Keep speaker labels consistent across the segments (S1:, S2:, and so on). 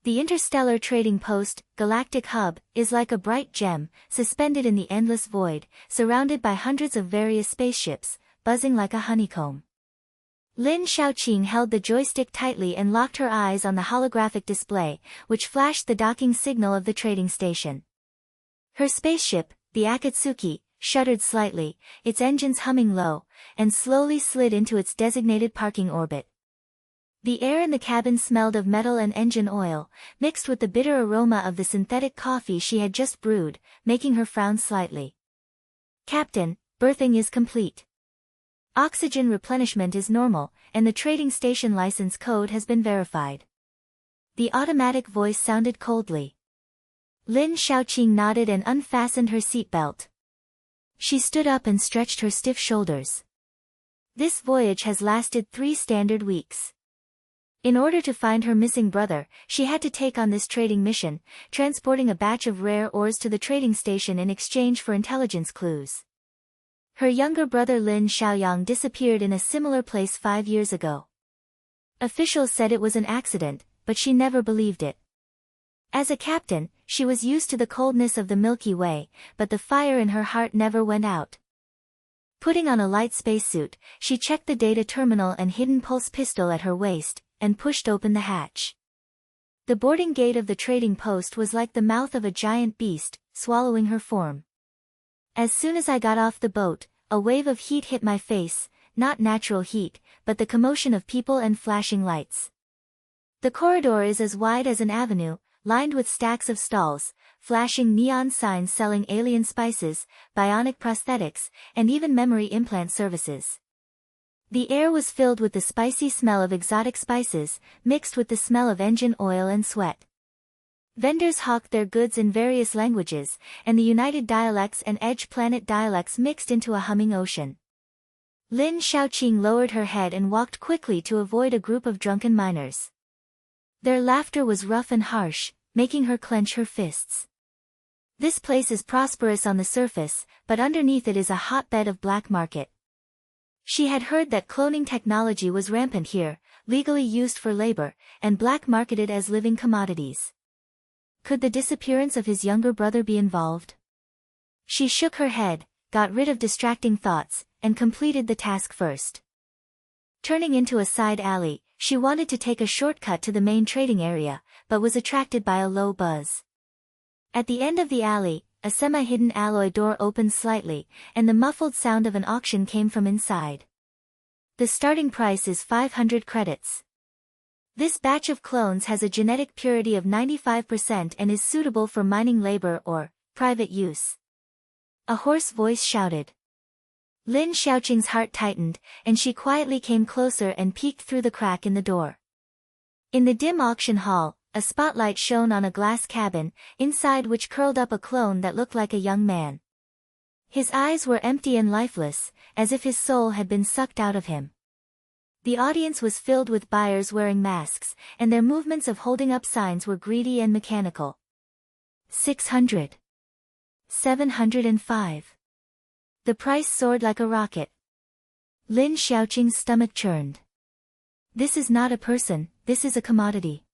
S1: The interstellar trading post, galactic hub, is like a bright gem, suspended in the endless void, surrounded by hundreds of various spaceships, buzzing like a honeycomb. Lin Xiaoqing held the joystick tightly and locked her eyes on the holographic display, which flashed the docking signal of the trading station. Her spaceship, the Akatsuki, shuddered slightly, its engines humming low, and slowly slid into its designated parking orbit. The air in the cabin smelled of metal and engine oil, mixed with the bitter aroma of the synthetic coffee she had just brewed, making her frown slightly. "Captain, berthing is complete. Oxygen replenishment is normal, and the trading station license code has been verified." The automatic voice sounded coldly. Lin Xiaoqing nodded and unfastened her seatbelt. She stood up and stretched her stiff shoulders. This voyage has lasted 3 standard weeks. In order to find her missing brother, she had to take on this trading mission, transporting a batch of rare ores to the trading station in exchange for intelligence clues. Her younger brother Lin Xiaoyang disappeared in a similar place 5 years ago. Officials said it was an accident, but she never believed it. As a captain, she was used to the coldness of the Milky Way, but the fire in her heart never went out. Putting on a light spacesuit, she checked the data terminal and hidden pulse pistol at her waist, and pushed open the hatch. The boarding gate of the trading post was like the mouth of a giant beast, swallowing her form. As soon as I got off the boat, a wave of heat hit my face, not natural heat, but the commotion of people and flashing lights. The corridor is as wide as an avenue, lined with stacks of stalls, flashing neon signs selling alien spices, bionic prosthetics, and even memory implant services. The air was filled with the spicy smell of exotic spices, mixed with the smell of engine oil and sweat. Vendors hawked their goods in various languages, and the United dialects and Edge Planet dialects mixed into a humming ocean. Lin Xiaoqing lowered her head and walked quickly to avoid a group of drunken miners. Their laughter was rough and harsh, making her clench her fists. This place is prosperous on the surface, but underneath it is a hotbed of black market. She had heard that cloning technology was rampant here, legally used for labor, and black marketed as living commodities. Could the disappearance of his younger brother be involved? She shook her head, got rid of distracting thoughts, and completed the task first. Turning into a side alley, she wanted to take a shortcut to the main trading area, but was attracted by a low buzz. At the end of the alley, a semi-hidden alloy door opened slightly, and the muffled sound of an auction came from inside. The starting price is 500 credits. This batch of clones has a genetic purity of 95% and is suitable for mining labor or private use. A hoarse voice shouted. Lin Xiaoqing's heart tightened, and she quietly came closer and peeked through the crack in the door. In the dim auction hall, a spotlight shone on a glass cabin, inside which curled up a clone that looked like a young man. His eyes were empty and lifeless, as if his soul had been sucked out of him. The audience was filled with buyers wearing masks, and their movements of holding up signs were greedy and mechanical. 600. 705. The price soared like a rocket. Lin Xiaoqing's stomach churned. This is not a person, this is a commodity.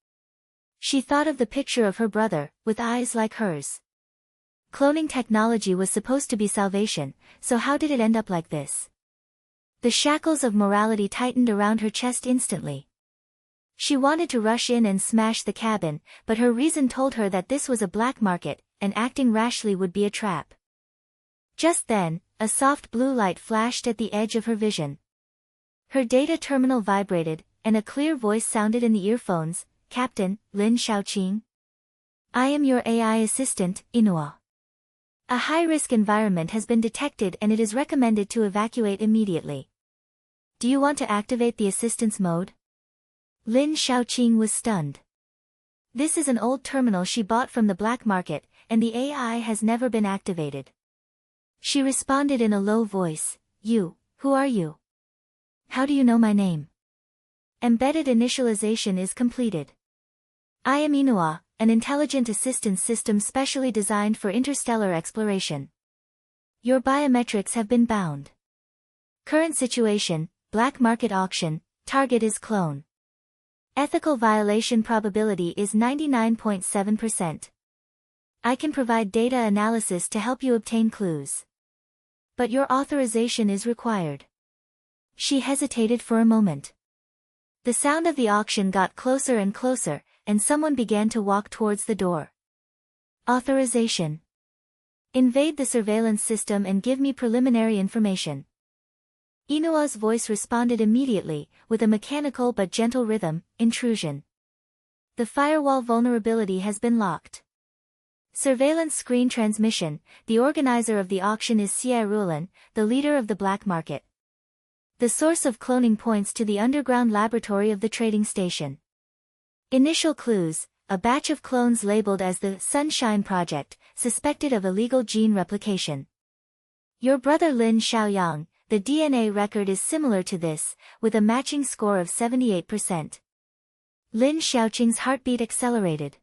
S1: She thought of the picture of her brother, with eyes like hers. Cloning technology was supposed to be salvation, so how did it end up like this? The shackles of morality tightened around her chest instantly. She wanted to rush in and smash the cabin, but her reason told her that this was a black market, and acting rashly would be a trap. Just then, a soft blue light flashed at the edge of her vision. Her data terminal vibrated, and a clear voice sounded in the earphones. "Captain, Lin Xiaoqing. I am your AI assistant, Inua. A high-risk environment has been detected and it is recommended to evacuate immediately. Do you want to activate the assistance mode?" Lin Xiaoqing was stunned. This is an old terminal she bought from the black market, and the AI has never been activated. She responded in a low voice, who are you? How do you know my name?" Embedded initialization is completed. I am Inua, an intelligent assistance system specially designed for interstellar exploration. Your biometrics have been bound. Current situation, black market auction, target is clone. Ethical violation probability is 99.7%. I can provide data analysis to help you obtain clues. But your authorization is required. She hesitated for a moment. The sound of the auction got closer and closer, and someone began to walk towards the door. Authorization. Invade the surveillance system and give me preliminary information. Inua's voice responded immediately, with a mechanical but gentle rhythm. Intrusion. The firewall vulnerability has been locked. Surveillance screen transmission. The organizer of the auction is sci-fi, the leader of the black market. The source of cloning points to the underground laboratory of the trading station. Initial clues. A batch of clones labeled as the Sunshine Project, suspected of illegal gene replication. Your brother Lin Xiaoyang. The DNA record is similar to this, with a matching score of 78%. Lin Xiaoqing's heartbeat accelerated.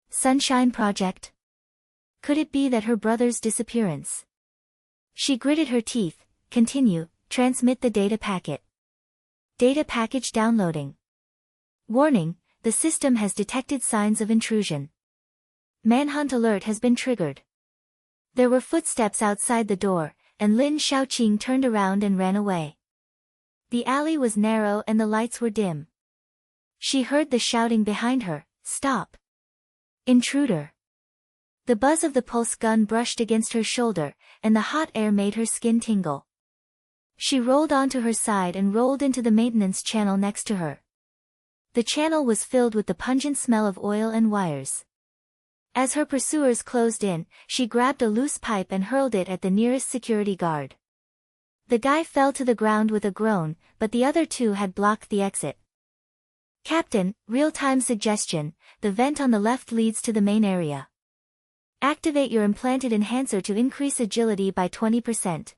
S1: Sunshine Project? Could it be that her brother's disappearance? She gritted her teeth. Continue, transmit the data packet. Data package downloading. Warning, the system has detected signs of intrusion. Manhunt alert has been triggered. There were footsteps outside the door, and Lin Xiaoqing turned around and ran away. The alley was narrow and the lights were dim. She heard the shouting behind her, "Stop! Intruder!" The buzz of the pulse gun brushed against her shoulder, and the hot air made her skin tingle. She rolled onto her side and rolled into the maintenance channel next to her. The channel was filled with the pungent smell of oil and wires. As her pursuers closed in, she grabbed a loose pipe and hurled it at the nearest security guard. The guy fell to the ground with a groan, but the other two had blocked the exit. Captain, real-time suggestion, the vent on the left leads to the main area. Activate your implanted enhancer to increase agility by 20%.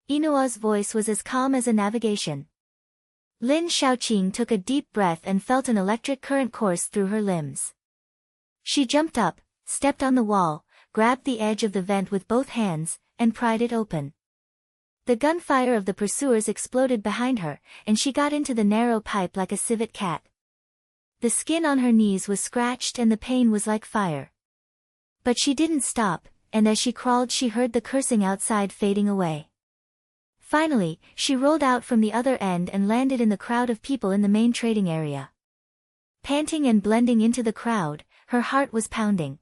S1: Inua's voice was as calm as a navigation. Lin Xiaoqing took a deep breath and felt an electric current course through her limbs. She jumped up, stepped on the wall, grabbed the edge of the vent with both hands, and pried it open. The gunfire of the pursuers exploded behind her, and she got into the narrow pipe like a civet cat. The skin on her knees was scratched and the pain was like fire. But she didn't stop, and as she crawled she heard the cursing outside fading away. Finally, she rolled out from the other end and landed in the crowd of people in the main trading area. Panting and blending into the crowd, her heart was pounding.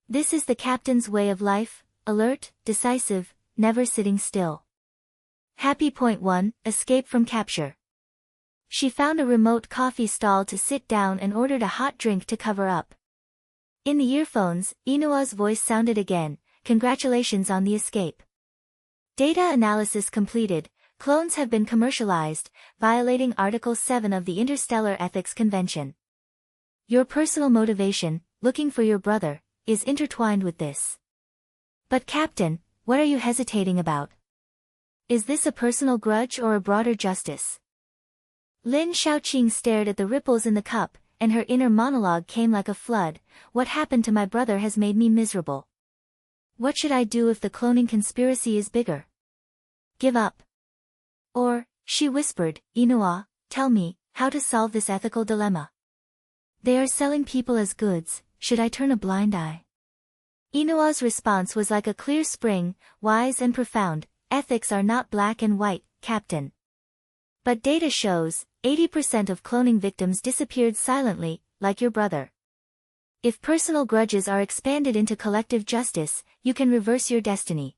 S1: This is the captain's way of life, alert, decisive, never sitting still. Happy point 1, escape from capture. She found a remote coffee stall to sit down and ordered a hot drink to cover up. In the earphones, Inua's voice sounded again, "Congratulations on the escape. Data analysis completed, clones have been commercialized, violating Article 7 of the Interstellar Ethics Convention. Your personal motivation, looking for your brother, is intertwined with this. But Captain, what are you hesitating about? Is this a personal grudge or a broader justice?" Lin Xiaoqing stared at the ripples in the cup, and her inner monologue came like a flood. What happened to my brother has made me miserable. What should I do if the cloning conspiracy is bigger? Give up. Or, she whispered, Inua, tell me, how to solve this ethical dilemma. They are selling people as goods, should I turn a blind eye? Inua's response was like a clear spring, wise and profound. Ethics are not black and white, Captain. But data shows, 80% of cloning victims disappeared silently, like your brother. If personal grudges are expanded into collective justice, you can reverse your destiny.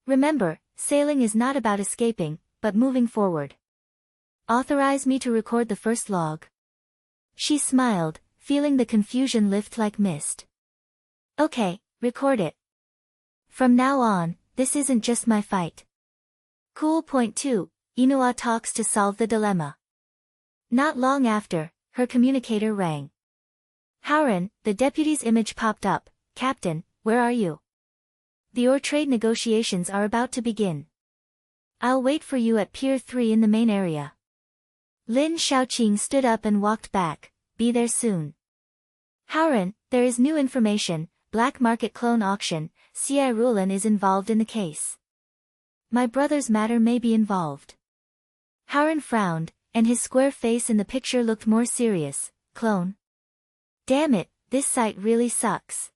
S1: Remember, sailing is not about escaping, but moving forward. Authorize me to record the first log. She smiled, feeling the confusion lift like mist. Okay, record it. From now on, this isn't just my fight. Cool. Point 2, Inua talks to solve the dilemma. Not long after, her communicator rang. Howren, the deputy's image popped up. Captain, where are you? The ore trade negotiations are about to begin. I'll wait for you at Pier 3 in the main area. Lin Xiaoqing stood up and walked back. Be there soon. Howren, there is new information. Black market clone auction. Sci-fi is involved in the case. My brother's matter may be involved. Howren frowned. and his square face in the picture looked more serious. Clone. Damn it, this site really sucks.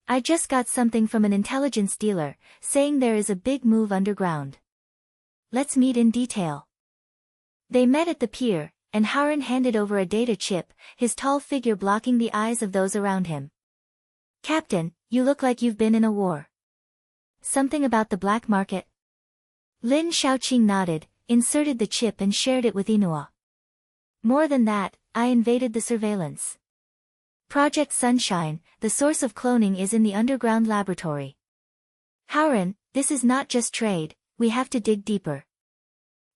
S1: I just got something from an intelligence dealer, saying there is a big move underground. Let's meet in detail. They met at the pier, and Harun handed over a data chip, his tall figure blocking the eyes of those around him. Captain, you look like you've been in a war. Something about the black market? Lin Xiaoqing nodded, inserted the chip and shared it with Inua. More than that, I invaded the surveillance. Project Sunshine, the source of cloning is in the underground laboratory. Harun, this is not just trade, we have to dig deeper.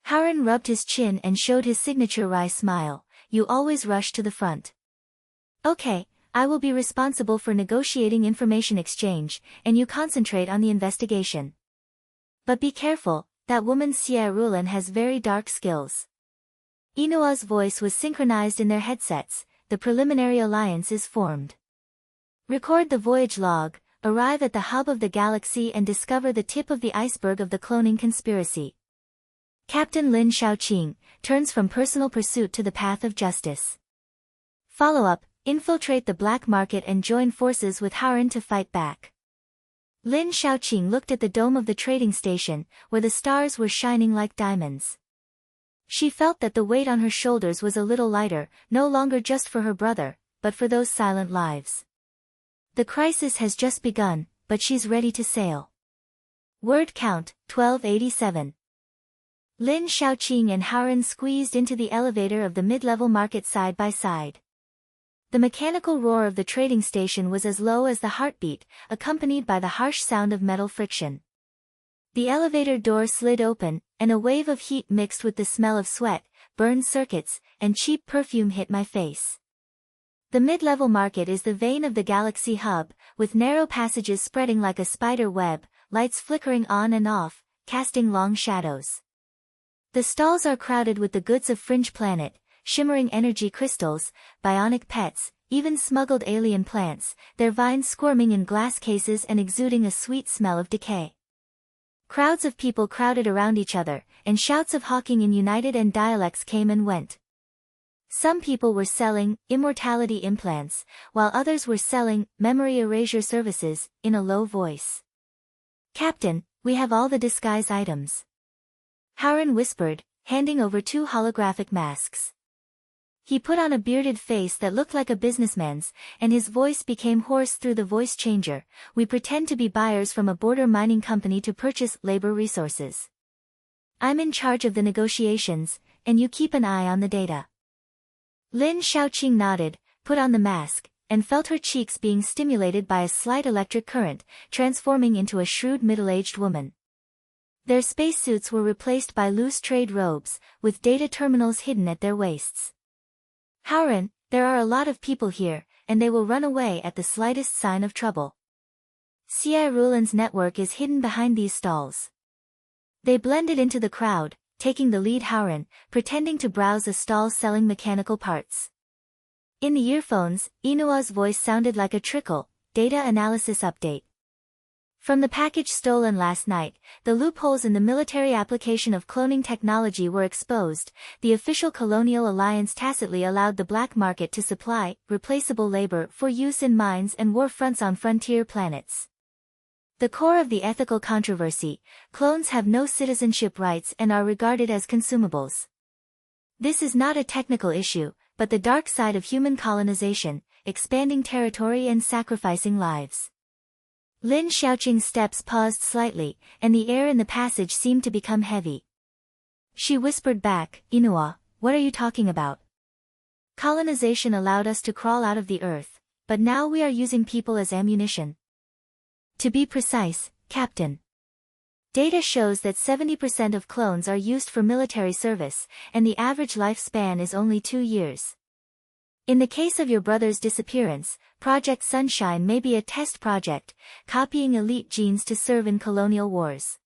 S1: Harun rubbed his chin and showed his signature wry smile. You always rush to the front. Okay, I will be responsible for negotiating information exchange, and you concentrate on the investigation. But be careful, that woman Xie Rulan has very dark skills. Inua's voice was synchronized in their headsets. The preliminary alliance is formed. Record the voyage log, arrive at the hub of the galaxy and discover the tip of the iceberg of the cloning conspiracy. Captain Lin Xiaoqing turns from personal pursuit to the path of justice. Follow-up, infiltrate the black market and join forces with Harun to fight back. Lin Xiaoqing looked at the dome of the trading station, where the stars were shining like diamonds. She felt that the weight on her shoulders was a little lighter, no longer just for her brother, but for those silent lives. The crisis has just begun, but she's ready to sail. Word count, 1287. Lin Xiaoqing and Harun squeezed into the elevator of the mid-level market side by side. The mechanical roar of the trading station was as low as the heartbeat, accompanied by the harsh sound of metal friction. The elevator door slid open, and a wave of heat mixed with the smell of sweat, burned circuits, and cheap perfume hit my face. The mid-level market is the vein of the galaxy hub, with narrow passages spreading like a spider web, lights flickering on and off, casting long shadows. The stalls are crowded with the goods of Fringe Planet, shimmering energy crystals, bionic pets, even smuggled alien plants, their vines squirming in glass cases and exuding a sweet smell of decay. Crowds of people crowded around each other, and shouts of hawking in united and dialects came and went. Some people were selling immortality implants, while others were selling memory erasure services, in a low voice. Captain, we have all the disguise items. Harun whispered, handing over 2 holographic masks. He put on a bearded face that looked like a businessman's, and his voice became hoarse through the voice changer. We pretend to be buyers from a border mining company to purchase labor resources. I'm in charge of the negotiations, and you keep an eye on the data. Lin Xiaoqing nodded, put on the mask, and felt her cheeks being stimulated by a slight electric current, transforming into a shrewd middle-aged woman. Their spacesuits were replaced by loose trade robes, with data terminals hidden at their waists. Harun, there are a lot of people here, and they will run away at the slightest sign of trouble. Xie Rulan's network is hidden behind these stalls. They blended into the crowd, taking the lead. Harun, pretending to browse a stall selling mechanical parts. In the earphones, Inua's voice sounded like a trickle, data analysis update. From the package stolen last night, the loopholes in the military application of cloning technology were exposed. The official Colonial Alliance tacitly allowed the black market to supply replaceable labor for use in mines and war fronts on frontier planets. The core of the ethical controversy: clones have no citizenship rights and are regarded as consumables. This is not a technical issue, but the dark side of human colonization, expanding territory and sacrificing lives. Lin Xiaoqing's steps paused slightly, and the air in the passage seemed to become heavy. She whispered back, Inua, what are you talking about? Colonization allowed us to crawl out of the earth, but now we are using people as ammunition. To be precise, Captain. Data shows that 70% of clones are used for military service, and the average lifespan is only 2 years. In the case of your brother's disappearance, Project Sunshine may be a test project, copying elite genes to serve in colonial wars.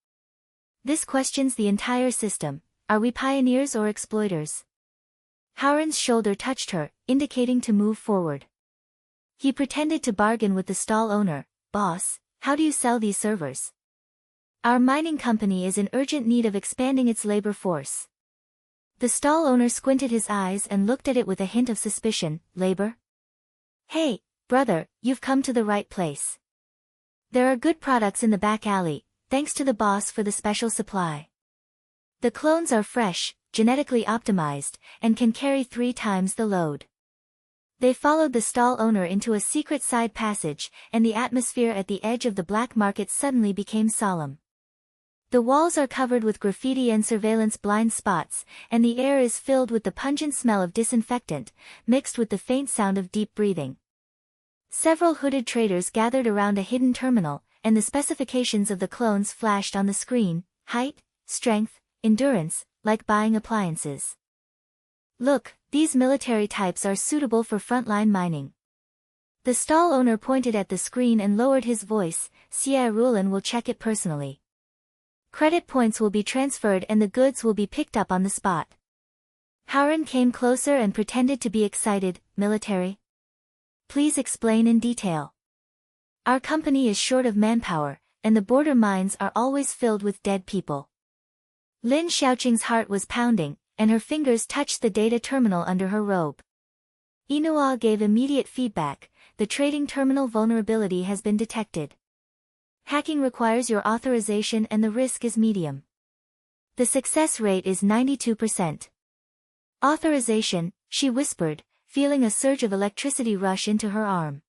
S1: This questions the entire system. Are we pioneers or exploiters? Harun's shoulder touched her, indicating to move forward. He pretended to bargain with the stall owner. Boss, how do you sell these servers? Our mining company is in urgent need of expanding its labor force. The stall owner squinted his eyes and looked at it with a hint of suspicion. Labor? Hey, brother, you've come to the right place. There are good products in the back alley, thanks to the boss for the special supply. The clones are fresh, genetically optimized, and can carry 3 times the load. They followed the stall owner into a secret side passage, and the atmosphere at the edge of the black market suddenly became solemn. The walls are covered with graffiti and surveillance blind spots, and the air is filled with the pungent smell of disinfectant, mixed with the faint sound of deep breathing. Several hooded traders gathered around a hidden terminal, and the specifications of the clones flashed on the screen: height, strength, endurance, like buying appliances. Look, these military types are suitable for frontline mining. The stall owner pointed at the screen and lowered his voice. Sierra Rulin will check it personally. Credit points will be transferred and the goods will be picked up on the spot. Howren came closer and pretended to be excited. Military? Please explain in detail. Our company is short of manpower, and the border mines are always filled with dead people. Lin Xiaoqing's heart was pounding, and her fingers touched the data terminal under her robe. Inua gave immediate feedback. The trading terminal vulnerability has been detected. Hacking requires your authorization and the risk is medium. The success rate is 92%. Authorization, she whispered, feeling a surge of electricity rush into her arm.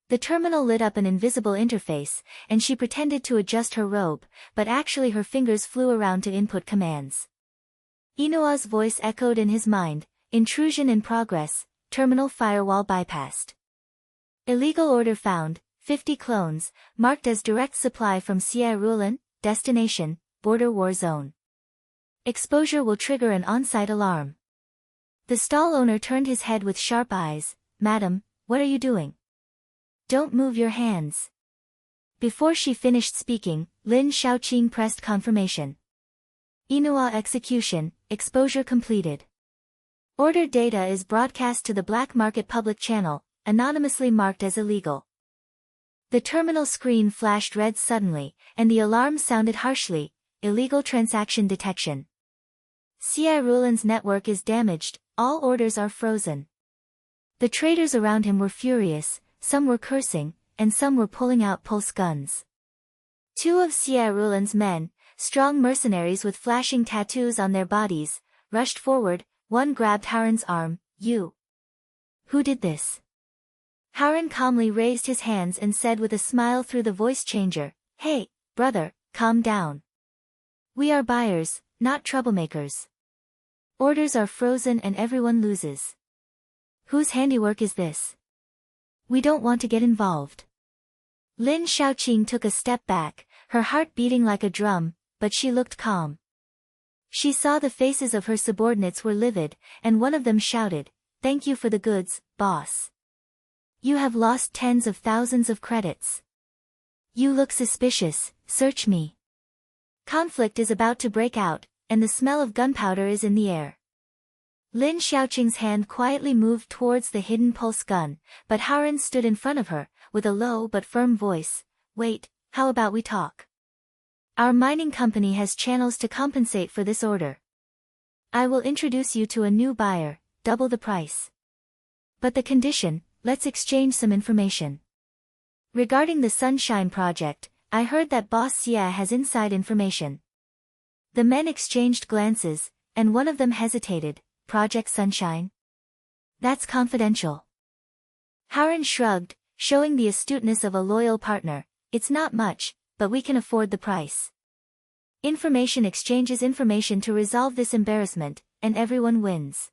S1: The terminal lit up an invisible interface, and she pretended to adjust her robe, but actually her fingers flew around to input commands. Inua's voice echoed in his mind: intrusion in progress, terminal firewall bypassed. Illegal order found, 50 clones, marked as direct supply from Sierra Rulin, destination, border war zone. Exposure will trigger an on-site alarm. The stall owner turned his head with sharp eyes. Madam, what are you doing? Don't move your hands. Before she finished speaking, Lin Xiaoqing pressed confirmation. Inua execution, exposure completed. Order data is broadcast to the black market public channel, anonymously marked as illegal. The terminal screen flashed red suddenly, and the alarm sounded harshly: illegal transaction detection. Sierra Rulin's network is damaged, all orders are frozen. The traders around him were furious, some were cursing, and some were pulling out pulse guns. 2 of Sierra Rulin's men, strong mercenaries with flashing tattoos on their bodies, rushed forward. One grabbed Howren's arm. You. Who did this? Howren calmly raised his hands and said with a smile through the voice changer, Hey, brother, calm down. We are buyers, not troublemakers. Orders are frozen and everyone loses. Whose handiwork is this? We don't want to get involved. Lin Xiaoqing took a step back, her heart beating like a drum, but she looked calm. She saw the faces of her subordinates were livid, and one of them shouted, Thank you for the goods, boss. You have lost tens of thousands of credits. You look suspicious, search me. Conflict is about to break out, and the smell of gunpowder is in the air. Lin Xiaoqing's hand quietly moved towards the hidden pulse gun, but Howren stood in front of her, with a low but firm voice. Wait, how about we talk? Our mining company has channels to compensate for this order. I will introduce you to a new buyer, double the price. But the condition, let's exchange some information. Regarding the Sunshine Project, I heard that Boss Xia has inside information. The men exchanged glances, and one of them hesitated. Project Sunshine? That's confidential. Howren shrugged, showing the astuteness of a loyal partner. It's not much, but we can afford the price. Information exchanges information to resolve this embarrassment, and everyone wins.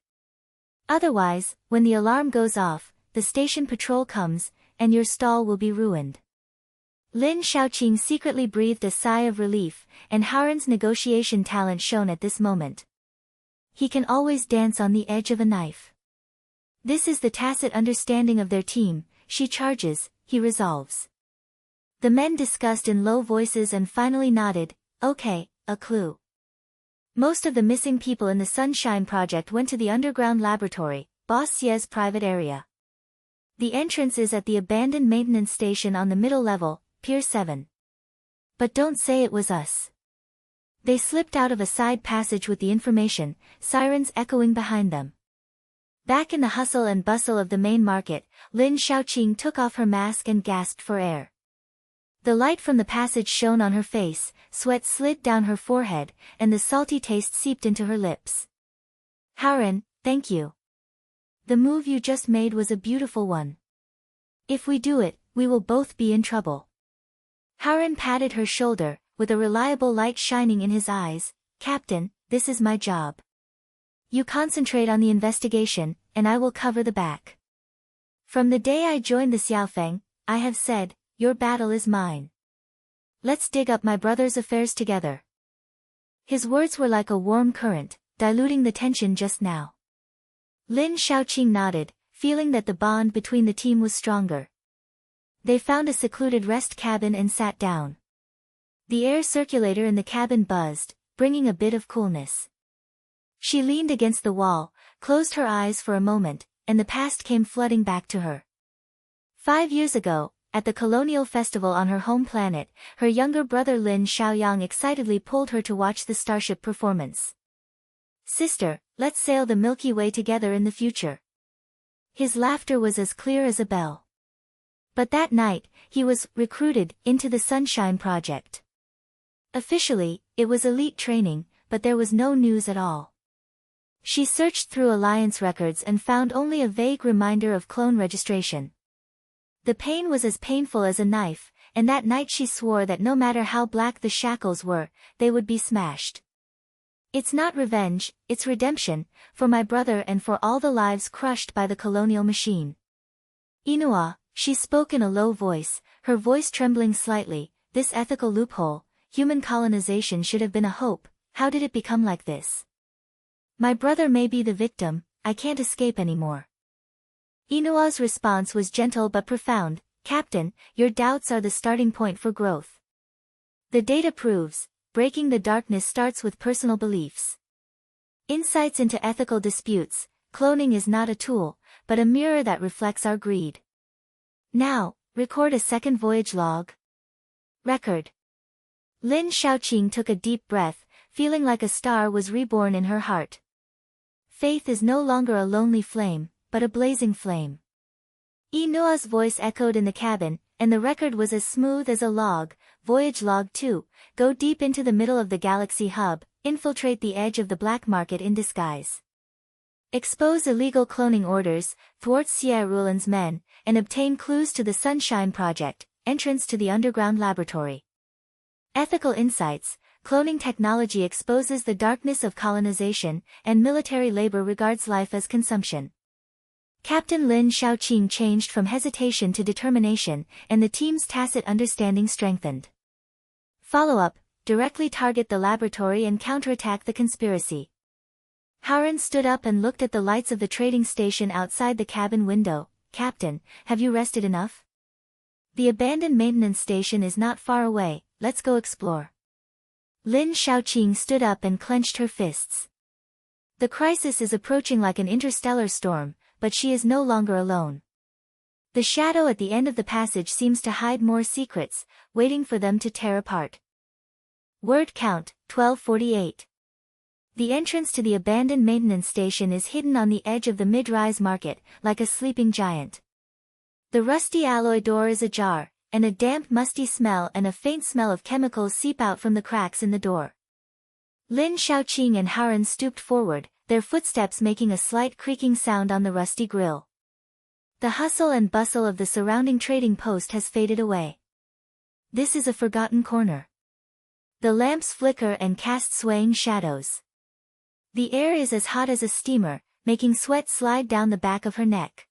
S1: Otherwise, when the alarm goes off, the station patrol comes, and your stall will be ruined. Lin Xiaoqing secretly breathed a sigh of relief, and Howren's negotiation talent shone at this moment. He can always dance on the edge of a knife. This is the tacit understanding of their team. She charges, he resolves. The men discussed in low voices and finally nodded. Okay, a clue. Most of the missing people in the Sunshine Project went to the underground laboratory, Boss Xia's private area. The entrance is at the abandoned maintenance station on the middle level, Pier 7. But don't say it was us. They slipped out of a side passage with the information, sirens echoing behind them. Back in the hustle and bustle of the main market, Lin Shaoqing took off her mask and gasped for air. The light from the passage shone on her face, sweat slid down her forehead, and the salty taste seeped into her lips. Haren, thank you. The move you just made was a beautiful one. If we do it, we will both be in trouble. Haren patted her shoulder, with a reliable light shining in his eyes. Captain, this is my job. You concentrate on the investigation, and I will cover the back. From the day I joined the Xiaofeng, I have said, your battle is mine. Let's dig up my brother's affairs together. His words were like a warm current, diluting the tension just now. Lin Shaoqing nodded, feeling that the bond between the team was stronger. They found a secluded rest cabin and sat down. The air circulator in the cabin buzzed, bringing a bit of coolness. She leaned against the wall, closed her eyes for a moment, and the past came flooding back to her. 5 years ago, at the Colonial Festival on her home planet, her younger brother Lin Shaoyang excitedly pulled her to watch the starship performance. Sister, let's sail the Milky Way together in the future. His laughter was as clear as a bell. But that night, he was recruited into the Sunshine Project. Officially, it was elite training, but there was no news at all. She searched through Alliance records and found only a vague reminder of clone registration. The pain was as painful as a knife, and that night she swore that no matter how black the shackles were, they would be smashed. It's not revenge, it's redemption, for my brother and for all the lives crushed by the colonial machine. Inua, she spoke in a low voice, her voice trembling slightly. This ethical loophole, human colonization should have been a hope. How did it become like this? My brother may be the victim, I can't escape anymore. Inua's response was gentle but profound. Captain, your doubts are the starting point for growth. The data proves, breaking the darkness starts with personal beliefs. Insights into ethical disputes. Cloning is not a tool, but a mirror that reflects our greed. Now, record a second voyage log. Record. Lin Shaoqing took a deep breath, feeling like a star was reborn in her heart. Faith is no longer a lonely flame, but a blazing flame. Inua's voice echoed in the cabin, and the record was as smooth as a log. Voyage log 2, go deep into the middle of the galaxy hub, infiltrate the edge of the black market in disguise. Expose illegal cloning orders, thwart Sierra Rulan's men, and obtain clues to the Sunshine Project, entrance to the underground laboratory. Ethical insights. Cloning technology exposes the darkness of colonization, and military labor regards life as consumption. Captain Lin Shaoqing changed from hesitation to determination, and the team's tacit understanding strengthened. Follow-up, directly target the laboratory and counterattack the conspiracy. Haren stood up and looked at the lights of the trading station outside the cabin window. Captain, have you rested enough? The abandoned maintenance station is not far away, let's go explore. Lin Shaoqing stood up and clenched her fists. The crisis is approaching like an interstellar storm, but she is no longer alone. The shadow at the end of the passage seems to hide more secrets, waiting for them to tear apart. Word count, 1248. The entrance to the abandoned maintenance station is hidden on the edge of the mid-rise market, like a sleeping giant. The rusty alloy door is ajar, and a damp musty smell and a faint smell of chemicals seep out from the cracks in the door. Lin Shaoqing and Haren stooped forward, their footsteps making a slight creaking sound on the rusty grill. The hustle and bustle of the surrounding trading post has faded away. This is a forgotten corner. The lamps flicker and cast swaying shadows. The air is as hot as a steamer, making sweat slide down the back of her neck.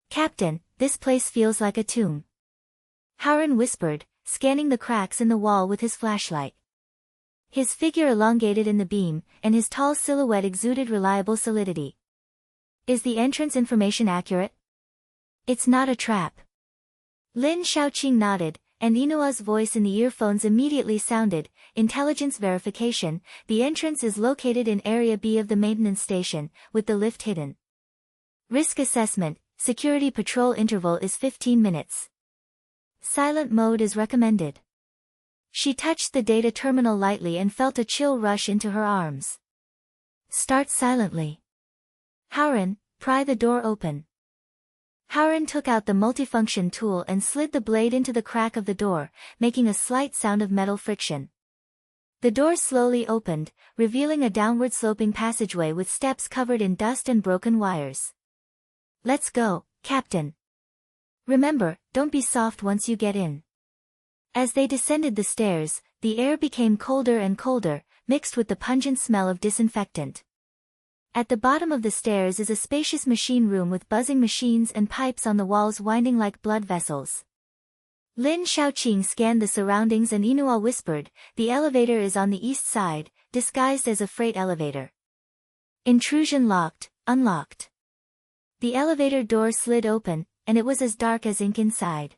S1: Captain, this place feels like a tomb. Haren whispered, scanning the cracks in the wall with his flashlight. His figure elongated in the beam, and his tall silhouette exuded reliable solidity. Is the entrance information accurate? It's not a trap. Lin Shaoqing nodded, and Inua's voice in the earphones immediately sounded. Intelligence verification, the entrance is located in Area B of the maintenance station, with the lift hidden. Risk assessment, security patrol interval is 15 minutes. Silent mode is recommended. She touched the data terminal lightly and felt a chill rush into her arms. Start silently. Howren, pry the door open. Howren took out the multifunction tool and slid the blade into the crack of the door, making a slight sound of metal friction. The door slowly opened, revealing a downward-sloping passageway with steps covered in dust and broken wires. Let's go, Captain. Remember, don't be soft once you get in. As they descended the stairs, the air became colder and colder, mixed with the pungent smell of disinfectant. At the bottom of the stairs is a spacious machine room with buzzing machines and pipes on the walls winding like blood vessels. Lin Shaoqing scanned the surroundings and Inua whispered, "The elevator is on the east side, disguised as a freight elevator." Intrusion locked, unlocked. The elevator door slid open, and it was as dark as ink inside.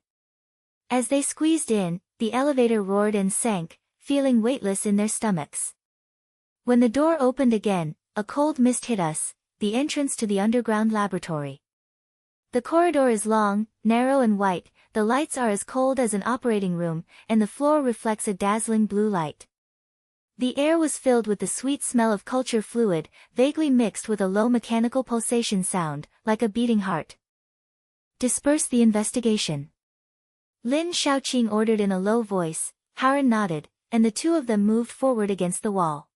S1: As they squeezed in, the elevator roared and sank, feeling weightless in their stomachs. When the door opened again, a cold mist hit us, the entrance to the underground laboratory. The corridor is long, narrow and white, the lights are as cold as an operating room, and the floor reflects a dazzling blue light. The air was filled with the sweet smell of culture fluid, vaguely mixed with a low mechanical pulsation sound, like a beating heart. Disperse the investigation. Lin Shaoqing ordered in a low voice. Howren nodded, and the two of them moved forward against the wall.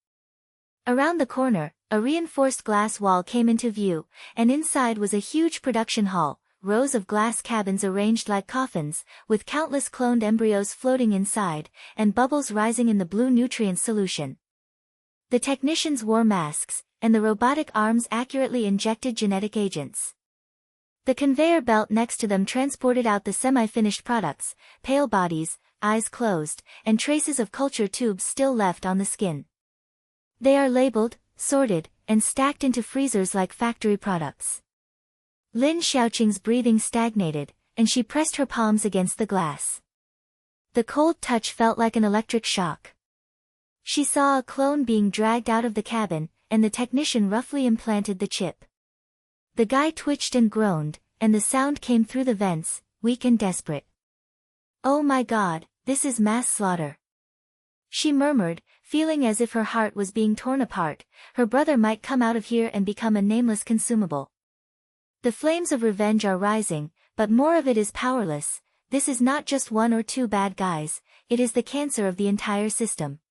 S1: Around the corner, a reinforced glass wall came into view, and inside was a huge production hall, rows of glass cabins arranged like coffins, with countless cloned embryos floating inside, and bubbles rising in the blue nutrient solution. The technicians wore masks, and the robotic arms accurately injected genetic agents. The conveyor belt next to them transported out the semi-finished products, pale bodies, eyes closed, and traces of culture tubes still left on the skin. They are labeled, sorted, and stacked into freezers like factory products. Lin Shaoqing's breathing stagnated, and she pressed her palms against the glass. The cold touch felt like an electric shock. She saw a clone being dragged out of the cabin, and the technician roughly implanted the chip. The guy twitched and groaned, and the sound came through the vents, weak and desperate. "Oh my God, this is mass slaughter," she murmured, feeling as if her heart was being torn apart. Her brother might come out of here and become a nameless consumable. The flames of revenge are rising, but more of it is powerless. This is not just one or two bad guys, it is the cancer of the entire system.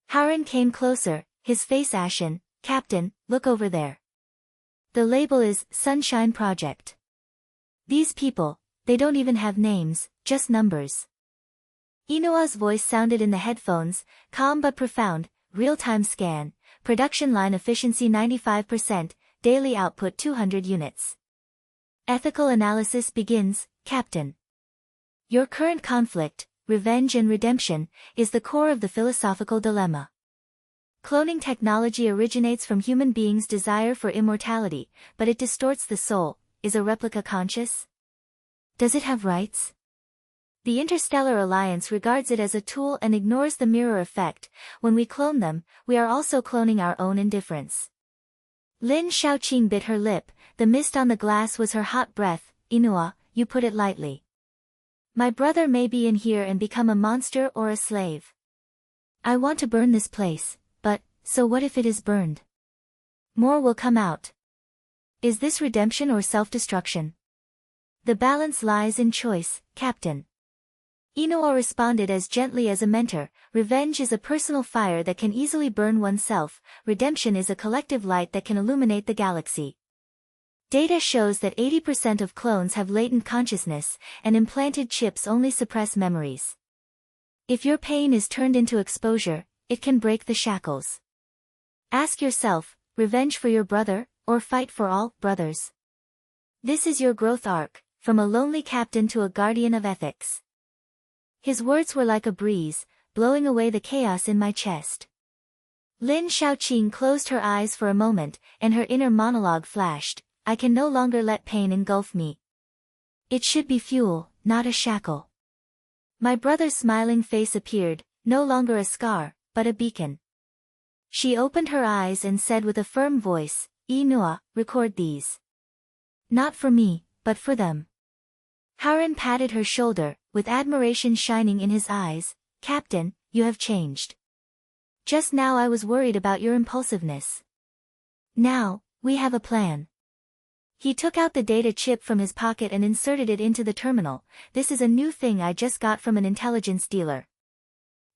S1: Howren came closer, his face ashen. "Captain, look over there. The label is Sunshine Project. These people, they don't even have names, just numbers." Inua's voice sounded in the headphones, calm but profound. "Real-time scan, production line efficiency 95%, daily output 200 units. Ethical analysis begins, Captain. Your current conflict, revenge and redemption, is the core of the philosophical dilemma. Cloning technology originates from human beings' desire for immortality, but it distorts the soul. Is a replica conscious? Does it have rights? The Interstellar Alliance regards it as a tool and ignores the mirror effect. When we clone them, we are also cloning our own indifference. Lin Shaoqing bit her lip, the mist on the glass was her hot breath. "Inua, you put it lightly. My brother may be in here and become a monster or a slave. I want to burn this place, but, so what if it is burned? More will come out. Is this redemption or self-destruction? The balance lies in choice, Captain." Inua responded as gently as a mentor. "Revenge is a personal fire that can easily burn oneself. Redemption is a collective light that can illuminate the galaxy. Data shows that 80% of clones have latent consciousness, and implanted chips only suppress memories. If your pain is turned into exposure, it can break the shackles. Ask yourself, revenge for your brother, or fight for all brothers? This is your growth arc, from a lonely captain to a guardian of ethics." His words were like a breeze, blowing away the chaos in my chest. Lin Shaoqing closed her eyes for a moment, and her inner monologue flashed. "I can no longer let pain engulf me. It should be fuel, not a shackle." My brother's smiling face appeared, no longer a scar, but a beacon. She opened her eyes and said with a firm voice, "Inua, record these. Not for me, but for them." Howren patted her shoulder, with admiration shining in his eyes. Captain, you have changed. Just now I was worried about your impulsiveness. Now, we have a plan. He took out the data chip from his pocket and inserted it into the terminal. This is a new thing I just got from an intelligence dealer.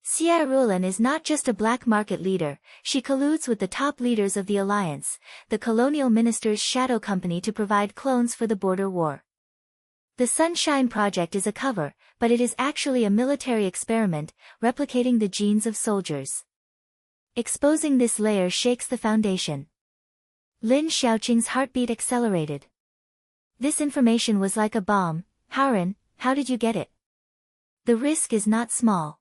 S1: Xia Rulin is not just a black market leader, she colludes with the top leaders of the Alliance, the colonial minister's shadow company, to provide clones for the border war. The Sunshine Project is a cover, but it is actually a military experiment, replicating the genes of soldiers. Exposing this layer shakes the foundation. Lin Xiaoqing's heartbeat accelerated. This information was like a bomb. Howren, how did you get it? The risk is not small.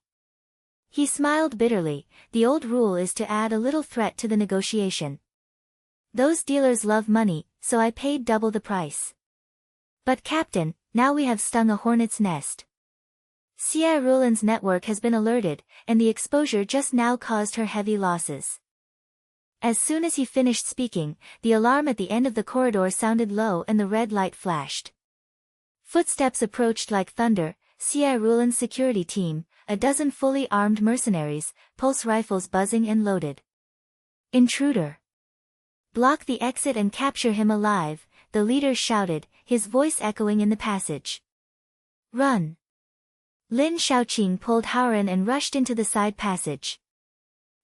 S1: He smiled bitterly. The old rule is to add a little threat to the negotiation. Those dealers love money, so I paid double the price. But Captain, now we have stung a hornet's nest. Xia Rulin's network has been alerted, and the exposure just now caused her heavy losses. As soon as he finished speaking, the alarm at the end of the corridor sounded low and the red light flashed. Footsteps approached like thunder. Xia Rulin's security team, a dozen fully armed mercenaries, pulse rifles buzzing and loaded. Intruder! Block the exit and capture him alive, the leader shouted, his voice echoing in the passage. Run! Lin Xiaoqing pulled Howren and rushed into the side passage.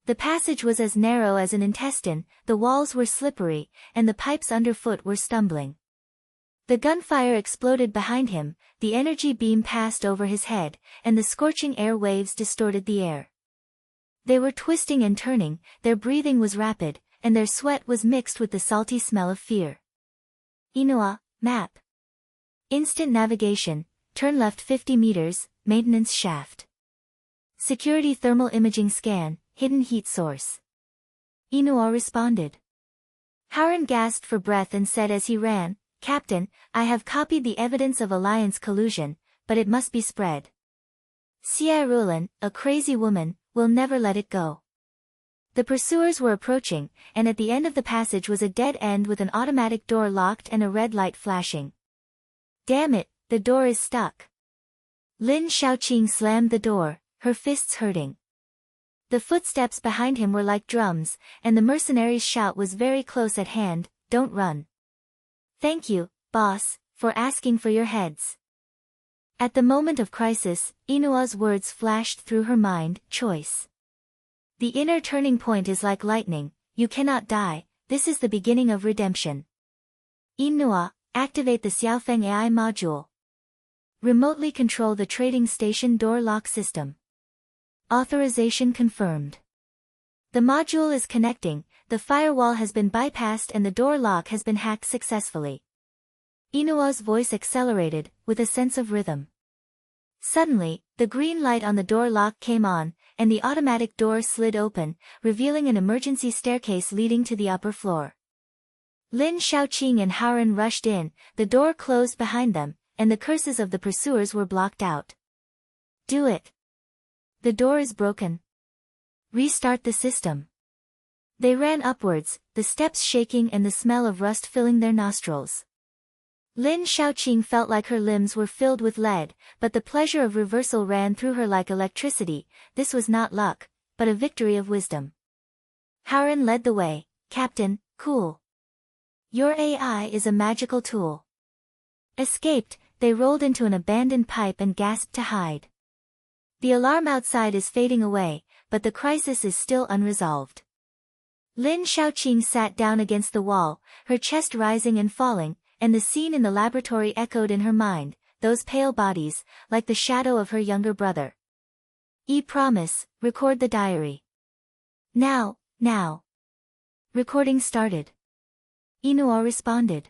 S1: The passage was as narrow as an intestine, the walls were slippery, and the pipes underfoot were stumbling. The gunfire exploded behind him, the energy beam passed over his head, and the scorching air waves distorted the air. They were twisting and turning, their breathing was rapid, and their sweat was mixed with the salty smell of fear. Inua, map. Instant navigation, turn left 50 meters, maintenance shaft. Security thermal imaging scan, hidden heat source. Inua responded. Howren gasped for breath and said as he ran, Captain, I have copied the evidence of Alliance collusion, but it must be spread. Xia Rulin, a crazy woman, will never let it go. The pursuers were approaching, and at the end of the passage was a dead end with an automatic door locked and a red light flashing. Damn it, the door is stuck. Lin Xiaoqing slammed the door, her fists hurting. The footsteps behind him were like drums, and the mercenary's shout was very close at hand, don't run. Thank you, boss, for asking for your heads. At the moment of crisis, Inua's words flashed through her mind, choice. The inner turning point is like lightning, you cannot die, this is the beginning of redemption. Inua, activate the Xiaofeng AI module. Remotely control the trading station door lock system. Authorization confirmed. The module is connecting, the firewall has been bypassed and the door lock has been hacked successfully. Inua's voice accelerated, with a sense of rhythm. Suddenly, the green light on the door lock came on, and the automatic door slid open, revealing an emergency staircase leading to the upper floor. Lin Xiaoqing and Howren rushed in, the door closed behind them, and the curses of the pursuers were blocked out. Do it. The door is broken. Restart the system. They ran upwards, the steps shaking and the smell of rust filling their nostrils. Lin Xiaoqing felt like her limbs were filled with lead, but the pleasure of reversal ran through her like electricity. This was not luck, but a victory of wisdom. Howren led the way. Captain, cool. Your AI is a magical tool. Escaped, they rolled into an abandoned pipe and gasped to hide. The alarm outside is fading away, but the crisis is still unresolved. Lin Xiaoqing sat down against the wall, her chest rising and falling, and the scene in the laboratory echoed in her mind, those pale bodies, like the shadow of her younger brother. Promise, record the diary. Now. Recording started. Inua responded.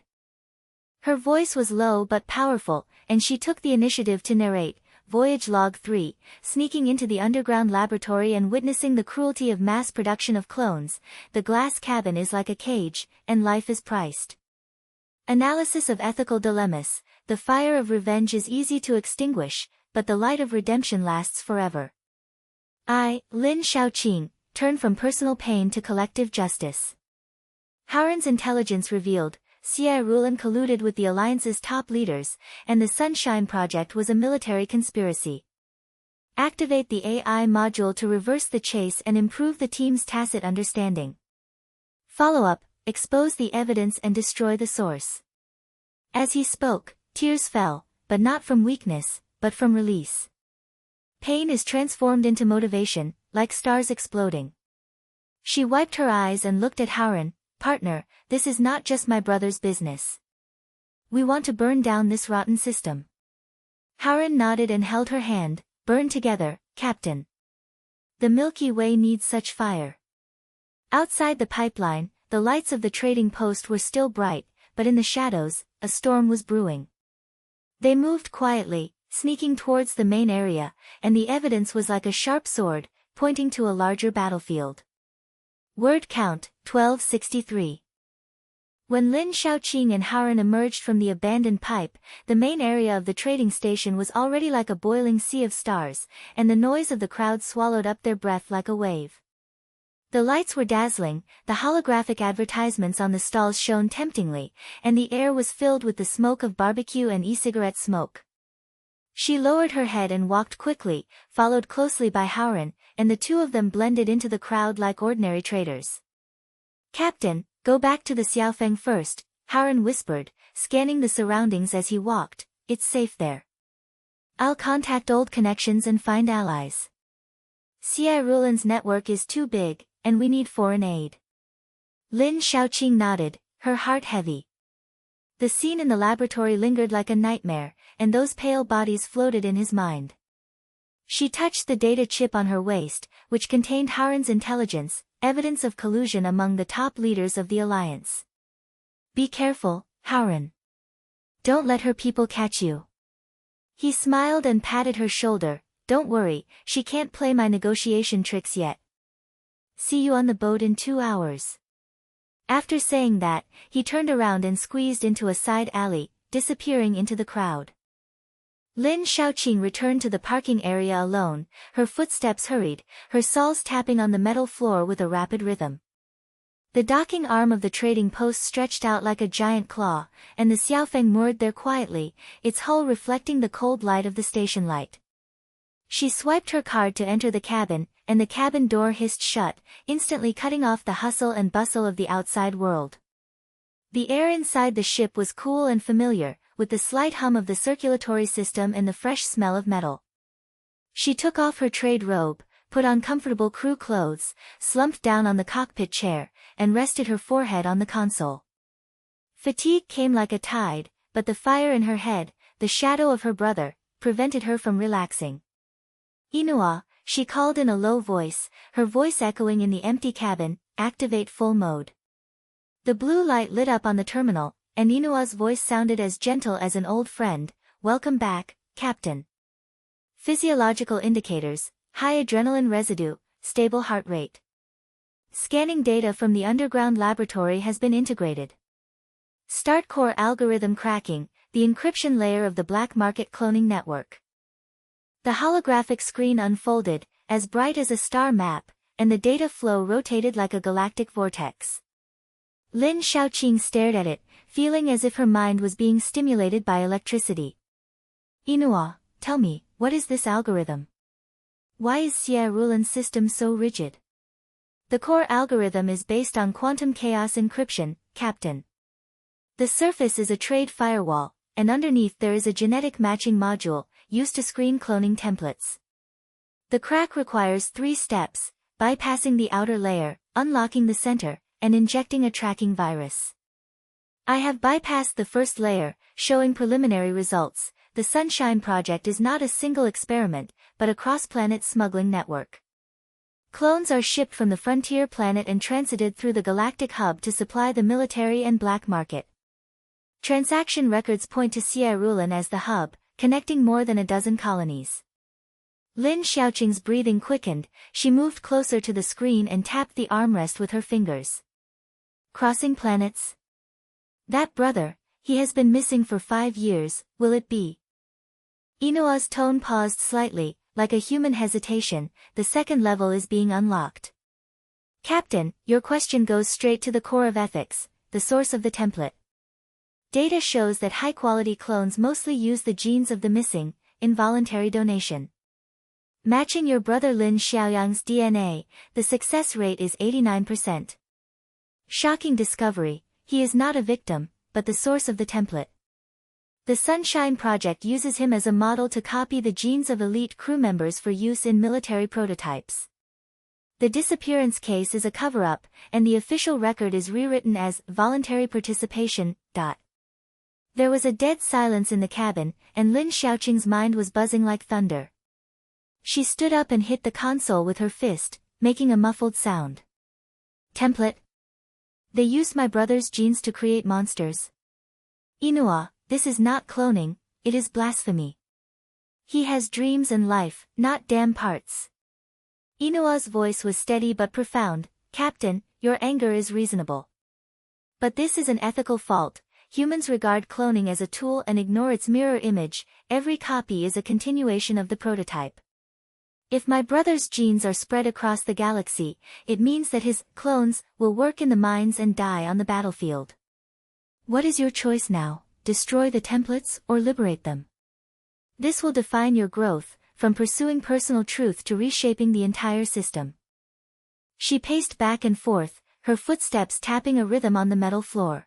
S1: Her voice was low but powerful, and she took the initiative to narrate, Voyage Log 3, sneaking into the underground laboratory and witnessing the cruelty of mass production of clones. The glass cabin is like a cage, and life is priced. Analysis of ethical dilemmas. The fire of revenge is easy to extinguish, but the light of redemption lasts forever. Lin Xiaoqing, turn from personal pain to collective justice. Howren's intelligence revealed, Xia Rulin colluded with the Alliance's top leaders, and the Sunshine Project was a military conspiracy. Activate the AI module to reverse the chase and improve the team's tacit understanding. Follow-up, expose the evidence and destroy the source. As he spoke, tears fell, but not from weakness, but from release. Pain is transformed into motivation, like stars exploding. She wiped her eyes and looked at Howren. Partner, this is not just my brother's business. We want to burn down this rotten system. Howren nodded and held her hand. Burn together, Captain. The Milky Way needs such fire. Outside the pipeline, the lights of the trading post were still bright, but in the shadows, a storm was brewing. They moved quietly, sneaking towards the main area, and the evidence was like a sharp sword, pointing to a larger battlefield. Word count, 1263. When Lin Shaoqing and Howren emerged from the abandoned pipe, the main area of the trading station was already like a boiling sea of stars, and the noise of the crowd swallowed up their breath like a wave. The lights were dazzling, the holographic advertisements on the stalls shone temptingly, and the air was filled with the smoke of barbecue and e-cigarette smoke. She lowered her head and walked quickly, followed closely by Howren, and the two of them blended into the crowd like ordinary traders. Captain, go back to the Xiaofeng first, Howren whispered, scanning the surroundings as he walked. It's safe there. I'll contact old connections and find allies. Xie Rulan's network is too big, and we need foreign aid. Lin Shaoqing nodded, her heart heavy. The scene in the laboratory lingered like a nightmare, and those pale bodies floated in his mind. She touched the data chip on her waist, which contained Howren's intelligence, evidence of collusion among the top leaders of the alliance. Be careful, Howren. Don't let her people catch you. He smiled and patted her shoulder. Don't worry, she can't play my negotiation tricks yet. See you on the boat in 2 hours. After saying that, he turned around and squeezed into a side alley, disappearing into the crowd. Lin Shaoqing returned to the parking area alone, her footsteps hurried, her soles tapping on the metal floor with a rapid rhythm. The docking arm of the trading post stretched out like a giant claw, and the Xiaofeng moored there quietly, its hull reflecting the cold light of the station light. She swiped her card to enter the cabin, and the cabin door hissed shut, instantly cutting off the hustle and bustle of the outside world. The air inside the ship was cool and familiar, with the slight hum of the circulatory system and the fresh smell of metal. She took off her trade robe, put on comfortable crew clothes, slumped down on the cockpit chair, and rested her forehead on the console. Fatigue came like a tide, but the fire in her head, the shadow of her brother, prevented her from relaxing. Inua, she called in a low voice, her voice echoing in the empty cabin, activate full mode. The blue light lit up on the terminal, and Inua's voice sounded as gentle as an old friend. Welcome back, Captain. Physiological indicators, high adrenaline residue, stable heart rate. Scanning data from the underground laboratory has been integrated. Start core algorithm cracking, the encryption layer of the black market cloning network. The holographic screen unfolded, as bright as a star map, and the data flow rotated like a galactic vortex. Lin Shaoqing stared at it, feeling as if her mind was being stimulated by electricity. Inua, tell me, what is this algorithm? Why is Xie Rulan's system so rigid? The core algorithm is based on quantum chaos encryption, Captain. The surface is a trade firewall, and underneath there is a genetic matching module, used to screen cloning templates. The crack requires 3 steps, bypassing the outer layer, unlocking the center, and injecting a tracking virus. I have bypassed the first layer, showing preliminary results. The Sunshine Project is not a single experiment, but a cross-planet smuggling network. Clones are shipped from the frontier planet and transited through the galactic hub to supply the military and black market. Transaction records point to Xie Rulan as the hub, connecting more than a dozen colonies. Lin Shaoqing's breathing quickened, she moved closer to the screen and tapped the armrest with her fingers. Crossing planets? That brother, he has been missing for 5 years, will it be? Inua's tone paused slightly, like a human hesitation. The second level is being unlocked. Captain, your question goes straight to the core of ethics, the source of the template. Data shows that high-quality clones mostly use the genes of the missing, involuntary donation. Matching your brother Lin Xiaoyang's DNA, the success rate is 89%. Shocking discovery, he is not a victim, but the source of the template. The Sunshine Project uses him as a model to copy the genes of elite crew members for use in military prototypes. The disappearance case is a cover-up, and the official record is rewritten as voluntary participation. There was a dead silence in the cabin, and Lin Xiaoqing's mind was buzzing like thunder. She stood up and hit the console with her fist, making a muffled sound. Template. They used my brother's genes to create monsters. Inua, this is not cloning, it is blasphemy. He has dreams and life, not damn parts. Inua's voice was steady but profound. Captain, your anger is reasonable. But this is an ethical fault. Humans regard cloning as a tool and ignore its mirror image. Every copy is a continuation of the prototype. If my brother's genes are spread across the galaxy, it means that his clones will work in the mines and die on the battlefield. What is your choice now? Destroy the templates or liberate them? This will define your growth, from pursuing personal truth to reshaping the entire system. She paced back and forth, her footsteps tapping a rhythm on the metal floor.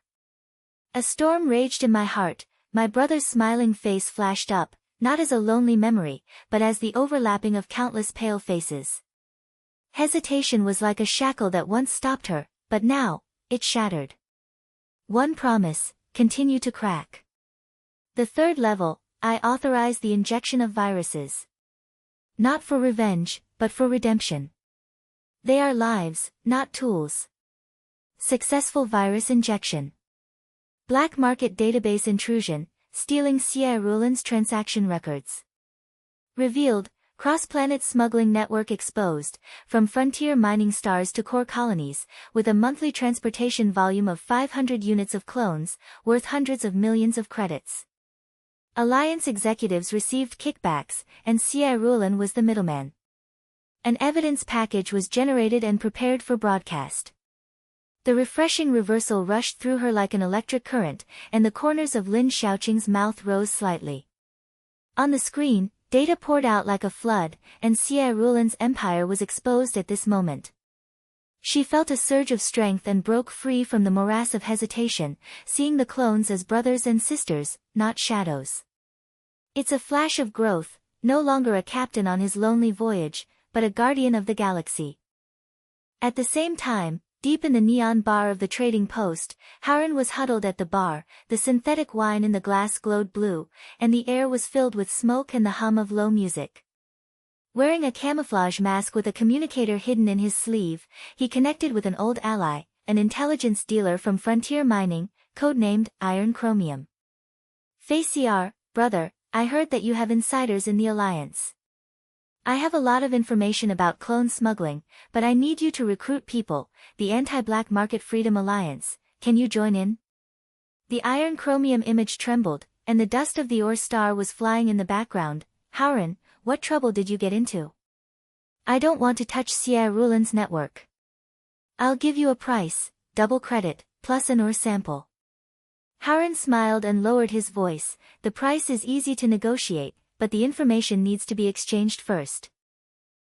S1: A storm raged in my heart. My brother's smiling face flashed up, not as a lonely memory, but as the overlapping of countless pale faces. Hesitation was like a shackle that once stopped her, but now, it shattered. One promise, continue to crack. The third level, I authorize the injection of viruses. Not for revenge, but for redemption. They are lives, not tools. Successful virus injection. Black market database intrusion, stealing Xie Rulin's transaction records. Revealed, cross-planet smuggling network exposed, from frontier mining stars to core colonies, with a monthly transportation volume of 500 units of clones, worth hundreds of millions of credits. Alliance executives received kickbacks, and Xie Rulin was the middleman. An evidence package was generated and prepared for broadcast. The refreshing reversal rushed through her like an electric current, and the corners of Lin Xiaoqing's mouth rose slightly. On the screen, data poured out like a flood, and Xie Rulin's empire was exposed at this moment. She felt a surge of strength and broke free from the morass of hesitation, seeing the clones as brothers and sisters, not shadows. It's a flash of growth, no longer a captain on his lonely voyage, but a guardian of the galaxy. At the same time, deep in the neon bar of the trading post, Haren was huddled at the bar, the synthetic wine in the glass glowed blue, and the air was filled with smoke and the hum of low music. Wearing a camouflage mask with a communicator hidden in his sleeve, he connected with an old ally, an intelligence dealer from Frontier Mining, codenamed Iron Chromium. Faciar, brother, I heard that you have insiders in the Alliance. I have a lot of information about clone smuggling, but I need you to recruit people, the Anti-Black Market Freedom Alliance, can you join in? The Iron Chromium image trembled, and the dust of the ore star was flying in the background. Haren, what trouble did you get into? I don't want to touch Xie Rulin's network. I'll give you a price, double credit, plus an ore sample. Haren smiled and lowered his voice. The price is easy to negotiate, but the information needs to be exchanged first.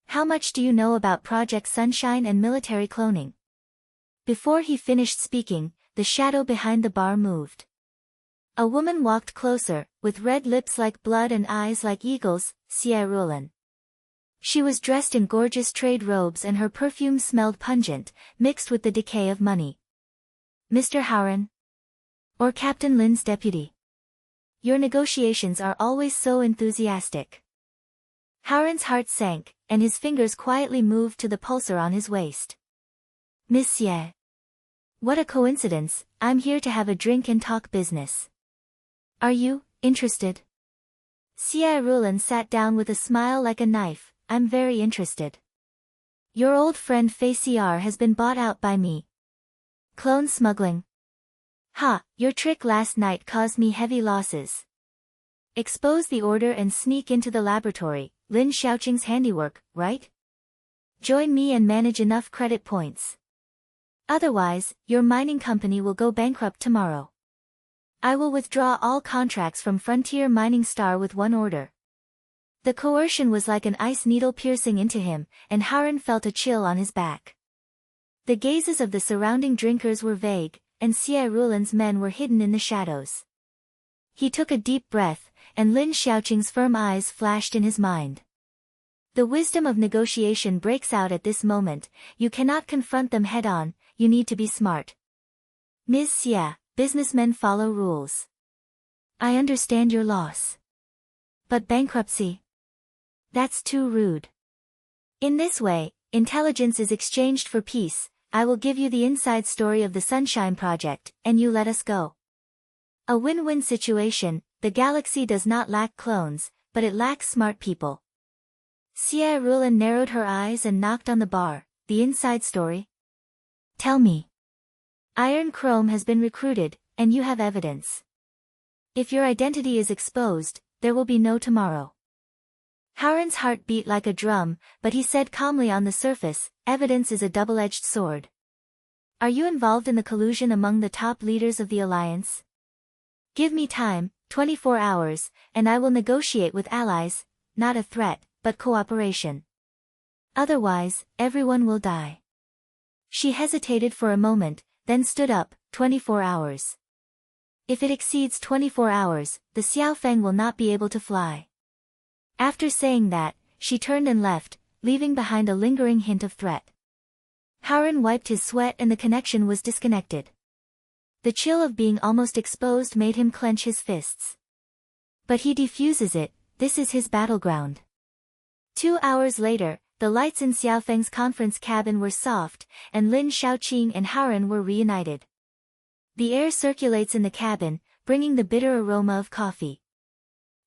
S1: How much do you know about Project Sunshine and military cloning? Before he finished speaking, the shadow behind the bar moved. A woman walked closer, with red lips like blood and eyes like eagles, Xie Rulin. She was dressed in gorgeous trade robes and her perfume smelled pungent, mixed with the decay of money. Mr. Haren? Or Captain Lin's deputy? Your negotiations are always so enthusiastic. Haren's heart sank, and his fingers quietly moved to the pulsar on his waist. Miss Xie. What a coincidence, I'm here to have a drink and talk business. Are you interested? Xie Rulin sat down with a smile like a knife. I'm very interested. Your old friend Faciar has been bought out by me. Clone smuggling. Ha, your trick last night caused me heavy losses. Expose the order and sneak into the laboratory, Lin Xiaoqing's handiwork, right? Join me and manage enough credit points. Otherwise, your mining company will go bankrupt tomorrow. I will withdraw all contracts from Frontier Mining Star with one order. The coercion was like an ice needle piercing into him, and Harun felt a chill on his back. The gazes of the surrounding drinkers were vague, and Xie Rulan's men were hidden in the shadows. He took a deep breath, and Lin Xiaoqing's firm eyes flashed in his mind. The wisdom of negotiation breaks out at this moment. You cannot confront them head-on, you need to be smart. Ms. Xie, businessmen follow rules. I understand your loss. But bankruptcy? That's too rude. In this way, intelligence is exchanged for peace. I will give you the inside story of the Sunshine Project, and you let us go. A win-win situation. The galaxy does not lack clones, but it lacks smart people. Xie Rulan narrowed her eyes and knocked on the bar. The inside story? Tell me. Iron Chrome has been recruited, and you have evidence. If your identity is exposed, there will be no tomorrow. Harun's heart beat like a drum, but he said calmly, on the surface, evidence is a double-edged sword. Are you involved in the collusion among the top leaders of the alliance? Give me time, 24 hours, and I will negotiate with allies, not a threat, but cooperation. Otherwise, everyone will die. She hesitated for a moment, then stood up. 24 hours. If it exceeds 24 hours, the Xiaofeng will not be able to fly. After saying that, she turned and left, leaving behind a lingering hint of threat. Harun wiped his sweat and the connection was disconnected. The chill of being almost exposed made him clench his fists. But he defuses it, this is his battleground. 2 hours later, the lights in Xiaofeng's conference cabin were soft, and Lin Xiaoqing and Harun were reunited. The air circulates in the cabin, bringing the bitter aroma of coffee.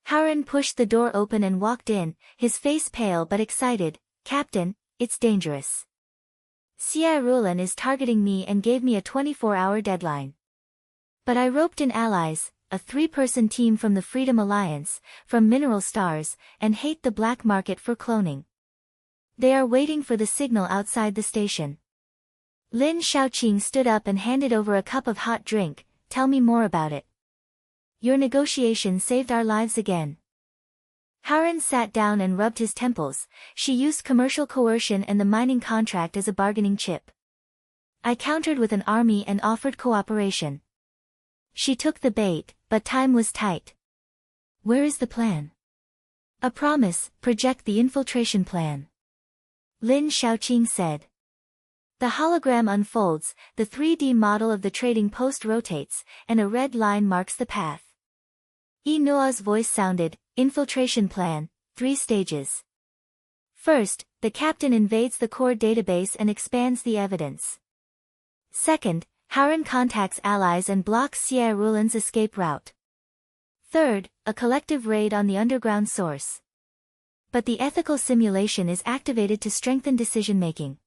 S1: Harun pushed the door open and walked in, his face pale but excited. Captain, it's dangerous. Xie Rulan is targeting me and gave me a 24-hour deadline. But I roped in allies, a 3-person team from the Freedom Alliance, from Mineral Stars, and hate the black market for cloning. They are waiting for the signal outside the station. Lin Xiaoqing stood up and handed over a cup of hot drink. Tell me more about it. Your negotiation saved our lives again. Harun sat down and rubbed his temples. She used commercial coercion and the mining contract as a bargaining chip. I countered with an army and offered cooperation. She took the bait, but time was tight. Where is the plan? A promise, project the infiltration plan. Lin Xiaoqing said. The hologram unfolds, the 3D model of the trading post rotates, and a red line marks the path. Noah's voice sounded, infiltration plan, 3 stages. First, the captain invades the core database and expands the evidence. Second, Harun contacts allies and blocks Xie Rulan's escape route. Third, a collective raid on the underground source. But the ethical simulation is activated to strengthen decision-making.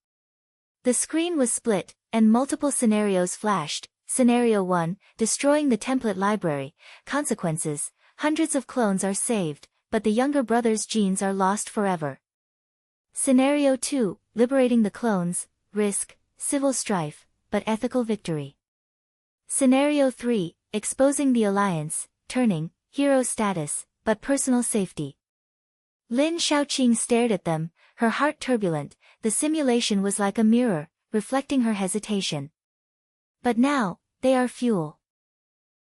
S1: The screen was split, and multiple scenarios flashed. Scenario 1, destroying the template library. Consequences, hundreds of clones are saved, but the younger brother's genes are lost forever. Scenario 2, liberating the clones. Risk, civil strife, but ethical victory. Scenario 3, exposing the alliance. Turning, hero status, but personal safety. Lin Xiaoqing stared at them, her heart turbulent. The simulation was like a mirror, reflecting her hesitation. But now, they are fuel.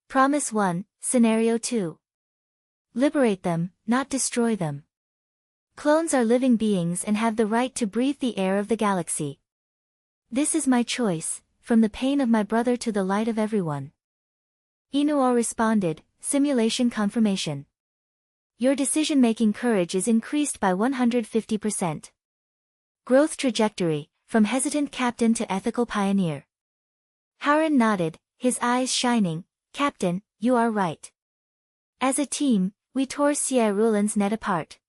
S1: Promise 1, Scenario 2. Liberate them, not destroy them. Clones are living beings and have the right to breathe the air of the galaxy. This is my choice, from the pain of my brother to the light of everyone. Inuo responded, simulation confirmation. Your decision-making courage is increased by 150%. Growth trajectory, from hesitant captain to ethical pioneer. Harun nodded, his eyes shining. Captain, you are right. As a team, we tore Xie Rulan's net apart.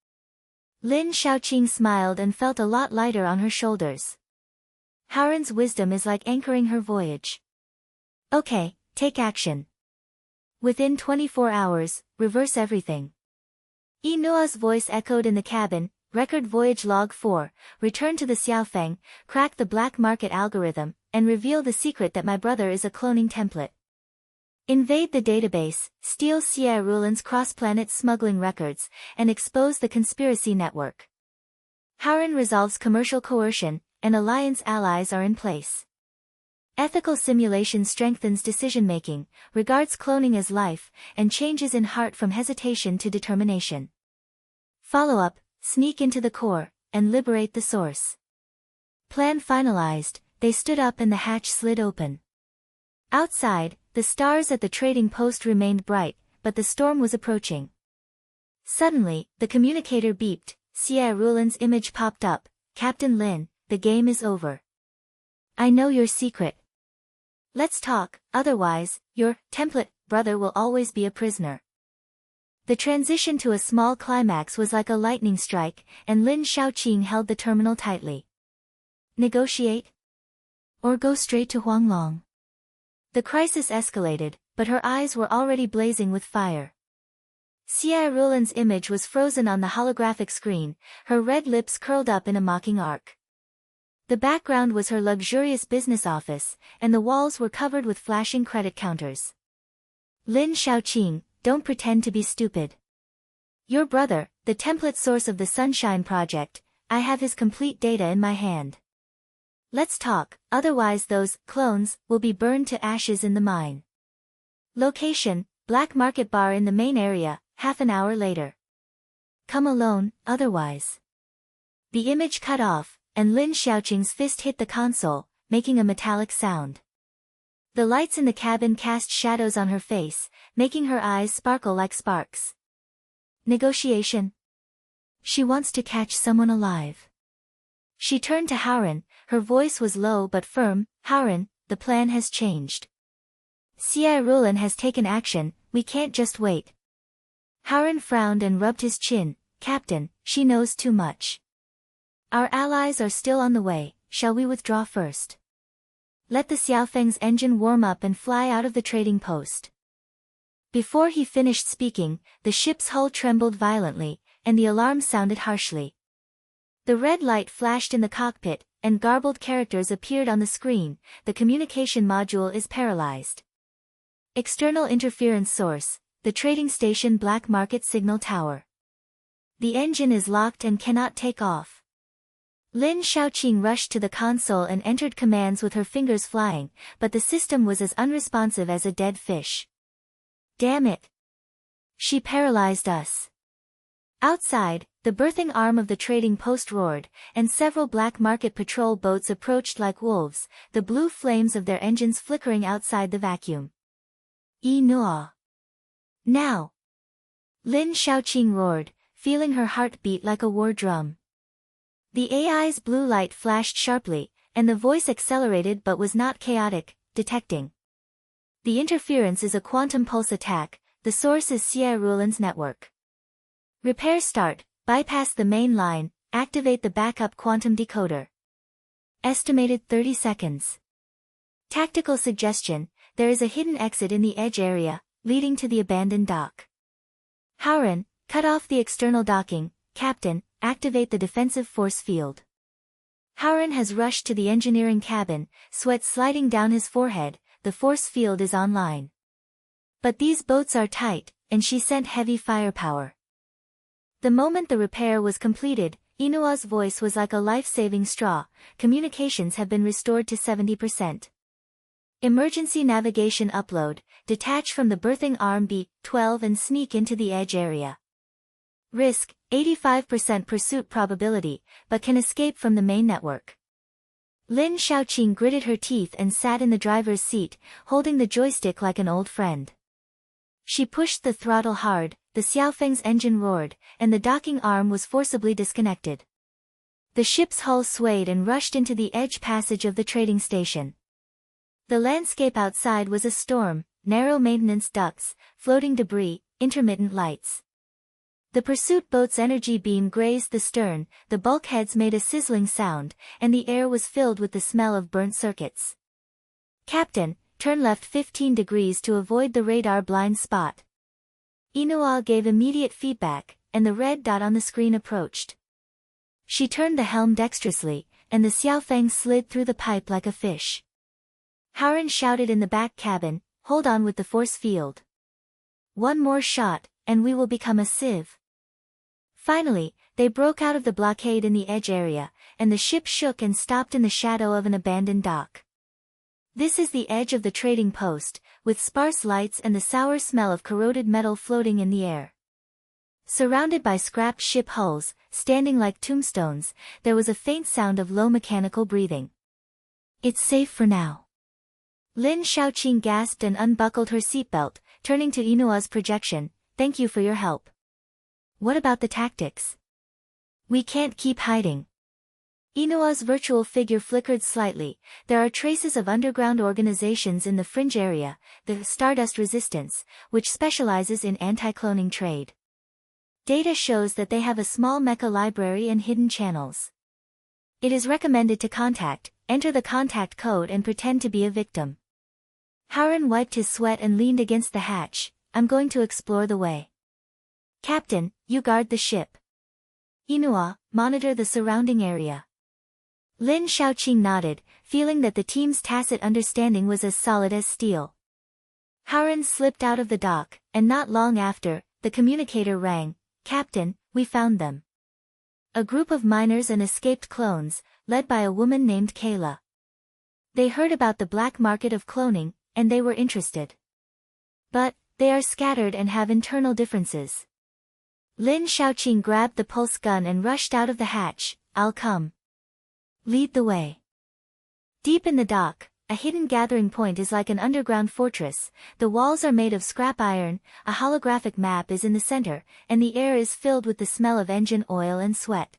S1: Lin Xiaoqing smiled and felt a lot lighter on her shoulders. Harun's wisdom is like anchoring her voyage. Okay, take action. Within 24 hours, reverse everything. Noah's voice echoed in the cabin. Record Voyage Log 4, return to the Xiaofeng, crack the black market algorithm, and reveal the secret that my brother is a cloning template. Invade the database, steal Sierra Rulan's cross-planet smuggling records, and expose the conspiracy network. Howren resolves commercial coercion, and alliance allies are in place. Ethical simulation strengthens decision-making, regards cloning as life, and changes in heart from hesitation to determination. Follow-up, sneak into the core, and liberate the source. Plan finalized, they stood up and the hatch slid open. Outside, the stars at the trading post remained bright, but the storm was approaching. Suddenly, the communicator beeped, Sierra Rulan's image popped up, Captain Lin, the game is over. I know your secret. Let's talk, otherwise, your template brother will always be a prisoner. The transition to a small climax was like a lightning strike, and Lin Shaoqing held the terminal tightly. Negotiate? Or go straight to Huanglong? The crisis escalated, but her eyes were already blazing with fire. Sierra Rulan's image was frozen on the holographic screen, her red lips curled up in a mocking arc. The background was her luxurious business office, and the walls were covered with flashing credit counters. Lin Shaoqing, don't pretend to be stupid. Your brother, the template source of the Sunshine Project, I have his complete data in my hand. Let's talk, otherwise those clones will be burned to ashes in the mine. Location, Black Market Bar in the main area, half an hour later. Come alone, otherwise. The image cut off, and Lin Shaoqing's fist hit the console, making a metallic sound. The lights in the cabin cast shadows on her face, making her eyes sparkle like sparks. Negotiation? She wants to catch someone alive. She turned to Howren, her voice was low but firm, Howren, the plan has changed. Sierra Rulan has taken action, we can't just wait. Howren frowned and rubbed his chin, Captain, she knows too much. Our allies are still on the way, shall we withdraw first? Let the Xiaofeng's engine warm up and fly out of the trading post. Before he finished speaking, the ship's hull trembled violently, and the alarm sounded harshly. The red light flashed in the cockpit, and garbled characters appeared on the screen, the communication module is paralyzed. External interference source, the trading station Black Market Signal Tower. The engine is locked and cannot take off. Lin Shaoqing rushed to the console and entered commands with her fingers flying, but the system was as unresponsive as a dead fish. Damn it! She paralyzed us. Outside, the berthing arm of the trading post roared, and several black market patrol boats approached like wolves, the blue flames of their engines flickering outside the vacuum. Noa! Now! Lin Shaoqing roared, feeling her heart beat like a war drum. The AI's blue light flashed sharply, and the voice accelerated but was not chaotic, detecting. The interference is a quantum pulse attack, the source is Sierra Rulan's network. Repair start, bypass the main line, activate the backup quantum decoder. Estimated 30 seconds. Tactical suggestion, there is a hidden exit in the edge area, leading to the abandoned dock. Howren, cut off the external docking, Captain, activate the defensive force field. Howren has rushed to the engineering cabin, sweat sliding down his forehead, the force field is online. But these boats are tight, and she sent heavy firepower. The moment the repair was completed, Inua's voice was like a life-saving straw, communications have been restored to 70%. Emergency navigation upload, detach from the berthing arm B-12 and sneak into the edge area. Risk, 85% pursuit probability, but can escape from the main network. Lin Shaoqing gritted her teeth and sat in the driver's seat, holding the joystick like an old friend. She pushed the throttle hard, the Xiaofeng's engine roared, and the docking arm was forcibly disconnected. The ship's hull swayed and rushed into the edge passage of the trading station. The landscape outside was a storm, narrow maintenance ducts, floating debris, intermittent lights. The pursuit boat's energy beam grazed the stern, the bulkheads made a sizzling sound, and the air was filled with the smell of burnt circuits. Captain, turn left 15 degrees to avoid the radar blind spot. Inua gave immediate feedback, and the red dot on the screen approached. She turned the helm dexterously, and the Xiaofeng slid through the pipe like a fish. Howren shouted in the back cabin, hold on with the force field. One more shot, and we will become a sieve. Finally, they broke out of the blockade in the edge area, and the ship shook and stopped in the shadow of an abandoned dock. This is the edge of the trading post, with sparse lights and the sour smell of corroded metal floating in the air. Surrounded by scrapped ship hulls, standing like tombstones, there was a faint sound of low mechanical breathing. It's safe for now. Lin Shaoqing gasped and unbuckled her seatbelt, turning to Inua's projection. Thank you for your help. What about the tactics? We can't keep hiding. Inua's virtual figure flickered slightly. There are traces of underground organizations in the fringe area, the Stardust Resistance, which specializes in anti-cloning trade. Data shows that they have a small mecha library and hidden channels. It is recommended to enter the contact code and pretend to be a victim. Howren wiped his sweat and leaned against the hatch. I'm going to explore the way. Captain, you guard the ship. Inua, monitor the surrounding area. Lin Shaoqing nodded, feeling that the team's tacit understanding was as solid as steel. Howren slipped out of the dock, and not long after, the communicator rang. Captain, we found them. A group of miners and escaped clones, led by a woman named Kayla. They heard about the black market of cloning, and they were interested. But, they are scattered and have internal differences. Lin Shaoqing grabbed the pulse gun and rushed out of the hatch. I'll come. Lead the way. Deep in the dock, a hidden gathering point is like an underground fortress. The walls are made of scrap iron, a holographic map is in the center, and the air is filled with the smell of engine oil and sweat.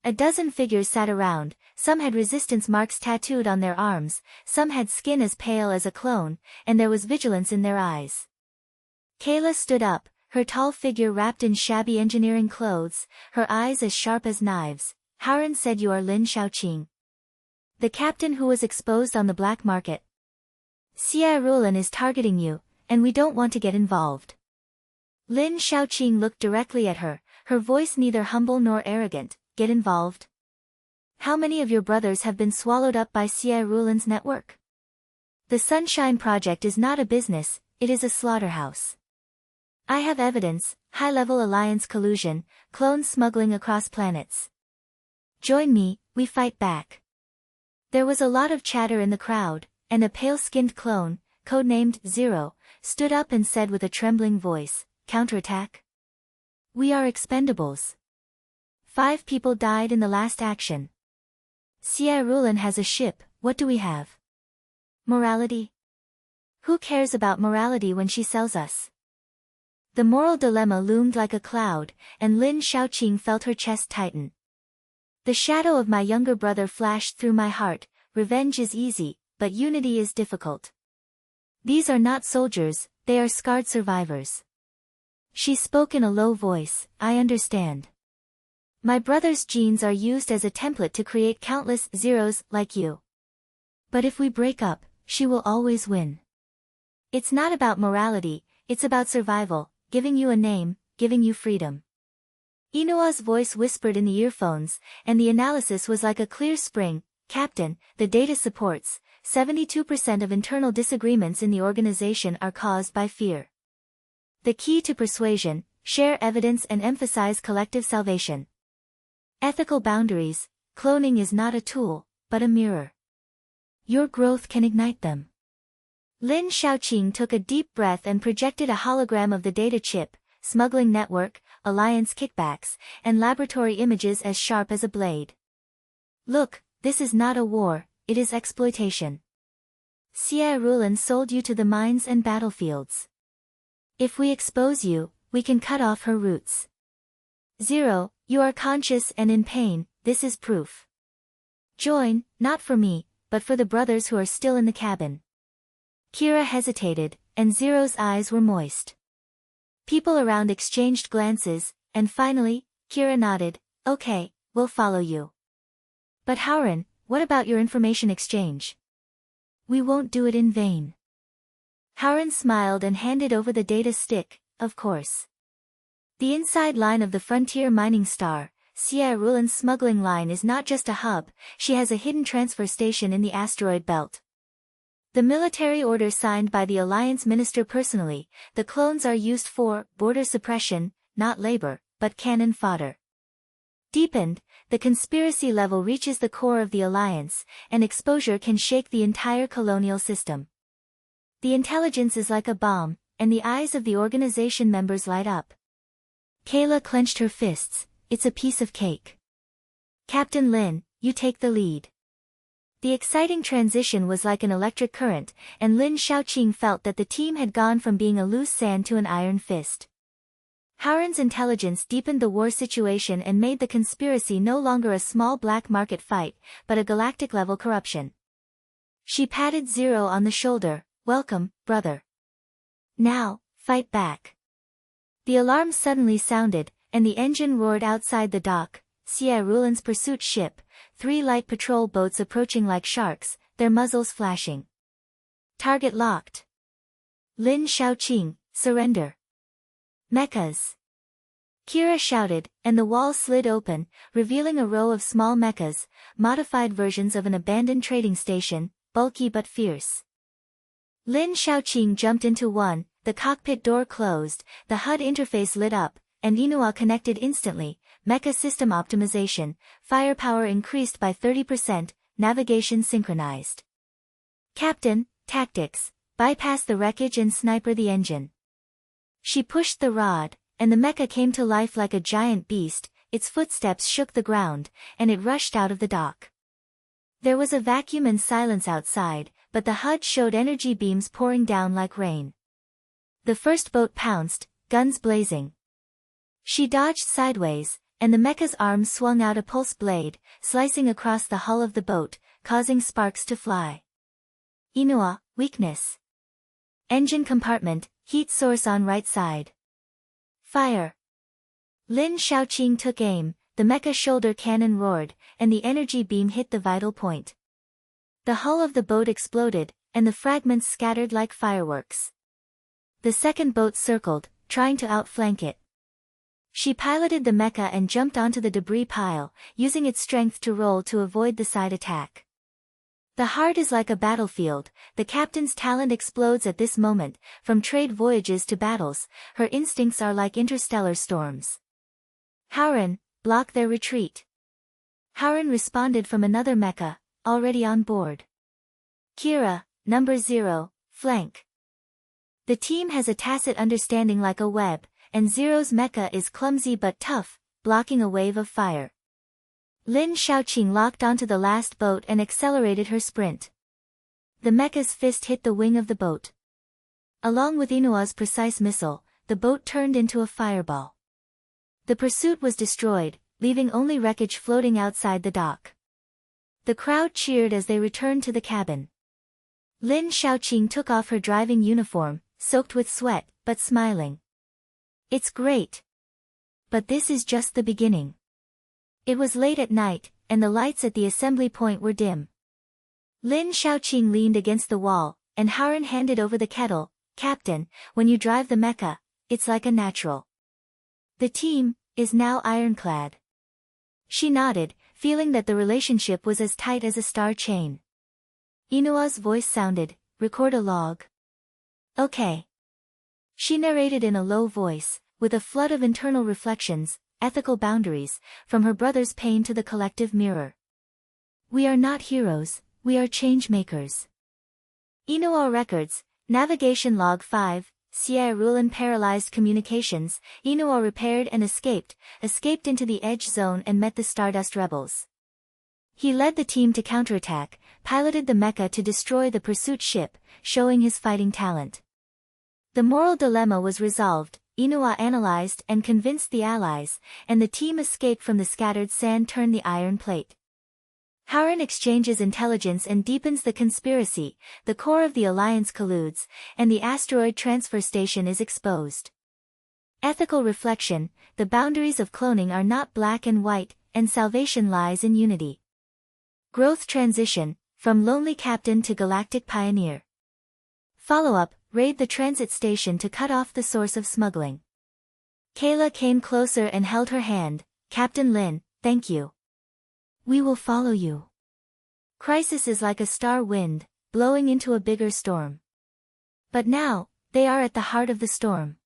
S1: A dozen figures sat around, some had resistance marks tattooed on their arms, some had skin as pale as a clone, and there was vigilance in their eyes. Kayla stood up, her tall figure wrapped in shabby engineering clothes, her eyes as sharp as knives. Howren said you are Lin Shaoqing. The captain who was exposed on the black market. Xie Rulan is targeting you, and we don't want to get involved. Lin Shaoqing looked directly at her, her voice neither humble nor arrogant. Get involved? How many of your brothers have been swallowed up by Xie Rulan's network? The Sunshine Project is not a business, it is a slaughterhouse. I have evidence, high-level alliance collusion, clone smuggling across planets. Join me, we fight back. There was a lot of chatter in the crowd, and a pale-skinned clone, codenamed Zero, stood up and said with a trembling voice, counterattack? We are expendables. 5 people died in the last action. Xie Rulan has a ship, what do we have? Morality? Who cares about morality when she sells us? The moral dilemma loomed like a cloud, and Lin Shaoqing felt her chest tighten. The shadow of my younger brother flashed through my heart. Revenge is easy, but unity is difficult. These are not soldiers, they are scarred survivors. She spoke in a low voice, I understand. My brother's genes are used as a template to create countless zeros like you. But if we break up, she will always win. It's not about morality, it's about survival, giving you a name, giving you freedom. Inua's voice whispered in the earphones, and the analysis was like a clear spring. Captain, the data supports, 72% of internal disagreements in the organization are caused by fear. The key to persuasion, share evidence and emphasize collective salvation. Ethical boundaries, cloning is not a tool, but a mirror. Your growth can ignite them. Lin Shaoqing took a deep breath and projected a hologram of the data chip, smuggling network, alliance kickbacks, and laboratory images as sharp as a blade. Look, this is not a war, it is exploitation. Xie Rulan sold you to the mines and battlefields. If we expose you, we can cut off her roots. Zero, you are conscious and in pain, this is proof. Join, not for me, but for the brothers who are still in the cabin. Kira hesitated, and Zero's eyes were moist. People around exchanged glances, and finally, Kira nodded, okay, we'll follow you. But Howren, what about your information exchange? We won't do it in vain. Howren smiled and handed over the data stick, of course. The inside line of the Frontier Mining Star, Xie Rulan's smuggling line is not just a hub, she has a hidden transfer station in the asteroid belt. The military order signed by the Alliance minister personally, the clones are used for border suppression, not labor, but cannon fodder. Deepened, the conspiracy level reaches the core of the Alliance, and exposure can shake the entire colonial system. The intelligence is like a bomb, and the eyes of the organization members light up. Kayla clenched her fists. It's a piece of cake. Captain Lin, you take the lead. The exciting transition was like an electric current, and Lin Shaoqing felt that the team had gone from being a loose sand to an iron fist. Howren's intelligence deepened the war situation and made the conspiracy no longer a small black market fight, but a galactic-level corruption. She patted Zero on the shoulder. Welcome, brother. Now, fight back. The alarm suddenly sounded, and the engine roared outside the dock. Xie Rulin's pursuit ship, 3 light patrol boats approaching like sharks, their muzzles flashing. Target locked. Lin Shaoqing, surrender. Mechas. Kira shouted, and the wall slid open, revealing a row of small mechas, modified versions of an abandoned trading station, bulky but fierce. Lin Shaoqing jumped into one, the cockpit door closed, the HUD interface lit up, and Inua connected instantly. Mecha system optimization, firepower increased by 30%, navigation synchronized. Captain, tactics, bypass the wreckage and sniper the engine. She pushed the rod, and the mecha came to life like a giant beast, its footsteps shook the ground, and it rushed out of the dock. There was a vacuum and silence outside, but the HUD showed energy beams pouring down like rain. The first boat pounced, guns blazing. She dodged sideways, and the mecha's arm swung out a pulse blade, slicing across the hull of the boat, causing sparks to fly. Inua, weakness. Engine compartment, heat source on right side. Fire. Lin Shaoqing took aim, the mecha shoulder cannon roared, and the energy beam hit the vital point. The hull of the boat exploded, and the fragments scattered like fireworks. The second boat circled, trying to outflank it. She piloted the mecha and jumped onto the debris pile, using its strength to roll to avoid the side attack. The heart is like a battlefield, the captain's talent explodes at this moment, from trade voyages to battles, her instincts are like interstellar storms. Howren, block their retreat. Howren responded from another mecha, already on board. Kira, number 0, flank. The team has a tacit understanding like a web, and Zero's mecha is clumsy but tough, blocking a wave of fire. Lin Shaoqing locked onto the last boat and accelerated her sprint. The mecha's fist hit the wing of the boat. Along with Inua's precise missile, the boat turned into a fireball. The pursuit was destroyed, leaving only wreckage floating outside the dock. The crowd cheered as they returned to the cabin. Lin Shaoqing took off her driving uniform, soaked with sweat, but smiling. It's great. But this is just the beginning. It was late at night, and the lights at the assembly point were dim. Lin Shaoqing leaned against the wall, and Howren handed over the kettle. Captain, when you drive the mecha, it's like a natural. The team is now ironclad. She nodded, feeling that the relationship was as tight as a star chain. Inua's voice sounded, record a log. Okay. She narrated in a low voice, with a flood of internal reflections, ethical boundaries, from her brother's pain to the collective mirror. We are not heroes, we are change makers. Inua Records, Navigation Log 5, Xie Rulin paralyzed communications, Inua repaired and escaped into the edge zone and met the Stardust rebels. He led the team to counterattack, piloted the mecha to destroy the pursuit ship, showing his fighting talent. The moral dilemma was resolved, Inua analyzed and convinced the allies, and the team escaped from the scattered sand turned the iron plate. Howren exchanges intelligence and deepens the conspiracy, the core of the alliance colludes, and the asteroid transfer station is exposed. Ethical reflection, the boundaries of cloning are not black and white, and salvation lies in unity. Growth transition, from lonely captain to galactic pioneer. Follow-up, raid the transit station to cut off the source of smuggling. Kayla came closer and held her hand. Captain Lin, thank you. We will follow you. Crisis is like a star wind, blowing into a bigger storm. But now, they are at the heart of the storm.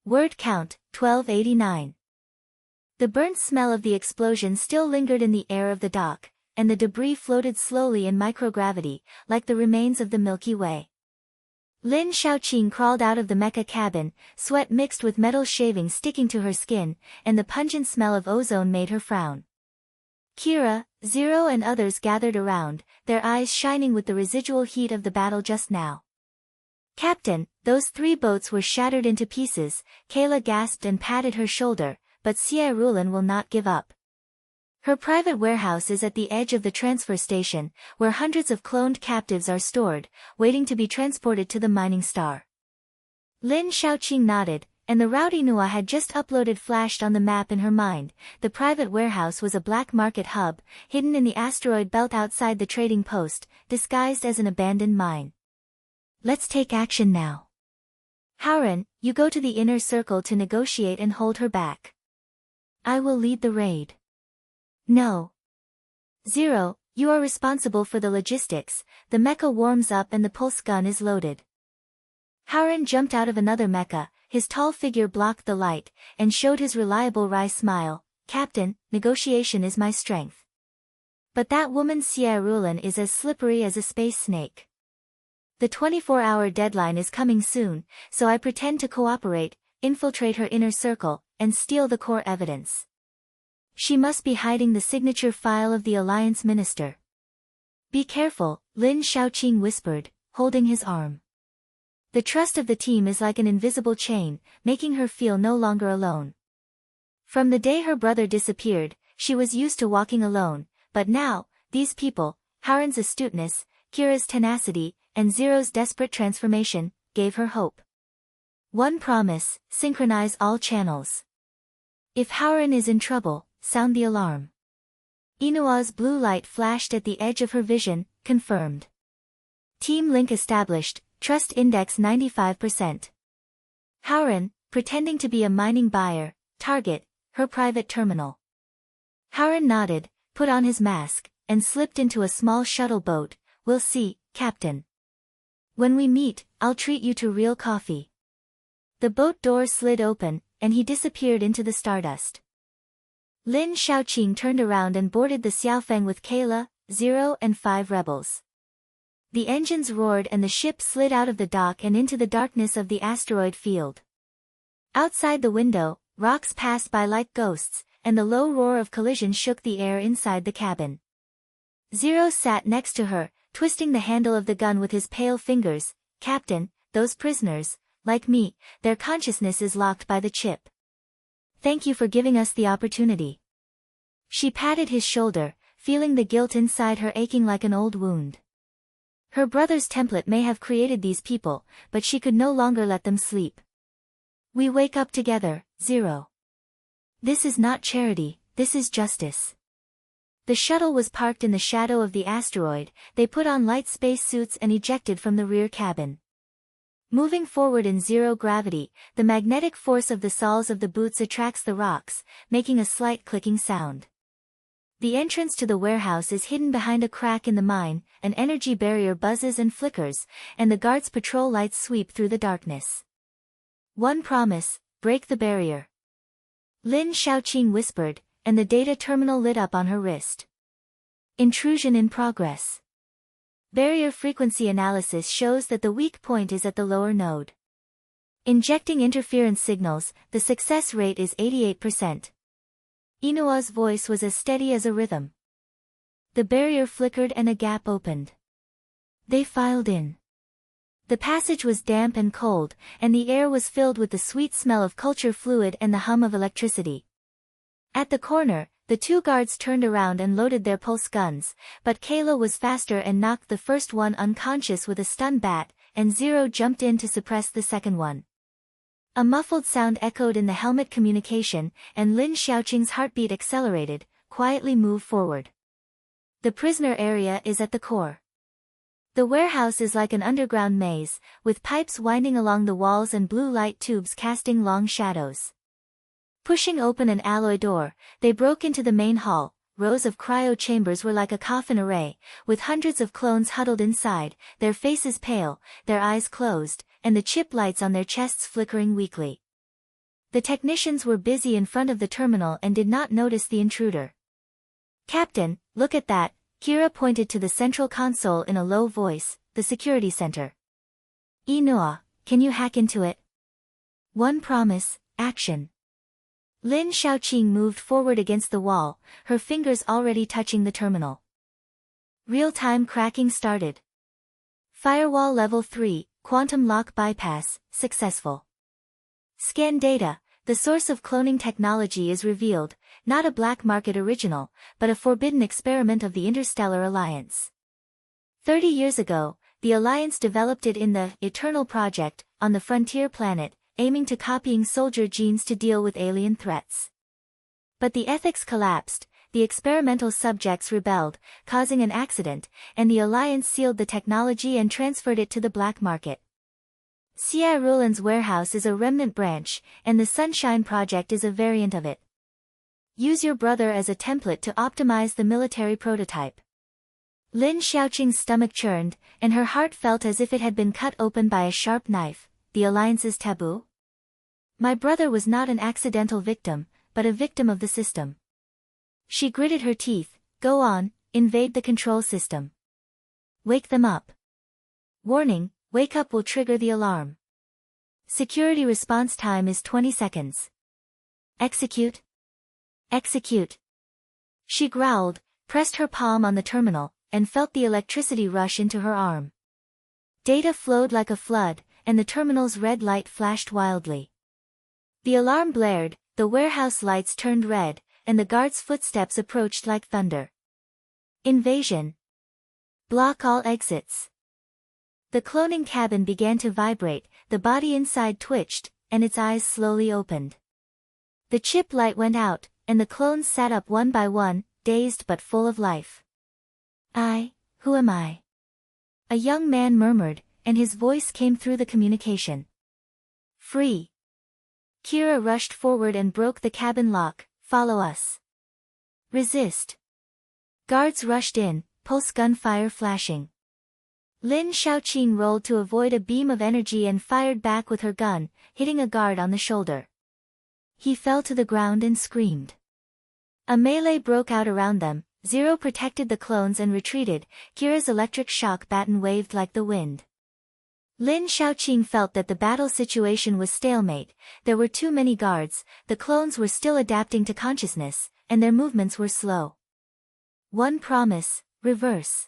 S1: Word count, 1289. The burnt smell of the explosion still lingered in the air of the dock, and the debris floated slowly in microgravity, like the remains of the Milky Way. Lin Shaoqing crawled out of the mecha cabin, sweat mixed with metal shavings sticking to her skin, and the pungent smell of ozone made her frown. Kira, Zero and others gathered around, their eyes shining with the residual heat of the battle just now. "Captain, those 3 boats were shattered into pieces," Kayla gasped and patted her shoulder, "but Xie Rulin will not give up. Her private warehouse is at the edge of the transfer station, where hundreds of cloned captives are stored, waiting to be transported to the mining star." Lin Shaoqing nodded, and the rowdy Nua had just uploaded flashed on the map in her mind. The private warehouse was a black market hub, hidden in the asteroid belt outside the trading post, disguised as an abandoned mine. "Let's take action now. Howren, you go to the inner circle to negotiate and hold her back. I will lead the raid." "No. Zero, you are responsible for the logistics." The mecha warms up and the pulse gun is loaded. Howren jumped out of another mecha, his tall figure blocked the light, and showed his reliable wry smile. "Captain, negotiation is my strength. But that woman Xie Rulin is as slippery as a space snake. The 24-hour deadline is coming soon, so I pretend to cooperate, infiltrate her inner circle, and steal the core evidence. She must be hiding the signature file of the Alliance Minister." "Be careful," Lin Shaoqing whispered, holding his arm. The trust of the team is like an invisible chain, making her feel no longer alone. From the day her brother disappeared, she was used to walking alone, but now, these people, Howren's astuteness, Kira's tenacity, and Zero's desperate transformation, gave her hope. One promise: synchronize all channels. If Howren is in trouble, sound the alarm. Inua's blue light flashed at the edge of her vision, confirmed. Team link established, trust index 95%. Howren, pretending to be a mining buyer, target, her private terminal. Howren nodded, put on his mask, and slipped into a small shuttle boat. "We'll see, Captain. When we meet, I'll treat you to real coffee." The boat door slid open, and he disappeared into the stardust. Lin Shaoqing turned around and boarded the Xiaofeng with Kayla, Zero and 5 rebels. The engines roared and the ship slid out of the dock and into the darkness of the asteroid field. Outside the window, rocks passed by like ghosts, and the low roar of collision shook the air inside the cabin. Zero sat next to her, twisting the handle of the gun with his pale fingers. "Captain, those prisoners, like me, their consciousness is locked by the chip. Thank you for giving us the opportunity." She patted his shoulder, feeling the guilt inside her aching like an old wound. Her brother's template may have created these people, but she could no longer let them sleep. "We wake up together, Zero. This is not charity, this is justice." The shuttle was parked in the shadow of the asteroid. They put on light space suits and ejected from the rear cabin. Moving forward in zero gravity, the magnetic force of the soles of the boots attracts the rocks, making a slight clicking sound. The entrance to the warehouse is hidden behind a crack in the mine, an energy barrier buzzes and flickers, and the guards' patrol lights sweep through the darkness. "One promise, break the barrier," Lin Shaoqing whispered, and the data terminal lit up on her wrist. Intrusion in progress. Barrier frequency analysis shows that the weak point is at the lower node. Injecting interference signals, the success rate is 88%. Inua's voice was as steady as a rhythm. The barrier flickered and a gap opened. They filed in. The passage was damp and cold, and the air was filled with the sweet smell of culture fluid and the hum of electricity. At the corner, the 2 guards turned around and loaded their pulse guns, but Kayla was faster and knocked the first one unconscious with a stun bat, and Zero jumped in to suppress the second one. A muffled sound echoed in the helmet communication, and Lin Xiaoqing's heartbeat accelerated. "Quietly move forward. The prisoner area is at the core." The warehouse is like an underground maze, with pipes winding along the walls and blue light tubes casting long shadows. Pushing open an alloy door, they broke into the main hall, rows of cryo chambers were like a coffin array, with hundreds of clones huddled inside, their faces pale, their eyes closed, and the chip lights on their chests flickering weakly. The technicians were busy in front of the terminal and did not notice the intruder. "Captain, look at that," Kira pointed to the central console in a low voice, "the security center. Inua, can you hack into it?" "One promise, action." Lin Shaoqing moved forward against the wall, her fingers already touching the terminal. Real-time cracking started. Firewall level 3, quantum lock bypass, successful. Scan data, the source of cloning technology is revealed, not a black market original, but a forbidden experiment of the Interstellar Alliance. 30 years ago, the Alliance developed it in the Eternal Project, on the frontier planet, aiming to copying soldier genes to deal with alien threats. But the ethics collapsed, the experimental subjects rebelled, causing an accident, and the Alliance sealed the technology and transferred it to the black market. Sci-fi Rulan's warehouse is a remnant branch, and the Sunshine Project is a variant of it. Use your brother as a template to optimize the military prototype. Lin Shaoqing's stomach churned, and her heart felt as if it had been cut open by a sharp knife. The Alliance's taboo? My brother was not an accidental victim, but a victim of the system. She gritted her teeth. Go on, invade the control system. Wake them up. Warning, wake up will trigger the alarm. Security response time is 20 seconds. Execute. Execute. She growled, pressed her palm on the terminal, and felt the electricity rush into her arm. Data flowed like a flood, and the terminal's red light flashed wildly. The alarm blared, the warehouse lights turned red, and the guard's footsteps approached like thunder. Invasion. Block all exits. The cloning cabin began to vibrate, the body inside twitched, and its eyes slowly opened. The chip light went out, and the clones sat up one by one, dazed but full of life. Who am I? A young man murmured, and his voice came through the communication. Free. Kira rushed forward and broke the cabin lock. Follow us. Resist. Guards rushed in, pulse gunfire flashing. Lin Shaoqing rolled to avoid a beam of energy and fired back with her gun, hitting a guard on the shoulder. He fell to the ground and screamed. A melee broke out around them. Zero protected the clones and retreated. Kira's electric shock baton waved like the wind. Lin Shaoqing felt that the battle situation was stalemate. There were too many guards, the clones were still adapting to consciousness, and their movements were slow. One promise, reverse.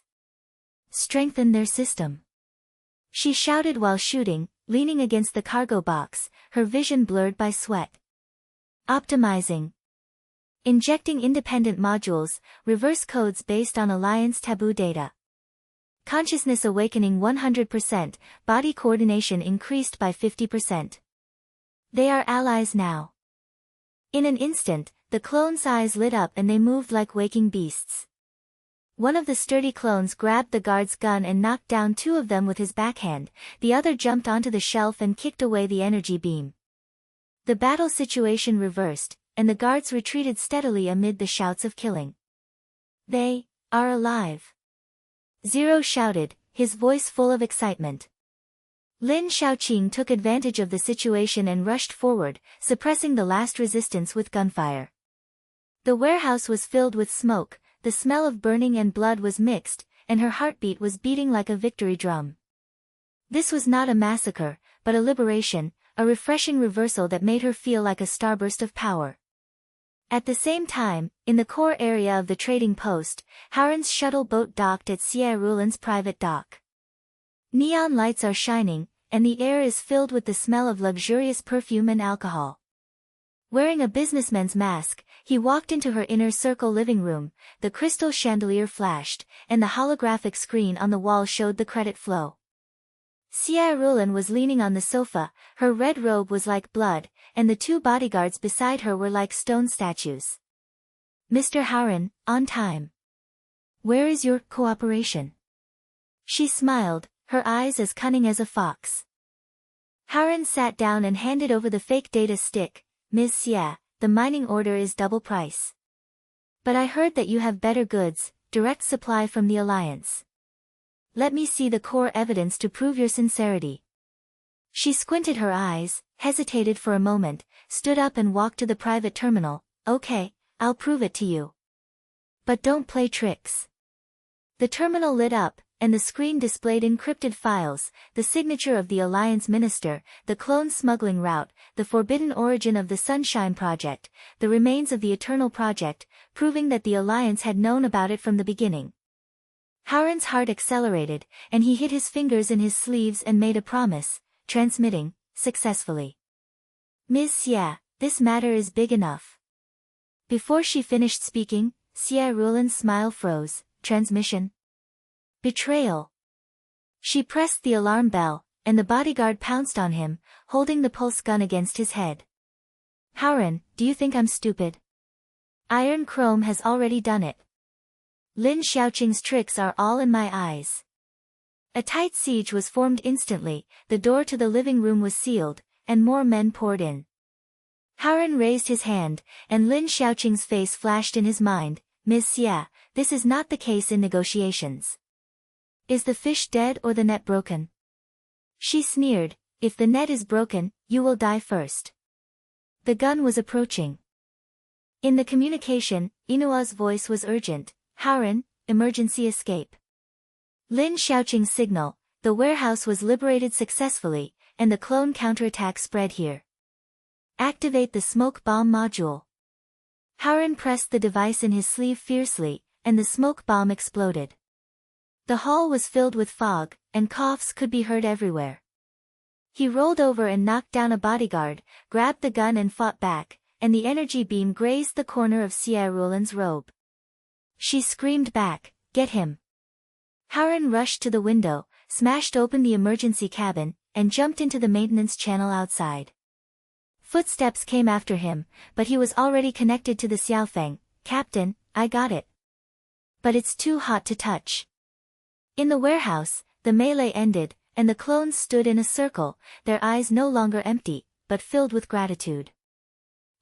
S1: Strengthen their system. She shouted while shooting, leaning against the cargo box, her vision blurred by sweat. Optimizing. Injecting independent modules, reverse codes based on Alliance taboo data. Consciousness awakening 100%, body coordination increased by 50%. They are allies now. In an instant, the clones' eyes lit up and they moved like waking beasts. One of the sturdy clones grabbed the guard's gun and knocked down two of them with his backhand, the other jumped onto the shelf and kicked away the energy beam. The battle situation reversed, and the guards retreated steadily amid the shouts of killing. They are alive. Zero shouted, his voice full of excitement. Lin Shaoqing took advantage of the situation and rushed forward, suppressing the last resistance with gunfire. The warehouse was filled with smoke, the smell of burning and blood was mixed, and her heartbeat was beating like a victory drum. This was not a massacre, but a liberation, a refreshing reversal that made her feel like a starburst of power. At the same time, in the core area of the trading post, Haren's shuttle boat docked at Sci-fi Rulan's private dock. Neon lights are shining, and the air is filled with the smell of luxurious perfume and alcohol. Wearing a businessman's mask, he walked into her inner circle living room, the crystal chandelier flashed, and the holographic screen on the wall showed the credit flow. Sci-fi Rulan was leaning on the sofa, her red robe was like blood, and the two bodyguards beside her were like stone statues. Mr. Haren, on time. Where is your cooperation? She smiled, her eyes as cunning as a fox. Haren sat down and handed over the fake data stick. Ms. Xia, the mining order is double price. But I heard that you have better goods, direct supply from the Alliance. Let me see the core evidence to prove your sincerity. She squinted her eyes, hesitated for a moment, stood up and walked to the private terminal. Okay, I'll prove it to you. But don't play tricks. The terminal lit up, and the screen displayed encrypted files, the signature of the Alliance Minister, the clone smuggling route, the forbidden origin of the Sunshine Project, the remains of the Eternal Project, proving that the Alliance had known about it from the beginning. Harren's heart accelerated, and he hid his fingers in his sleeves and made a promise, transmitting, successfully. Ms. Xia, this matter is big enough. Before she finished speaking, Xia Rulan's smile froze. Transmission. Betrayal. She pressed the alarm bell, and the bodyguard pounced on him, holding the pulse gun against his head. Harren, do you think I'm stupid? Iron Chrome has already done it. Lin Xiaoqing's tricks are all in my eyes. A tight siege was formed instantly, the door to the living room was sealed, and more men poured in. Harren raised his hand, and Lin Xiaoqing's face flashed in his mind. Ms. Xia, this is not the case in negotiations. Is the fish dead or the net broken? She sneered, if the net is broken, you will die first. The gun was approaching. In the communication, Inua's voice was urgent. Harren, emergency escape. Lin Xiaoqing's signal, the warehouse was liberated successfully, and the clone counterattack spread here. Activate the smoke bomb module. Harren pressed the device in his sleeve fiercely, and the smoke bomb exploded. The hall was filled with fog, and coughs could be heard everywhere. He rolled over and knocked down a bodyguard, grabbed the gun and fought back, and the energy beam grazed the corner of Xia Rulan's robe. She screamed back, get him. Harren rushed to the window, smashed open the emergency cabin, and jumped into the maintenance channel outside. Footsteps came after him, but he was already connected to the Xiaofeng. Captain, I got it. But it's too hot to touch. In the warehouse, the melee ended, and the clones stood in a circle, their eyes no longer empty, but filled with gratitude.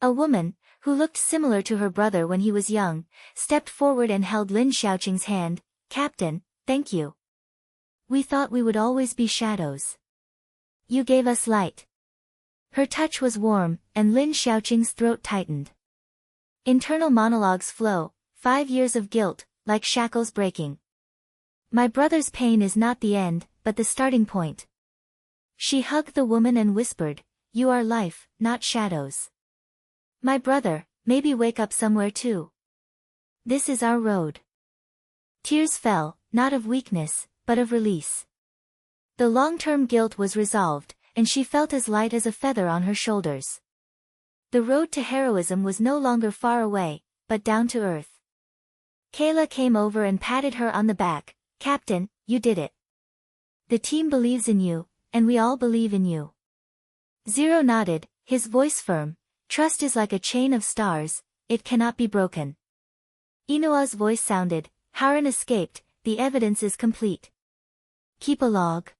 S1: A woman, who looked similar to her brother when he was young, stepped forward and held Lin Xiaoqing's hand. Captain, thank you. We thought we would always be shadows. You gave us light. Her touch was warm, and Lin Xiaoqing's throat tightened. Internal monologues flow, 5 years of guilt, like shackles breaking. My brother's pain is not the end, but the starting point. She hugged the woman and whispered, you are life, not shadows. My brother, maybe wake up somewhere too. This is our road. Tears fell, not of weakness, but of release. The long-term guilt was resolved, and she felt as light as a feather on her shoulders. The road to heroism was no longer far away, but down to earth. Kayla came over and patted her on the back. Captain, you did it. The team believes in you, and we all believe in you. Zero nodded, his voice firm. Trust is like a chain of stars, it cannot be broken. Inua's voice sounded. Harren escaped, the evidence is complete. Keep a log.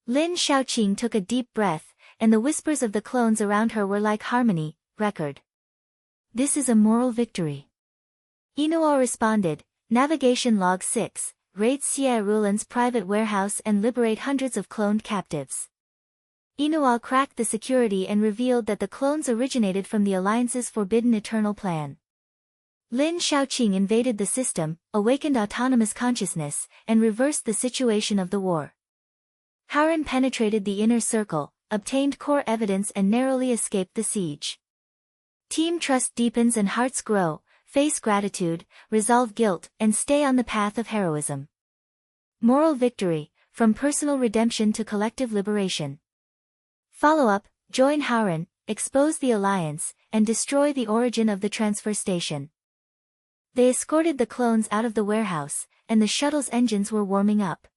S1: Lin Xiaoqing took a deep breath, and the whispers of the clones around her were like harmony. Record. This is a moral victory. Inua responded, Navigation Log 6, raid Xia Rulan's private warehouse and liberate hundreds of cloned captives. Inua cracked the security and revealed that the clones originated from the Alliance's forbidden eternal plan. Lin Xiaoqing invaded the system, awakened autonomous consciousness, and reversed the situation of the war. Harren penetrated the inner circle, obtained core evidence and narrowly escaped the siege. Team trust deepens and hearts grow, face gratitude, resolve guilt, and stay on the path of heroism. Moral victory, from personal redemption to collective liberation. Follow-up, join Harren, expose the Alliance, and destroy the origin of the transfer station. They escorted the clones out of the warehouse, and the shuttle's engines were warming up.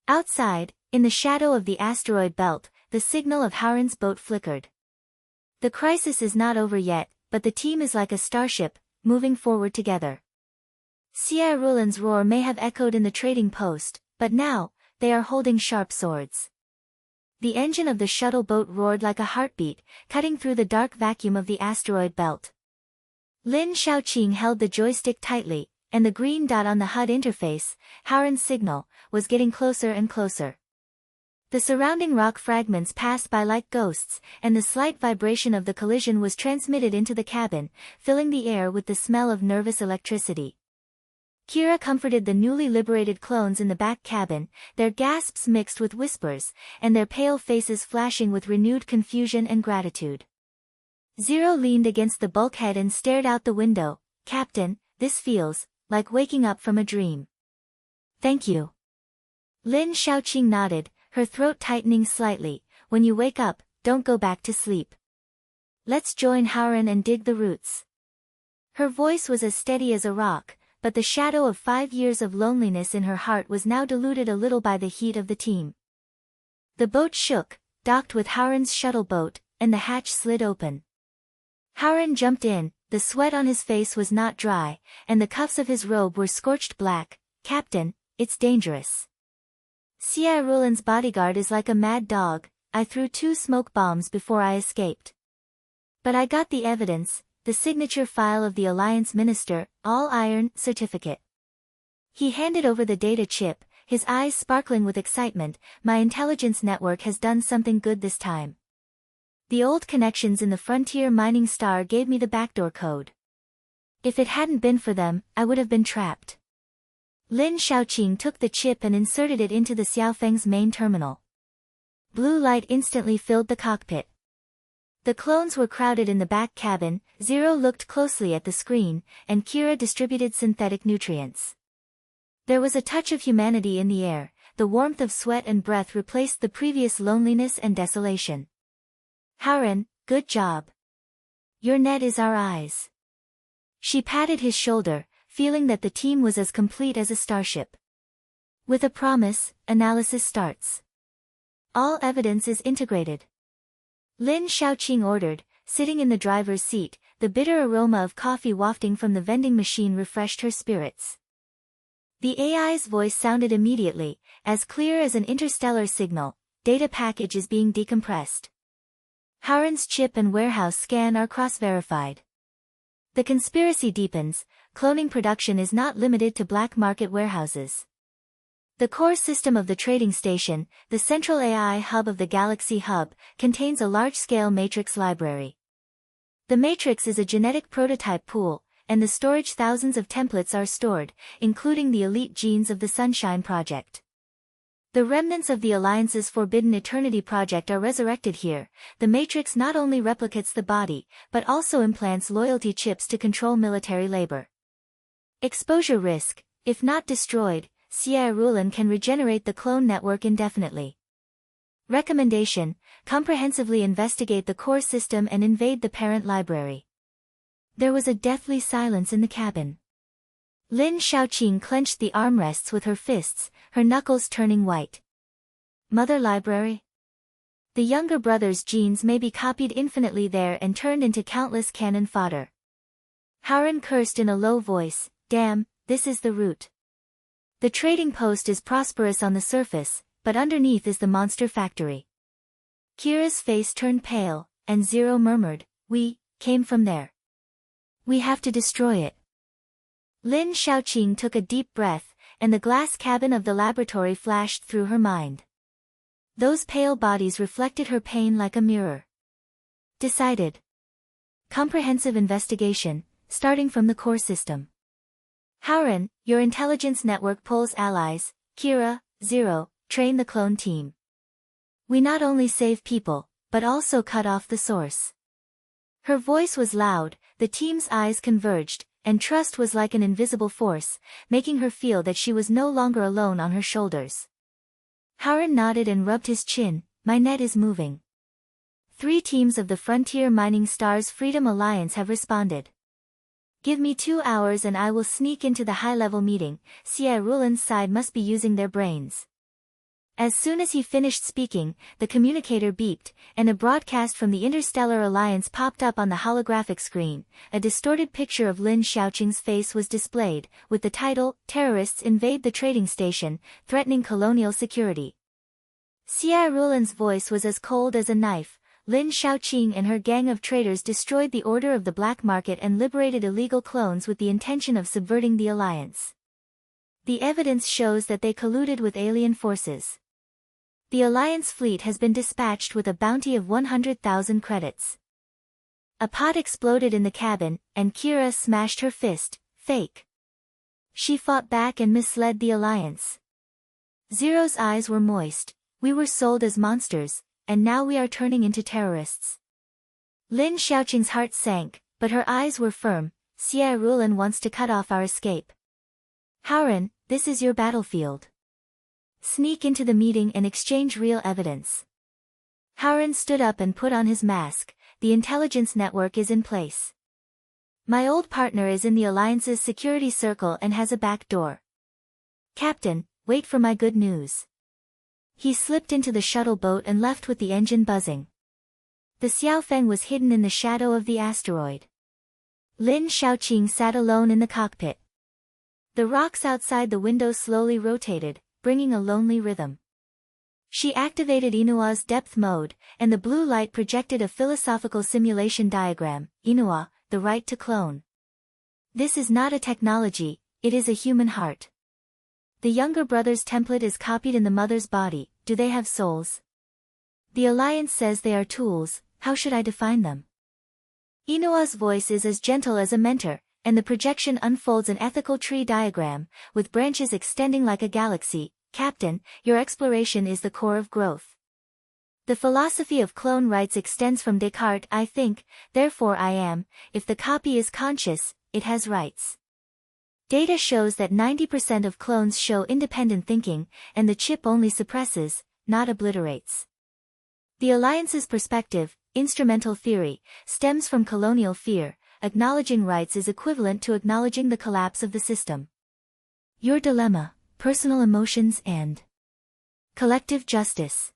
S1: Outside, in the shadow of the asteroid belt, the signal of Harren's boat flickered. The crisis is not over yet, but the team is like a starship, moving forward together. Xia Rulan's roar may have echoed in the trading post, but now, they are holding sharp swords. The engine of the shuttle boat roared like a heartbeat, cutting through the dark vacuum of the asteroid belt. Lin Shaoqing held the joystick tightly, and the green dot on the HUD interface, Howren's signal, was getting closer and closer. The surrounding rock fragments passed by like ghosts, and the slight vibration of the collision was transmitted into the cabin, filling the air with the smell of nervous electricity. Kira comforted the newly liberated clones in the back cabin, their gasps mixed with whispers, and their pale faces flashing with renewed confusion and gratitude. Zero leaned against the bulkhead and stared out the window. "Captain, this feels like waking up from a dream." "Thank you." Lin Shaoqing nodded, her throat tightening slightly. "When you wake up, don't go back to sleep. Let's join Howren and dig the roots." Her voice was as steady as a rock, but the shadow of 5 years of loneliness in her heart was now diluted a little by the heat of the team. The boat shook, docked with Howren's shuttle boat, and the hatch slid open. Howren jumped in. The sweat on his face was not dry, and the cuffs of his robe were scorched black. "Captain, it's dangerous. Rulin's bodyguard is like a mad dog. I threw 2 smoke bombs before I escaped. But I got the evidence, the signature file of the Alliance Minister, all iron certificate." He handed over the data chip, his eyes sparkling with excitement. "My intelligence network has done something good this time. The old connections in the Frontier Mining Star gave me the backdoor code. If it hadn't been for them, I would have been trapped." Lin Shaoqing took the chip and inserted it into the Xiaofeng's main terminal. Blue light instantly filled the cockpit. The clones were crowded in the back cabin. Zero looked closely at the screen, and Kira distributed synthetic nutrients. There was a touch of humanity in the air. The warmth of sweat and breath replaced the previous loneliness and desolation. "Howren, good job. Your net is our eyes." She patted his shoulder, feeling that the team was as complete as a starship. "With a promise, analysis starts. All evidence is integrated." Lin Shaoqing ordered, sitting in the driver's seat. The bitter aroma of coffee wafting from the vending machine refreshed her spirits. The AI's voice sounded immediately, as clear as an interstellar signal. "Data package is being decompressed. Howren's chip and warehouse scan are cross-verified. The conspiracy deepens. Cloning production is not limited to black market warehouses. The core system of the trading station, the central AI hub of the Galaxy Hub, contains a large-scale matrix library. The matrix is a genetic prototype pool, and the storage thousands of templates are stored, including the elite genes of the Sunshine Project. The remnants of the Alliance's Forbidden Eternity project are resurrected here. The matrix not only replicates the body, but also implants loyalty chips to control military labor. Exposure risk: if not destroyed, Rulin can regenerate the clone network indefinitely. Recommendation: comprehensively investigate the core system and invade the parent library. There was a deathly silence in the cabin. Lin Shaoqing clenched the armrests with her fists, her knuckles turning white. Mother library? The younger brother's genes may be copied infinitely there and turned into countless cannon fodder. Howren cursed in a low voice. "Damn, this is the root. The trading post is prosperous on the surface, but underneath is the monster factory." Kira's face turned pale, and Zero murmured, "We came from there. We have to destroy it." Lin Shaoqing took a deep breath, and the glass cabin of the laboratory flashed through her mind. Those pale bodies reflected her pain like a mirror. Decided. Comprehensive investigation, starting from the core system. Howren, your intelligence network pulls allies. Kira, Zero, train the clone team. We not only save people, but also cut off the source. Her voice was loud, the team's eyes converged, and trust was like an invisible force, making her feel that she was no longer alone on her shoulders. Howren nodded and rubbed his chin. "My net is moving. 3 teams of the Frontier Mining Stars Freedom Alliance have responded. Give me 2 hours and I will sneak into the high-level meeting. Rulin's side must be using their brains." As soon as he finished speaking, the communicator beeped, and a broadcast from the Interstellar Alliance popped up on the holographic screen. A distorted picture of Lin Shaoqing's face was displayed, with the title, "Terrorists Invade the Trading Station, Threatening Colonial Security." Rulin's voice was as cold as a knife. Lin Shaoqing and her gang of traitors destroyed the order of the black market and liberated illegal clones with the intention of subverting the alliance. The evidence shows that they colluded with alien forces. The alliance fleet has been dispatched with a bounty of 100,000 credits. A pot exploded in the cabin, and Kira smashed her fist. Fake. She fought back and misled the alliance. Zero's eyes were moist. We were sold as monsters, and now we are turning into terrorists. Lin Xiaoqing's heart sank, but her eyes were firm. Xie Rulan wants to cut off our escape. Haoran, this is your battlefield. Sneak into the meeting and exchange real evidence. Haoran stood up and put on his mask. The intelligence network is in place. My old partner is in the Alliance's security circle and has a back door. Captain, wait for my good news. He slipped into the shuttle boat and left with the engine buzzing. The Xiaofeng was hidden in the shadow of the asteroid. Lin Shaoqing sat alone in the cockpit. The rocks outside the window slowly rotated, bringing a lonely rhythm. She activated Inua's depth mode, and the blue light projected a philosophical simulation diagram. Inua, the right to clone. This is not a technology, it is a human heart. The younger brother's template is copied in the mother's body. Do they have souls? The Alliance says they are tools. How should I define them? Inua's voice is as gentle as a mentor, and the projection unfolds an ethical tree diagram, with branches extending like a galaxy. Captain, your exploration is the core of growth. The philosophy of clone rights extends from Descartes, I think, therefore I am. If the copy is conscious, it has rights. Data shows that 90% of clones show independent thinking, and the chip only suppresses, not obliterates. The Alliance's perspective, instrumental theory, stems from colonial fear. Acknowledging rights is equivalent to acknowledging the collapse of the system. Your dilemma, personal emotions and collective justice.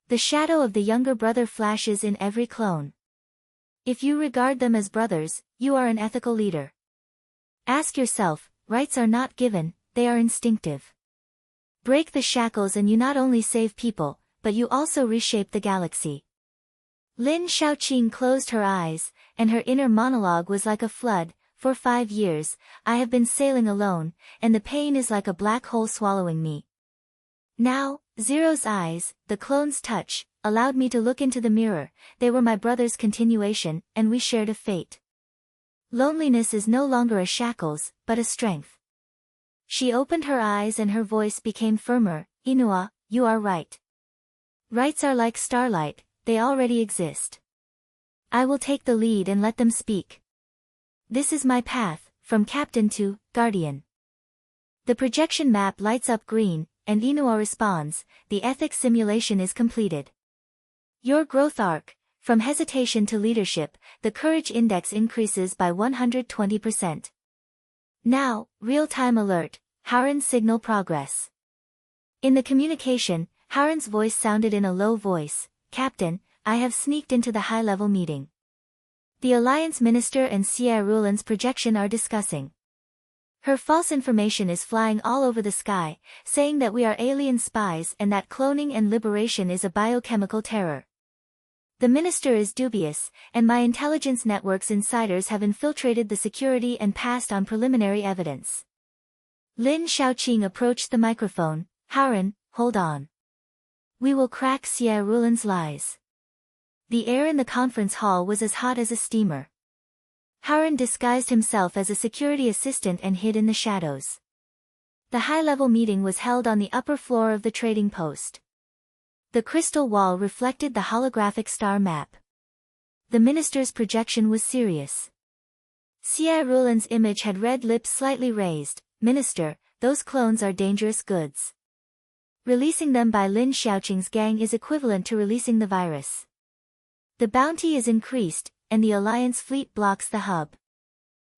S1: The shadow of the younger brother flashes in every clone. If you regard them as brothers, you are an ethical leader. Ask yourself, rights are not given, they are instinctive. Break the shackles and you not only save people, but you also reshape the galaxy. Lin Shaoqing closed her eyes, and her inner monologue was like a flood. For 5 years, I have been sailing alone, and the pain is like a black hole swallowing me. Now, Zero's eyes, the clone's touch, allowed me to look into the mirror. They were my brother's continuation, and we shared a fate. Loneliness is no longer a shackles, but a strength. She opened her eyes and her voice became firmer. Inua, you are right. Rights are like starlight, they already exist. I will take the lead and let them speak. This is my path, from captain to guardian. The projection map lights up green, and Inua responds, the ethics simulation is completed. Your growth arc, from hesitation to leadership, the courage index increases by 120%. Now, real-time alert, Haoran's signal progress. In the communication, Haoran's voice sounded in a low voice, Captain, I have sneaked into the high-level meeting. The Alliance Minister and Xie Rulan's projection are discussing. Her false information is flying all over the sky, saying that we are alien spies and that cloning and liberation is a biochemical terror. The minister is dubious, and my intelligence network's insiders have infiltrated the security and passed on preliminary evidence. Lin Shaoqing approached the microphone. Haoran, hold on. We will crack Xie Rulan's lies. The air in the conference hall was as hot as a steamer. Haoran disguised himself as a security assistant and hid in the shadows. The high-level meeting was held on the upper floor of the trading post. The crystal wall reflected the holographic star map. The minister's projection was serious. Xie Rulan's image had red lips slightly raised. Minister, those clones are dangerous goods. Releasing them by Lin Xiaoqing's gang is equivalent to releasing the virus. The bounty is increased, and the Alliance fleet blocks the hub.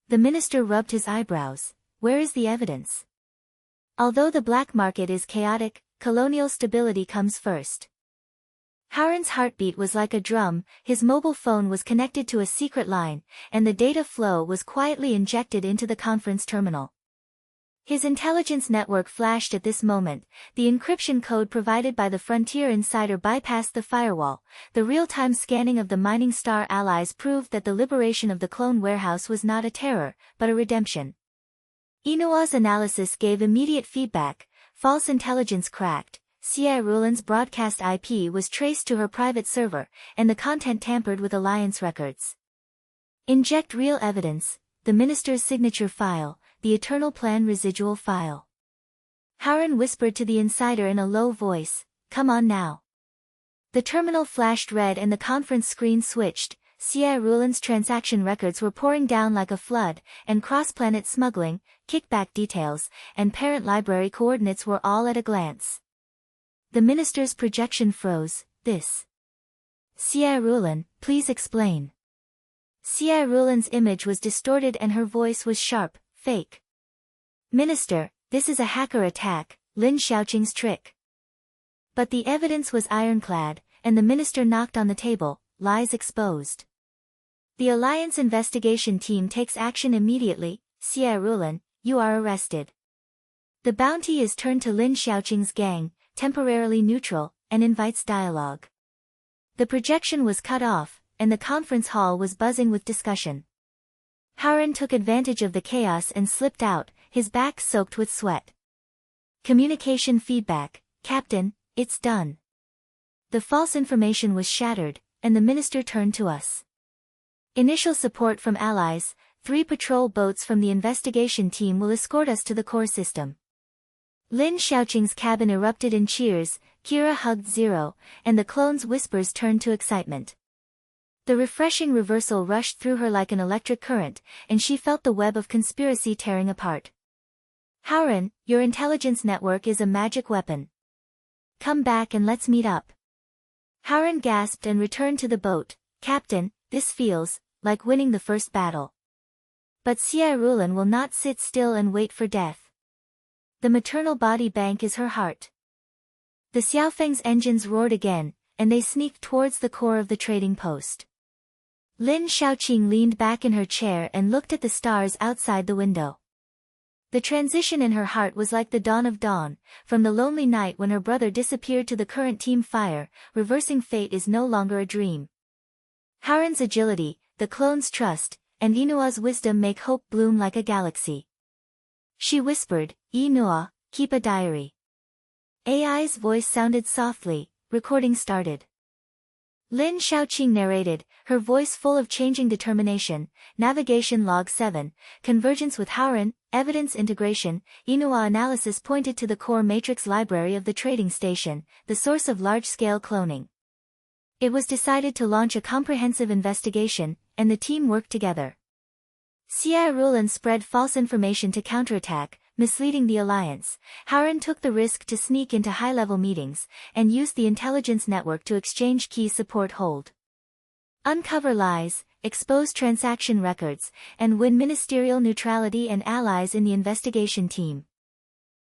S1: The minister rubbed his eyebrows. Where is the evidence? Although the black market is chaotic, colonial stability comes first. Haoran's heartbeat was like a drum, his mobile phone was connected to a secret line, and the data flow was quietly injected into the conference terminal. His intelligence network flashed at this moment. The encryption code provided by the Frontier Insider bypassed the firewall. The real-time scanning of the mining star allies proved that the liberation of the clone warehouse was not a terror, but a redemption. Inua's analysis gave immediate feedback. False intelligence cracked. Sci Rulin's broadcast IP was traced to her private server, and the content tampered with Alliance records. Inject real evidence. The minister's signature file, the Eternal Plan residual file. Harren whispered to the insider in a low voice, "Come on now." The terminal flashed red and the conference screen switched. Sci Rulin's transaction records were pouring down like a flood, and cross-planet smuggling, kickback details, and parent library coordinates were all at a glance. The minister's projection froze. "This. Sci Rulin, please explain." Sci Rulin's image was distorted and her voice was sharp, "Fake. Minister, this is a hacker attack, Lin Xiaoqing's trick." But the evidence was ironclad, and the minister knocked on the table, "Lies exposed. The Alliance investigation team takes action immediately. Sci Rulin, you are arrested. The bounty is turned to Lin Xiaoqing's gang, temporarily neutral, and invites dialogue." The projection was cut off, and the conference hall was buzzing with discussion. Harren took advantage of the chaos and slipped out, his back soaked with sweat. Communication feedback, "Captain, it's done. The false information was shattered, and the minister turned to us. Initial support from allies, 3 patrol boats from the investigation team will escort us to the core system." Lin Xiaoqing's cabin erupted in cheers. Kira hugged Zero, and the clone's whispers turned to excitement. The refreshing reversal rushed through her like an electric current, and she felt the web of conspiracy tearing apart. "Harren, your intelligence network is a magic weapon. Come back and let's meet up." Harren gasped and returned to the boat. "Captain, this feels like winning the first battle." But Sci Rulin will not sit still and wait for death. The maternal body bank is her heart. The Xiaofeng's engines roared again, and they sneaked towards the core of the trading post. Lin Xiaoqing leaned back in her chair and looked at the stars outside the window. The transition in her heart was like the dawn of dawn, from the lonely night when her brother disappeared to the current team fire. Reversing fate is no longer a dream. Harren's agility, the clone's trust, and Inua's wisdom make hope bloom like a galaxy. She whispered, "Inua, keep a diary." AI's voice sounded softly. Recording started. Lin Xiaoqing narrated, her voice full of changing determination. Navigation log 7, convergence with Harren, evidence integration. Inua analysis pointed to the core matrix library of the trading station, the source of large-scale cloning. It was decided to launch a comprehensive investigation, and the team worked together. Sci Rulin spread false information to counterattack, misleading the Alliance. Harren took the risk to sneak into high-level meetings, and used the intelligence network to exchange key support hold. Uncover lies, expose transaction records, and win ministerial neutrality and allies in the investigation team.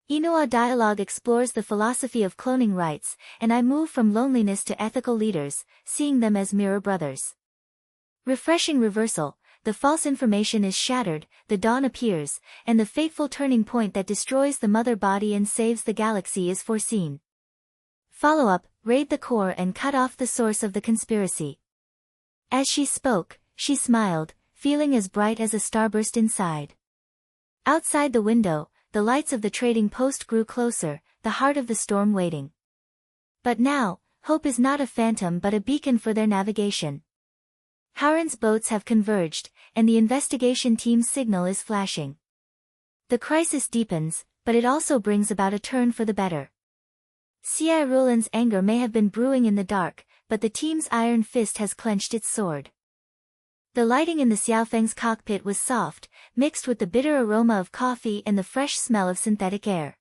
S1: Inua dialogue explores the philosophy of cloning rights, and I move from loneliness to ethical leaders, seeing them as mirror brothers. Refreshing reversal. The false information is shattered, the dawn appears, and the fateful turning point that destroys the mother body and saves the galaxy is foreseen. Follow-up, raid the core and cut off the source of the conspiracy. As she spoke, she smiled, feeling as bright as a starburst inside. Outside the window, the lights of the trading post grew closer, the heart of the storm waiting. But now, hope is not a phantom but a beacon for their navigation. Harren's boats have converged, and the investigation team's signal is flashing. The crisis deepens, but it also brings about a turn for the better. Sci Rulin's anger may have been brewing in the dark, but the team's iron fist has clenched its sword. The lighting in the Xiaofeng's cockpit was soft, mixed with the bitter aroma of coffee and the fresh smell of synthetic air.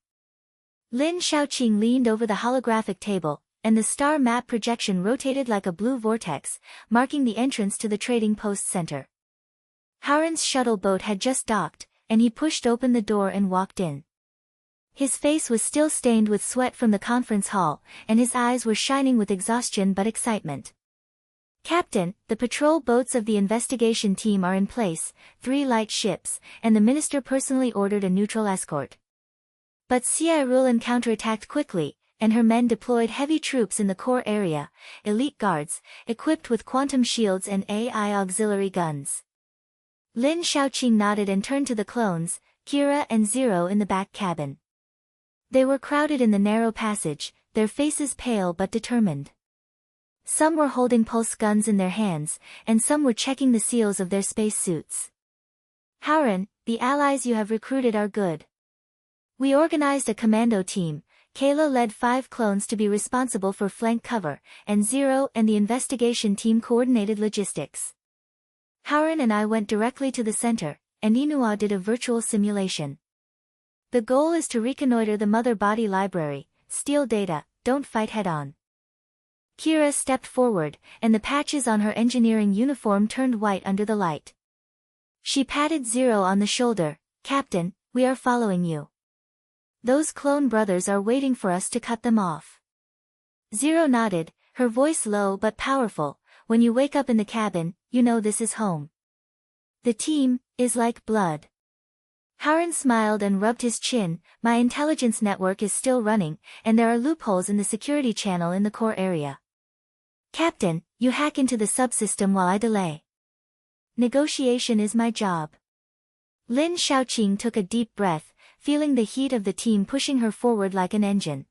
S1: Lin Xiaoqing leaned over the holographic table, and the star map projection rotated like a blue vortex, marking the entrance to the trading post center. Harren's shuttle boat had just docked, and he pushed open the door and walked in. His face was still stained with sweat from the conference hall, and his eyes were shining with exhaustion but excitement. "Captain, the patrol boats of the investigation team are in place, 3 light ships, and the minister personally ordered a neutral escort. But Sci-Rulan counterattacked quickly, and her men deployed heavy troops in the core area, elite guards, equipped with quantum shields and AI auxiliary guns. Lin Shaoqing nodded and turned to the clones, Kira and Zero in the back cabin. They were crowded in the narrow passage, their faces pale but determined. Some were holding pulse guns in their hands, and some were checking the seals of their space suits. Howren, the allies you have recruited are good. We organized a commando team. Kayla led 5 clones to be responsible for flank cover, and Zero and the investigation team coordinated logistics. Howren and I went directly to the center, and Inua did a virtual simulation. The goal is to reconnoiter the mother body library, steal data, don't fight head-on. Kira stepped forward, and the patches on her engineering uniform turned white under the light. She patted Zero on the shoulder. Captain, we are following you. Those clone brothers are waiting for us to cut them off. Zero nodded, her voice low but powerful. When you wake up in the cabin, you know this is home. The team is like blood. Howren smiled and rubbed his chin. My intelligence network is still running, and there are loopholes in the security channel in the core area. Captain, you hack into the subsystem while I delay. Negotiation is my job. Lin Shaoqing took a deep breath, feeling the heat of the team pushing her forward like an engine.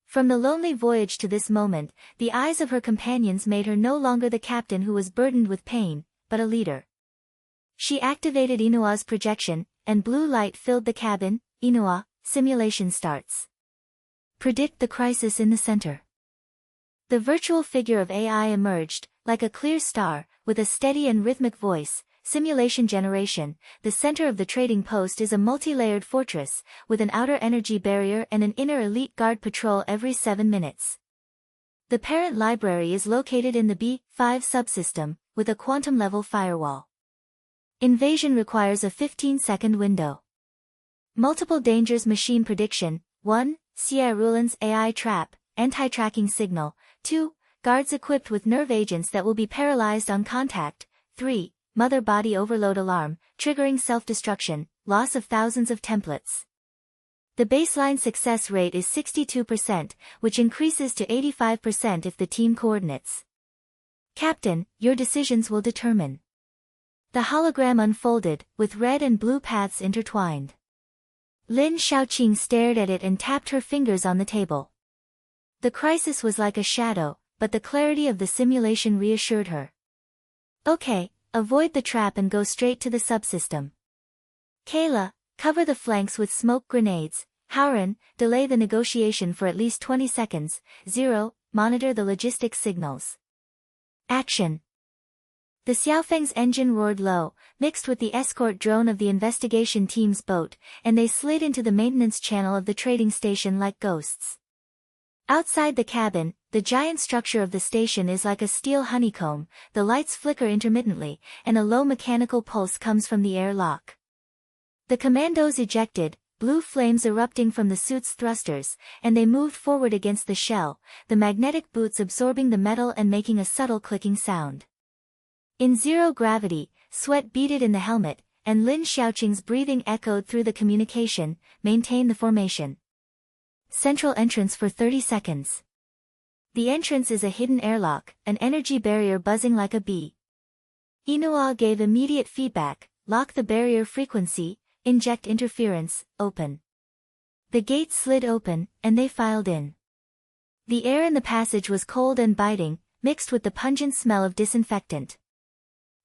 S1: From the lonely voyage to this moment, the eyes of her companions made her no longer the captain who was burdened with pain, but a leader. She activated Inua's projection, and blue light filled the cabin. Inua, simulation starts. Predict the crisis in the center. The virtual figure of AI emerged, like a clear star, with a steady and rhythmic voice. Simulation generation. The center of the trading post is a multi-layered fortress, with an outer energy barrier and an inner elite guard patrol every 7 minutes. The parent library is located in the B5 subsystem, with a quantum-level firewall. Invasion requires a 15-second window. Multiple dangers machine prediction. 1. Sci-Rulan's AI trap, anti-tracking signal. 2. Guards equipped with nerve agents that will be paralyzed on contact. 3. Mother body overload alarm, triggering self-destruction, loss of thousands of templates. The baseline success rate is 62%, which increases to 85% if the team coordinates. Captain, your decisions will determine. The hologram unfolded, with red and blue paths intertwined. Lin Shaoqing stared at it and tapped her fingers on the table. The crisis was like a shadow, but the clarity of the simulation reassured her. Okay. Avoid the trap and go straight to the subsystem. Kayla, cover the flanks with smoke grenades. Howren, delay the negotiation for at least 20 seconds. Zero, monitor the logistics signals. Action. The Xiaofeng's engine roared low, mixed with the escort drone of the investigation team's boat, and they slid into the maintenance channel of the trading station like ghosts. Outside the cabin, the giant structure of the station is like a steel honeycomb. The lights flicker intermittently, and a low mechanical pulse comes from the air lock. The commandos ejected, blue flames erupting from the suit's thrusters, and they moved forward against the shell, the magnetic boots absorbing the metal and making a subtle clicking sound. In zero gravity, sweat beaded in the helmet, and Lin Shaoqing's breathing echoed through the communication. Maintain the formation. Central entrance for 30 seconds. The entrance is a hidden airlock, an energy barrier buzzing like a bee. Inua gave immediate feedback. Lock the barrier frequency, inject interference, open. The gate slid open, and they filed in. The air in the passage was cold and biting, mixed with the pungent smell of disinfectant.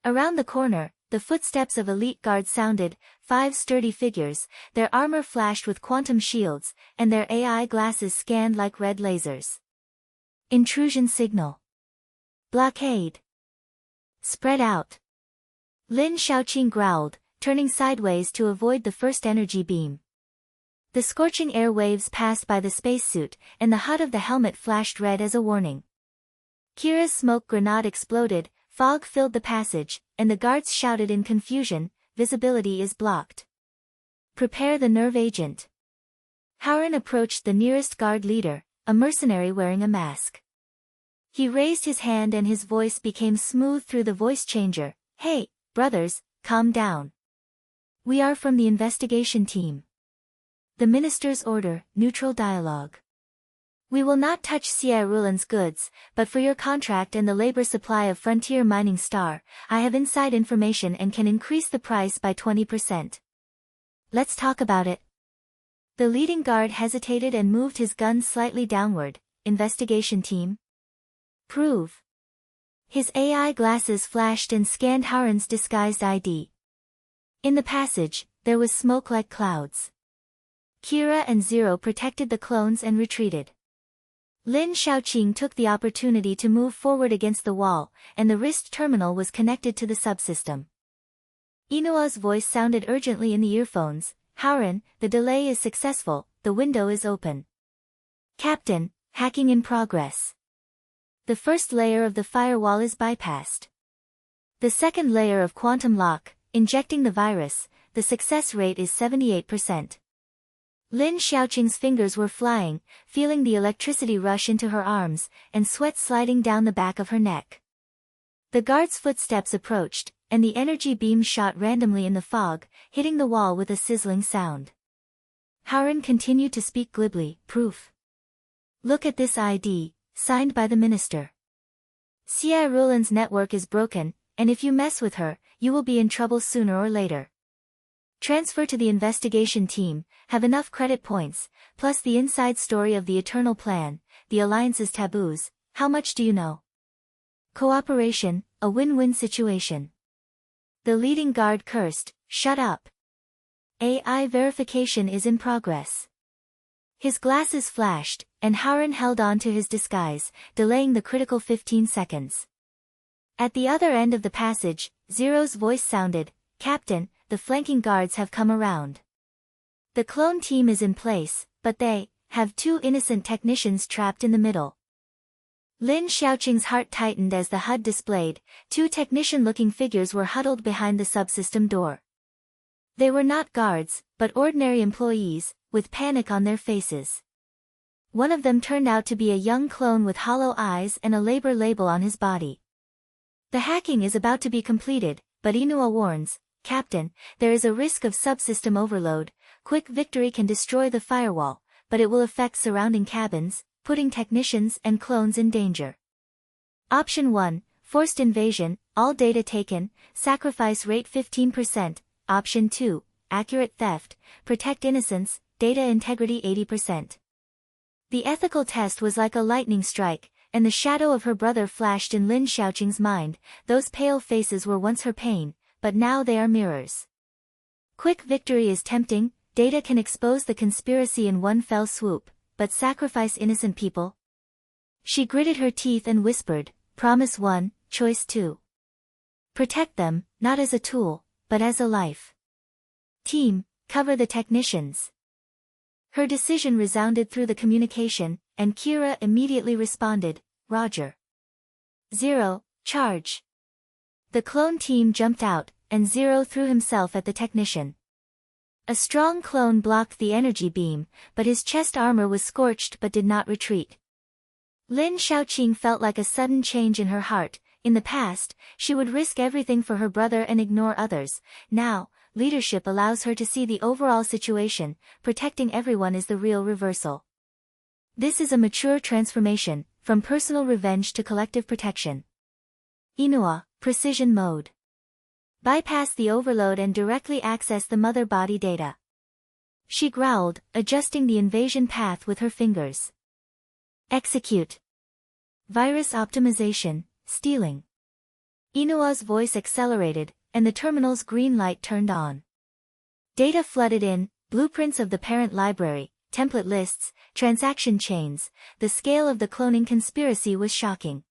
S1: Around the corner, the footsteps of elite guards sounded, 5 sturdy figures, their armor flashed with quantum shields, and their AI glasses scanned like red lasers. Intrusion signal. Blockade. Spread out. Lin Shaoqing growled, turning sideways to avoid the first energy beam. The scorching air waves passed by the spacesuit, and the HUD of the helmet flashed red as a warning. Kira's smoke grenade exploded, fog filled the passage, and the guards shouted in confusion, visibility is blocked. Prepare the nerve agent. Howren approached the nearest guard leader, a mercenary wearing a mask. He raised his hand and his voice became smooth through the voice changer. Hey, brothers, calm down. We are from the investigation team. The minister's order, neutral dialogue. We will not touch Sierra Ruland's goods, but for your contract and the labor supply of Frontier Mining Star, I have inside information and can increase the price by 20%. Let's talk about it. The leading guard hesitated and moved his gun slightly downward. Investigation team. Prove. His AI glasses flashed and scanned Harren's disguised ID. In the passage, there was smoke like clouds. Kira and Zero protected the clones and retreated. Lin Shaoqing took the opportunity to move forward against the wall, and the wrist terminal was connected to the subsystem. Inua's voice sounded urgently in the earphones. Harren, the delay is successful, the window is open. Captain, hacking in progress. The first layer of the firewall is bypassed. The second layer of quantum lock, injecting the virus, the success rate is 78%. Lin Shaoqing's fingers were flying, feeling the electricity rush into her arms, and sweat sliding down the back of her neck. The guard's footsteps approached, and the energy beam shot randomly in the fog, hitting the wall with a sizzling sound. Harren continued to speak glibly, proof. Look at this ID, signed by the minister. Sierra Ruland's network is broken, and if you mess with her, you will be in trouble sooner or later. Transfer to the investigation team, have enough credit points, plus the inside story of the Eternal Plan, the Alliance's taboos. How much do you know? Cooperation, a win-win situation. The leading guard cursed, shut up. AI verification is in progress. His glasses flashed, and Harren held on to his disguise, delaying the critical 15 seconds. At the other end of the passage, Zero's voice sounded, Captain, the flanking guards have come around. The clone team is in place, but they have 2 innocent technicians trapped in the middle. Lin Shaoqing's heart tightened as the HUD displayed. 2 technician-looking figures were huddled behind the subsystem door. They were not guards, but ordinary employees, with panic on their faces. One of them turned out to be a young clone with hollow eyes and a labor label on his body. The hacking is about to be completed, but Inua warns, Captain, there is a risk of subsystem overload. Quick victory can destroy the firewall, but it will affect surrounding cabins, putting technicians and clones in danger. Option 1, forced invasion, all data taken, sacrifice rate 15%. Option 2, accurate theft, protect innocents, data integrity 80%. The ethical test was like a lightning strike, and the shadow of her brother flashed in Lin Shaoqing's mind. Those pale faces were once her pain, but now they are mirrors. Quick victory is tempting, data can expose the conspiracy in one fell swoop, but sacrifice innocent people? She gritted her teeth and whispered, promise 1, choice 2. Protect them, not as a tool, but as a life. Team, cover the technicians. Her decision resounded through the communication, and Kira immediately responded, Roger. 0, charge. The clone team jumped out, and Zero threw himself at the technician. A strong clone blocked the energy beam, but his chest armor was scorched but did not retreat. Lin Shaoqing felt like a sudden change in her heart. In the past, she would risk everything for her brother and ignore others. Now, leadership allows her to see the overall situation. Protecting everyone is the real reversal. This is a mature transformation, from personal revenge to collective protection. Inua, precision mode. Bypass the overload and directly access the mother body data. She growled, adjusting the invasion path with her fingers. Execute. Virus optimization, stealing. Inua's voice accelerated, and the terminal's green light turned on. Data flooded in, blueprints of the parent library, template lists, transaction chains. The scale of the cloning conspiracy was shocking.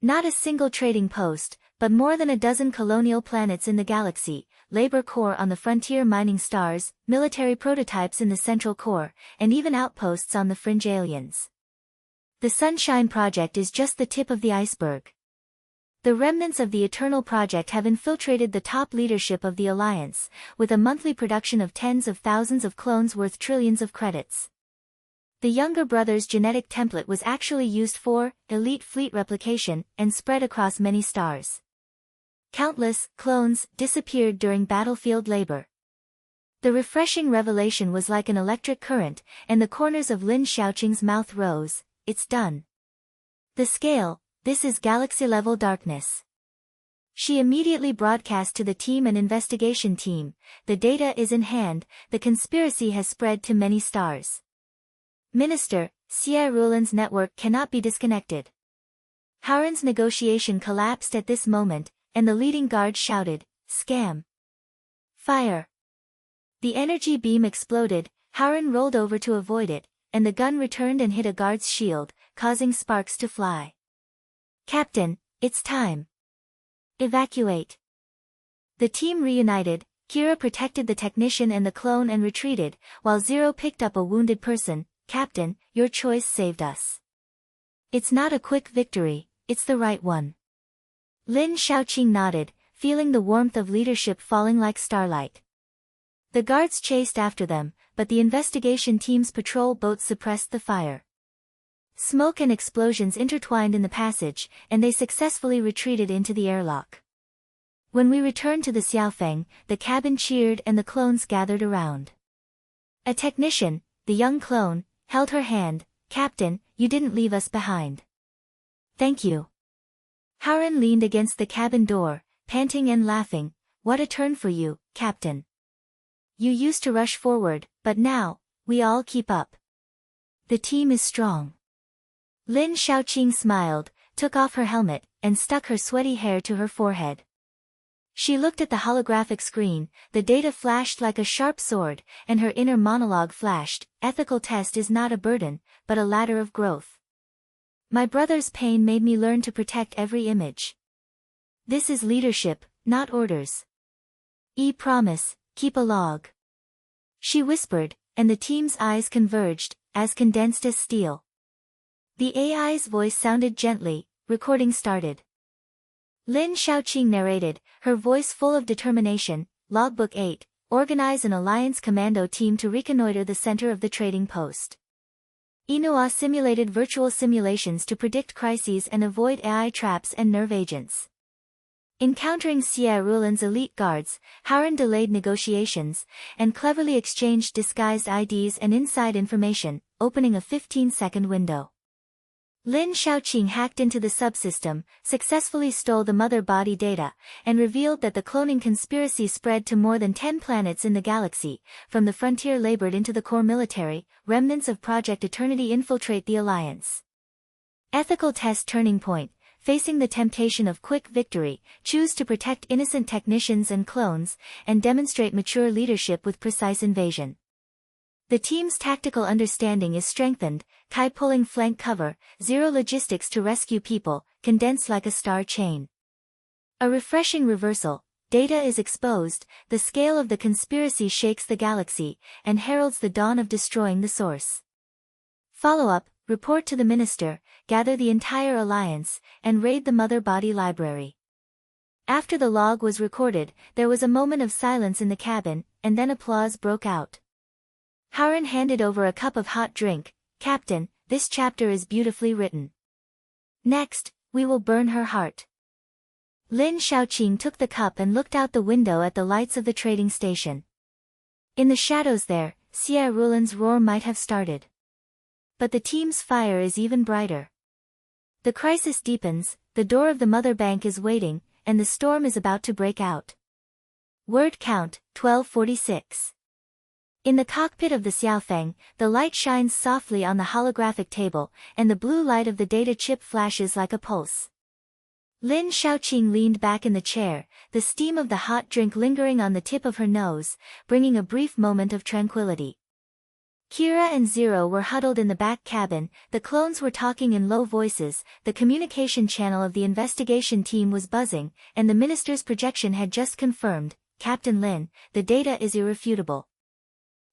S1: Not a single trading post, but more than a dozen colonial planets in the galaxy, labor core on the frontier mining stars, military prototypes in the central core, and even outposts on the fringe aliens. The Sunshine Project is just the tip of the iceberg. The remnants of the Eternal Project have infiltrated the top leadership of the Alliance, with a monthly production of tens of thousands of clones worth trillions of credits. The younger brother's genetic template was actually used for elite fleet replication and spread across many stars. Countless clones disappeared during battlefield labor. The refreshing revelation was like an electric current, and the corners of Lin Xiaoqing's mouth rose. It's done. The scale, this is galaxy-level darkness. She immediately broadcast to the team and investigation team. The data is in hand, the conspiracy has spread to many stars. Minister, Xie Rulin's network cannot be disconnected. Howren's negotiation collapsed at this moment, and the leading guard shouted, "Scam! Fire!" The energy beam exploded, Howren rolled over to avoid it, and the gun returned and hit a guard's shield, causing sparks to fly. "Captain, it's time. Evacuate." The team reunited, Kira protected the technician and the clone and retreated, while Zero picked up a wounded person. "Captain, your choice saved us. It's not a quick victory, it's the right one." Lin Xiaoqing nodded, feeling the warmth of leadership falling like starlight. The guards chased after them, but the investigation team's patrol boat suppressed the fire. Smoke and explosions intertwined in the passage, and they successfully retreated into the airlock. When we returned to the Xiaofeng, the cabin cheered and the clones gathered around. A technician, the young clone, held her hand. "Captain, you didn't leave us behind." "Thank you." Howren leaned against the cabin door, panting and laughing. "What a turn for you, Captain. You used to rush forward, but now, we all keep up. The team is strong." Lin Xiaoqing smiled, took off her helmet, and stuck her sweaty hair to her forehead. She looked at the holographic screen, the data flashed like a sharp sword, and her inner monologue flashed. "Ethical test is not a burden, but a ladder of growth. My brother's pain made me learn to protect every image. This is leadership, not orders. Promise, keep a log." She whispered, and the team's eyes converged, as condensed as steel. The AI's voice sounded gently, recording started. Lin Xiaoqing narrated, her voice full of determination. Logbook 8, organize an alliance commando team to reconnoiter the center of the trading post. Inua simulated virtual simulations to predict crises and avoid AI traps and nerve agents. Encountering Xie Rulin's elite guards, Howren delayed negotiations, and cleverly exchanged disguised IDs and inside information, opening a 15-second window. Lin Xiaoqing hacked into the subsystem, successfully stole the mother body data, and revealed that the cloning conspiracy spread to more than 10 planets in the galaxy. From the frontier labored into the core military, remnants of Project Eternity infiltrate the Alliance. Ethical test turning point. Facing the temptation of quick victory, choose to protect innocent technicians and clones, and demonstrate mature leadership with precise invasion. The team's tactical understanding is strengthened, Kai pulling flank cover, Zero logistics to rescue people, condensed like a star chain. A refreshing reversal, data is exposed, the scale of the conspiracy shakes the galaxy, and heralds the dawn of destroying the source. Follow-up, report to the minister, gather the entire alliance, and raid the mother body library. After the log was recorded, there was a moment of silence in the cabin, and then applause broke out. Howren handed over a cup of hot drink. "Captain, this chapter is beautifully written. Next, we will burn her heart." Lin Xiaoqing took the cup and looked out the window at the lights of the trading station. In the shadows there, Xie Rulin's roar might have started. But the team's fire is even brighter. The crisis deepens, the door of the mother bank is waiting, and the storm is about to break out. Word count, 1246. In the cockpit of the Xiaofeng, the light shines softly on the holographic table, and the blue light of the data chip flashes like a pulse. Lin Xiaoqing leaned back in the chair, the steam of the hot drink lingering on the tip of her nose, bringing a brief moment of tranquility. Kira and Zero were huddled in the back cabin, the clones were talking in low voices, the communication channel of the investigation team was buzzing, and the minister's projection had just confirmed, "Captain Lin, the data is irrefutable.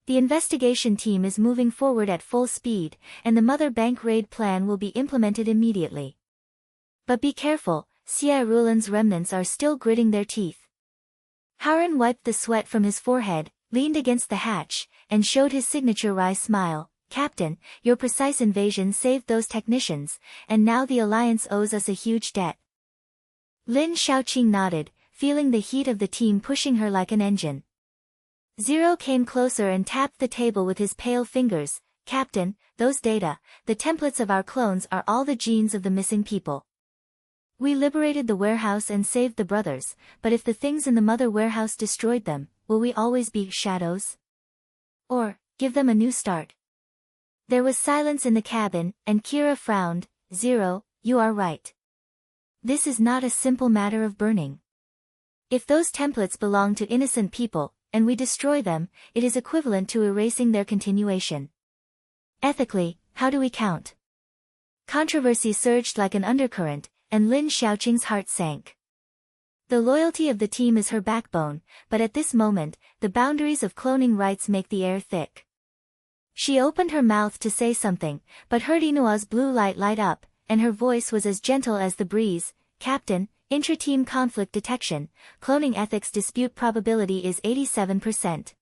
S1: The investigation team is moving forward at full speed, and the mother bank raid plan will be implemented immediately. But be careful, Xie Rulin's remnants are still gritting their teeth." Howren wiped the sweat from his forehead, leaned against the hatch, and showed his signature wry smile. "Captain, your precise invasion saved those technicians, and now the Alliance owes us a huge debt." Lin Xiaoqing nodded, feeling the heat of the team pushing her like an engine. Zero came closer and tapped the table with his pale fingers. Captain, those data, the templates of our clones are all the genes of the missing people. We liberated the warehouse and saved the brothers, but if the things in the mother warehouse destroyed them, will we always be shadows? Or, give them a new start? There was silence in the cabin, and Kira frowned. Zero, you are right. This is not a simple matter of burning. If those templates belong to innocent people, and we destroy them, it is equivalent to erasing their continuation. Ethically, how do we count? Controversy surged like an undercurrent, and Lin Xiaoqing's heart sank. The loyalty of the team is her backbone, but at this moment, the boundaries of cloning rights make the air thick. She opened her mouth to say something, but heard Inua's blue light up, and her voice was as gentle as the breeze. Captain, intra-team conflict detection, cloning ethics dispute probability is 87%.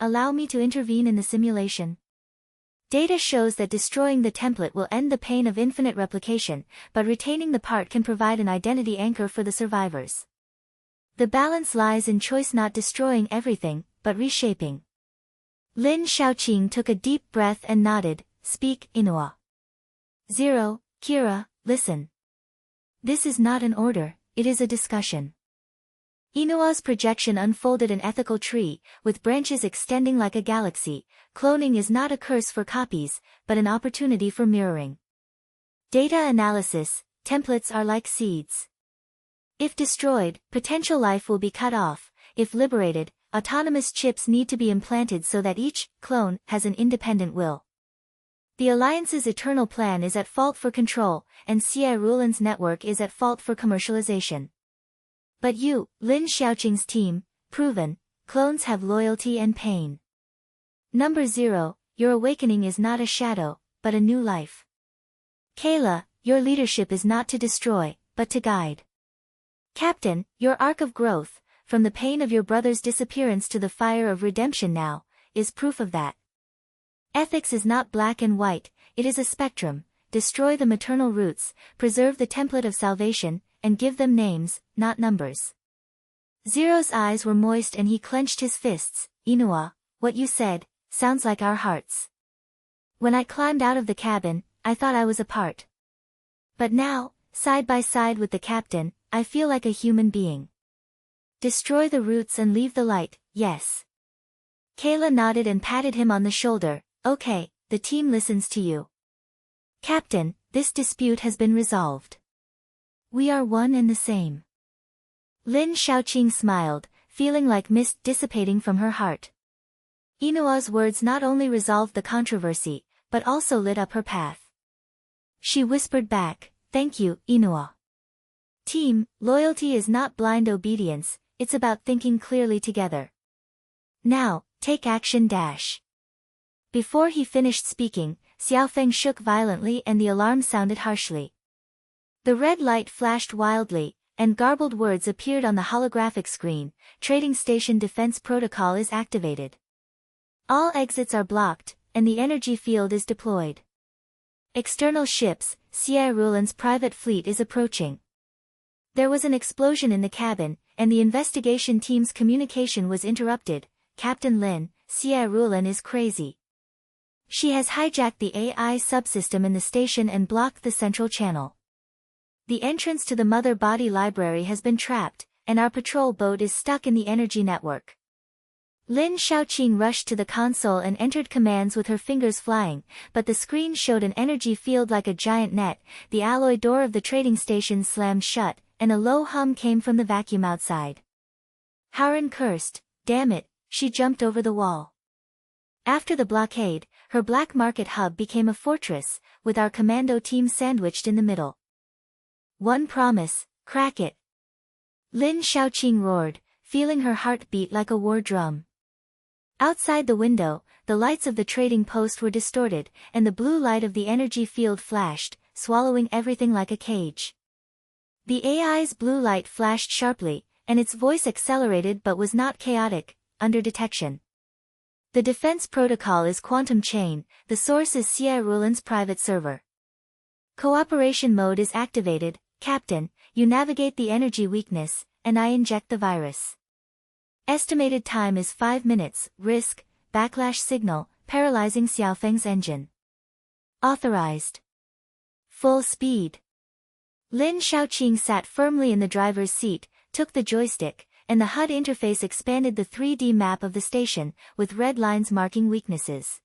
S1: Allow me to intervene in the simulation. Data shows that destroying the template will end the pain of infinite replication, but retaining the part can provide an identity anchor for the survivors. The balance lies in choice, not destroying everything, but reshaping. Lin Xiaoqing took a deep breath and nodded. Speak, Inua. Zero, Kira, listen. This is not an order, it is a discussion. Inua's projection unfolded an ethical tree, with branches extending like a galaxy. Cloning is not a curse for copies, but an opportunity for mirroring. Data analysis, templates are like seeds. If destroyed, potential life will be cut off. If liberated, autonomous chips need to be implanted so that each clone has an independent will. The Alliance's eternal plan is at fault for control, and Xie Rulan's network is at fault for commercialization. But you, Lin Xiaoqing's team, proven, clones have loyalty and pain. Number 0, your awakening is not a shadow, but a new life. Kayla, your leadership is not to destroy, but to guide. Captain, your arc of growth, from the pain of your brother's disappearance to the fire of redemption now, is proof of that. Ethics is not black and white, it is a spectrum. Destroy the maternal roots, preserve the template of salvation, and give them names, not numbers. Zero's eyes were moist and he clenched his fists. Inua, what you said, sounds like our hearts. When I climbed out of the cabin, I thought I was apart. But now, side by side with the captain, I feel like a human being. Destroy the roots and leave the light, yes. Kayla nodded and patted him on the shoulder. Okay, the team listens to you. Captain, this dispute has been resolved. We are one and the same. Lin Xiaoqing smiled, feeling like mist dissipating from her heart. Inua's words not only resolved the controversy, but also lit up her path. She whispered back, thank you, Inua. Team, loyalty is not blind obedience, it's about thinking clearly together. Now, take action dash. Before he finished speaking, Xiaofeng shook violently and the alarm sounded harshly. The red light flashed wildly, and garbled words appeared on the holographic screen. Trading station defense protocol is activated. All exits are blocked, and the energy field is deployed. External ships, Xie Rulan's private fleet is approaching. There was an explosion in the cabin, and the investigation team's communication was interrupted. Captain Lin, Xie Rulan is crazy. She has hijacked the AI subsystem in the station and blocked the central channel. The entrance to the mother body library has been trapped, and our patrol boat is stuck in the energy network. Lin Xiaoqing rushed to the console and entered commands with her fingers flying, but the screen showed an energy field like a giant net. The alloy door of the trading station slammed shut, and a low hum came from the vacuum outside. Haren cursed, damn it, she jumped over the wall. After the blockade, her black market hub became a fortress, with our commando team sandwiched in the middle. One promise, crack it. Lin Xiaoqing roared, feeling her heart beat like a war drum. Outside the window, the lights of the trading post were distorted, and the blue light of the energy field flashed, swallowing everything like a cage. The AI's blue light flashed sharply, and its voice accelerated but was not chaotic, under detection. The defense protocol is quantum chain, the source is Xie Rulan's private server. Cooperation mode is activated. Captain, you navigate the energy weakness, and I inject the virus. Estimated time is 5 minutes, risk, backlash signal, paralyzing Xiaofeng's engine. Authorized. Full speed. Lin Shaoqing sat firmly in the driver's seat, took the joystick, and the HUD interface expanded the 3D map of the station, with red lines marking weaknesses.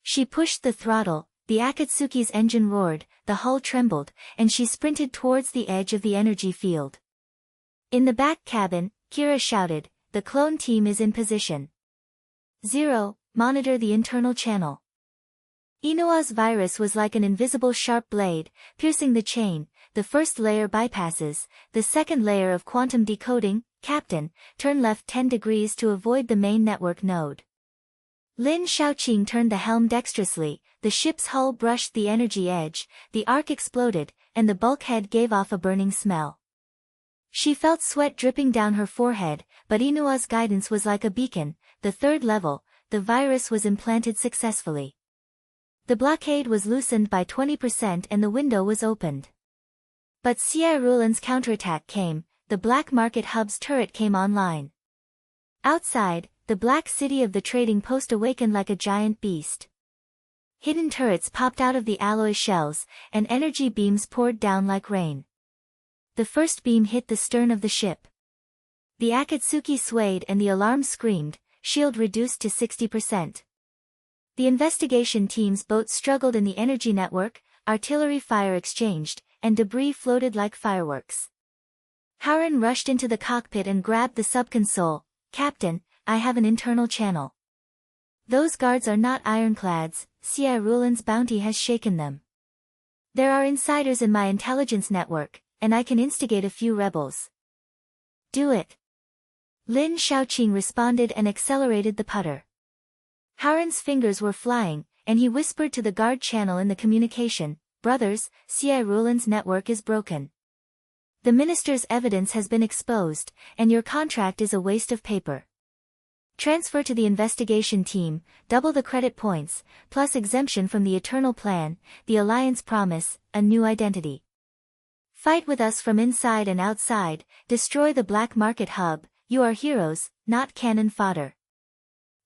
S1: She pushed the throttle, the Akatsuki's engine roared, the hull trembled, and she sprinted towards the edge of the energy field. In the back cabin, Kira shouted, "The clone team is in position. 0, monitor the internal channel." Inua's virus was like an invisible sharp blade, piercing the chain. The first layer bypasses, the second layer of quantum decoding. Captain, turn left 10 degrees to avoid the main network node. Lin Shaoqing turned the helm dexterously, the ship's hull brushed the energy edge, the arc exploded, and the bulkhead gave off a burning smell. She felt sweat dripping down her forehead, but Inua's guidance was like a beacon. The third level, the virus was implanted successfully. The blockade was loosened by 20% and the window was opened. But Xia Rulan's counterattack came, the black market hub's turret came online. Outside, the black city of the trading post awakened like a giant beast. Hidden turrets popped out of the alloy shells, and energy beams poured down like rain. The first beam hit the stern of the ship. The Akatsuki swayed and the alarm screamed, shield reduced to 60%. The investigation team's boat struggled in the energy network, artillery fire exchanged, and debris floated like fireworks. Haren rushed into the cockpit and grabbed the subconsole. "Captain, I have an internal channel." "Those guards are not ironclads, Xia Rulan's bounty has shaken them. There are insiders in my intelligence network, and I can instigate a few rebels." "Do it." Lin Shaoqing responded and accelerated the putter. Haren's fingers were flying, and he whispered to the guard channel in the communication, "Brothers, Xia Rulan's network is broken. The minister's evidence has been exposed, and your contract is a waste of paper. Transfer to the investigation team, double the credit points, plus exemption from the Eternal Plan, the Alliance Promise, a new identity. Fight with us from inside and outside, destroy the black market hub, you are heroes, not cannon fodder."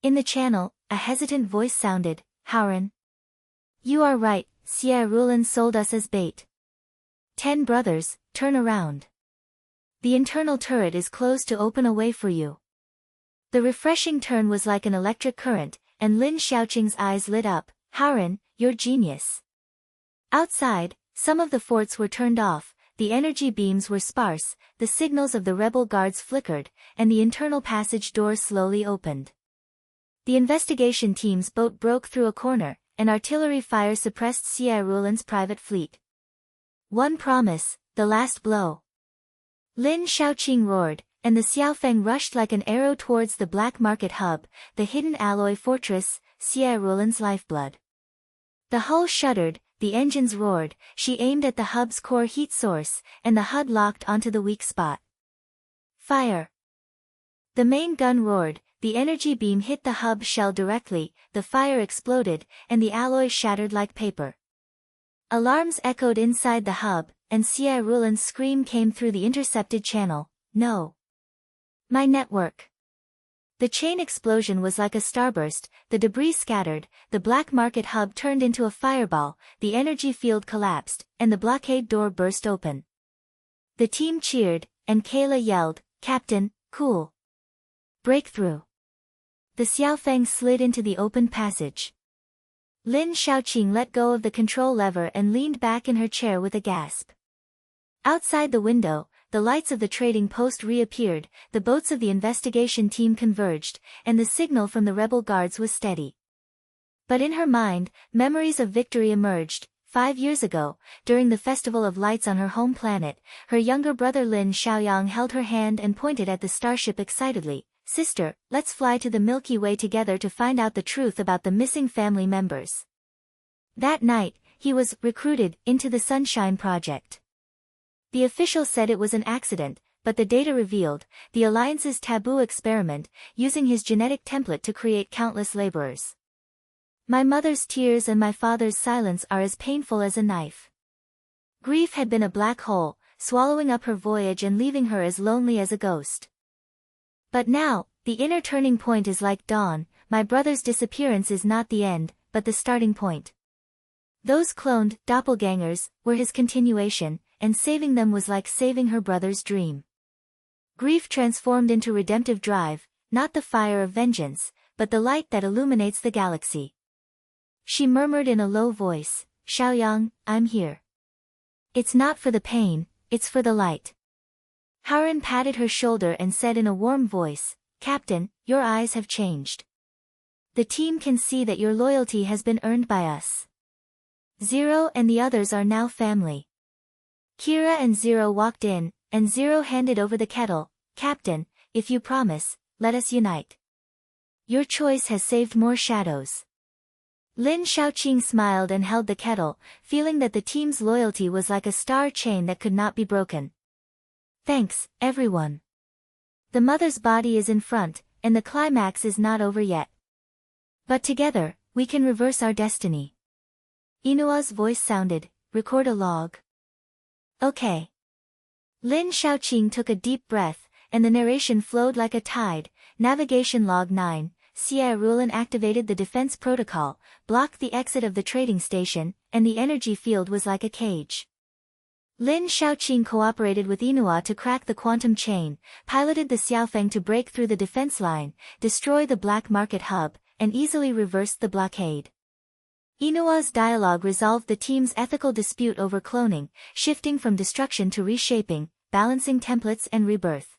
S1: In the channel, a hesitant voice sounded, "Haren. You are right, Xia Rulan sold us as bait. 10 brothers, turn around. The internal turret is closed to open a way for you." The refreshing turn was like an electric current, and Lin Shaoqing's eyes lit up. "Haren, you're genius." Outside, some of the forts were turned off, the energy beams were sparse, the signals of the rebel guards flickered, and the internal passage doors slowly opened. The investigation team's boat broke through a corner, and artillery fire suppressed Xia Rulan's private fleet. "One promise, the last blow." Lin Shaoqing roared, and the Xiaofeng rushed like an arrow towards the black market hub, the hidden alloy fortress, Xia Rulan's lifeblood. The hull shuddered, the engines roared, she aimed at the hub's core heat source, and the HUD locked onto the weak spot. Fire! The main gun roared, the energy beam hit the hub shell directly, the fire exploded, and the alloy shattered like paper. Alarms echoed inside the hub, and Xia Rulan's scream came through the intercepted channel, "No! My network!" The chain explosion was like a starburst, the debris scattered, the black market hub turned into a fireball, the energy field collapsed, and the blockade door burst open. The team cheered, and Kayla yelled, "Captain, cool! Breakthrough!" The Xiaofeng slid into the open passage. Lin Shaoqing let go of the control lever and leaned back in her chair with a gasp. Outside the window, the lights of the trading post reappeared, the boats of the investigation team converged, and the signal from the rebel guards was steady. But in her mind, memories of victory emerged. 5 years ago, during the Festival of Lights on her home planet, her younger brother Lin Xiaoyang held her hand and pointed at the starship excitedly. "Sister, let's fly to the Milky Way together to find out the truth about the missing family members." That night, he was recruited into the Sunshine Project. The official said it was an accident, but the data revealed the Alliance's taboo experiment, using his genetic template to create countless laborers. My mother's tears and my father's silence are as painful as a knife. Grief had been a black hole, swallowing up her voyage and leaving her as lonely as a ghost. But now, the inner turning point is like dawn. My brother's disappearance is not the end, but the starting point. Those cloned doppelgangers were his continuation, and saving them was like saving her brother's dream. Grief transformed into redemptive drive, not the fire of vengeance, but the light that illuminates the galaxy. She murmured in a low voice, "Xiaoyang, I'm here. It's not for the pain, it's for the light." Haran patted her shoulder and said in a warm voice, "Captain, your eyes have changed. The team can see that your loyalty has been earned by us. Zero and the others are now family." Kira and Zero walked in, and Zero handed over the kettle. "Captain, if you promise, let us unite. Your choice has saved more shadows." Lin Shaoqing smiled and held the kettle, feeling that the team's loyalty was like a star chain that could not be broken. "Thanks, everyone. The mother's body is in front, and the climax is not over yet. But together, we can reverse our destiny." Inua's voice sounded, "Record a log." "Okay." Lin Shaoqing took a deep breath, and the narration flowed like a tide. Navigation log 9. Sierra Rulin activated the defense protocol, blocked the exit of the trading station, and the energy field was like a cage. Lin Shaoqing cooperated with Inua to crack the quantum chain, piloted the Xiaofeng to break through the defense line, destroy the black market hub, and easily reversed the blockade. Inua's dialogue resolved the team's ethical dispute over cloning, shifting from destruction to reshaping, balancing templates and rebirth.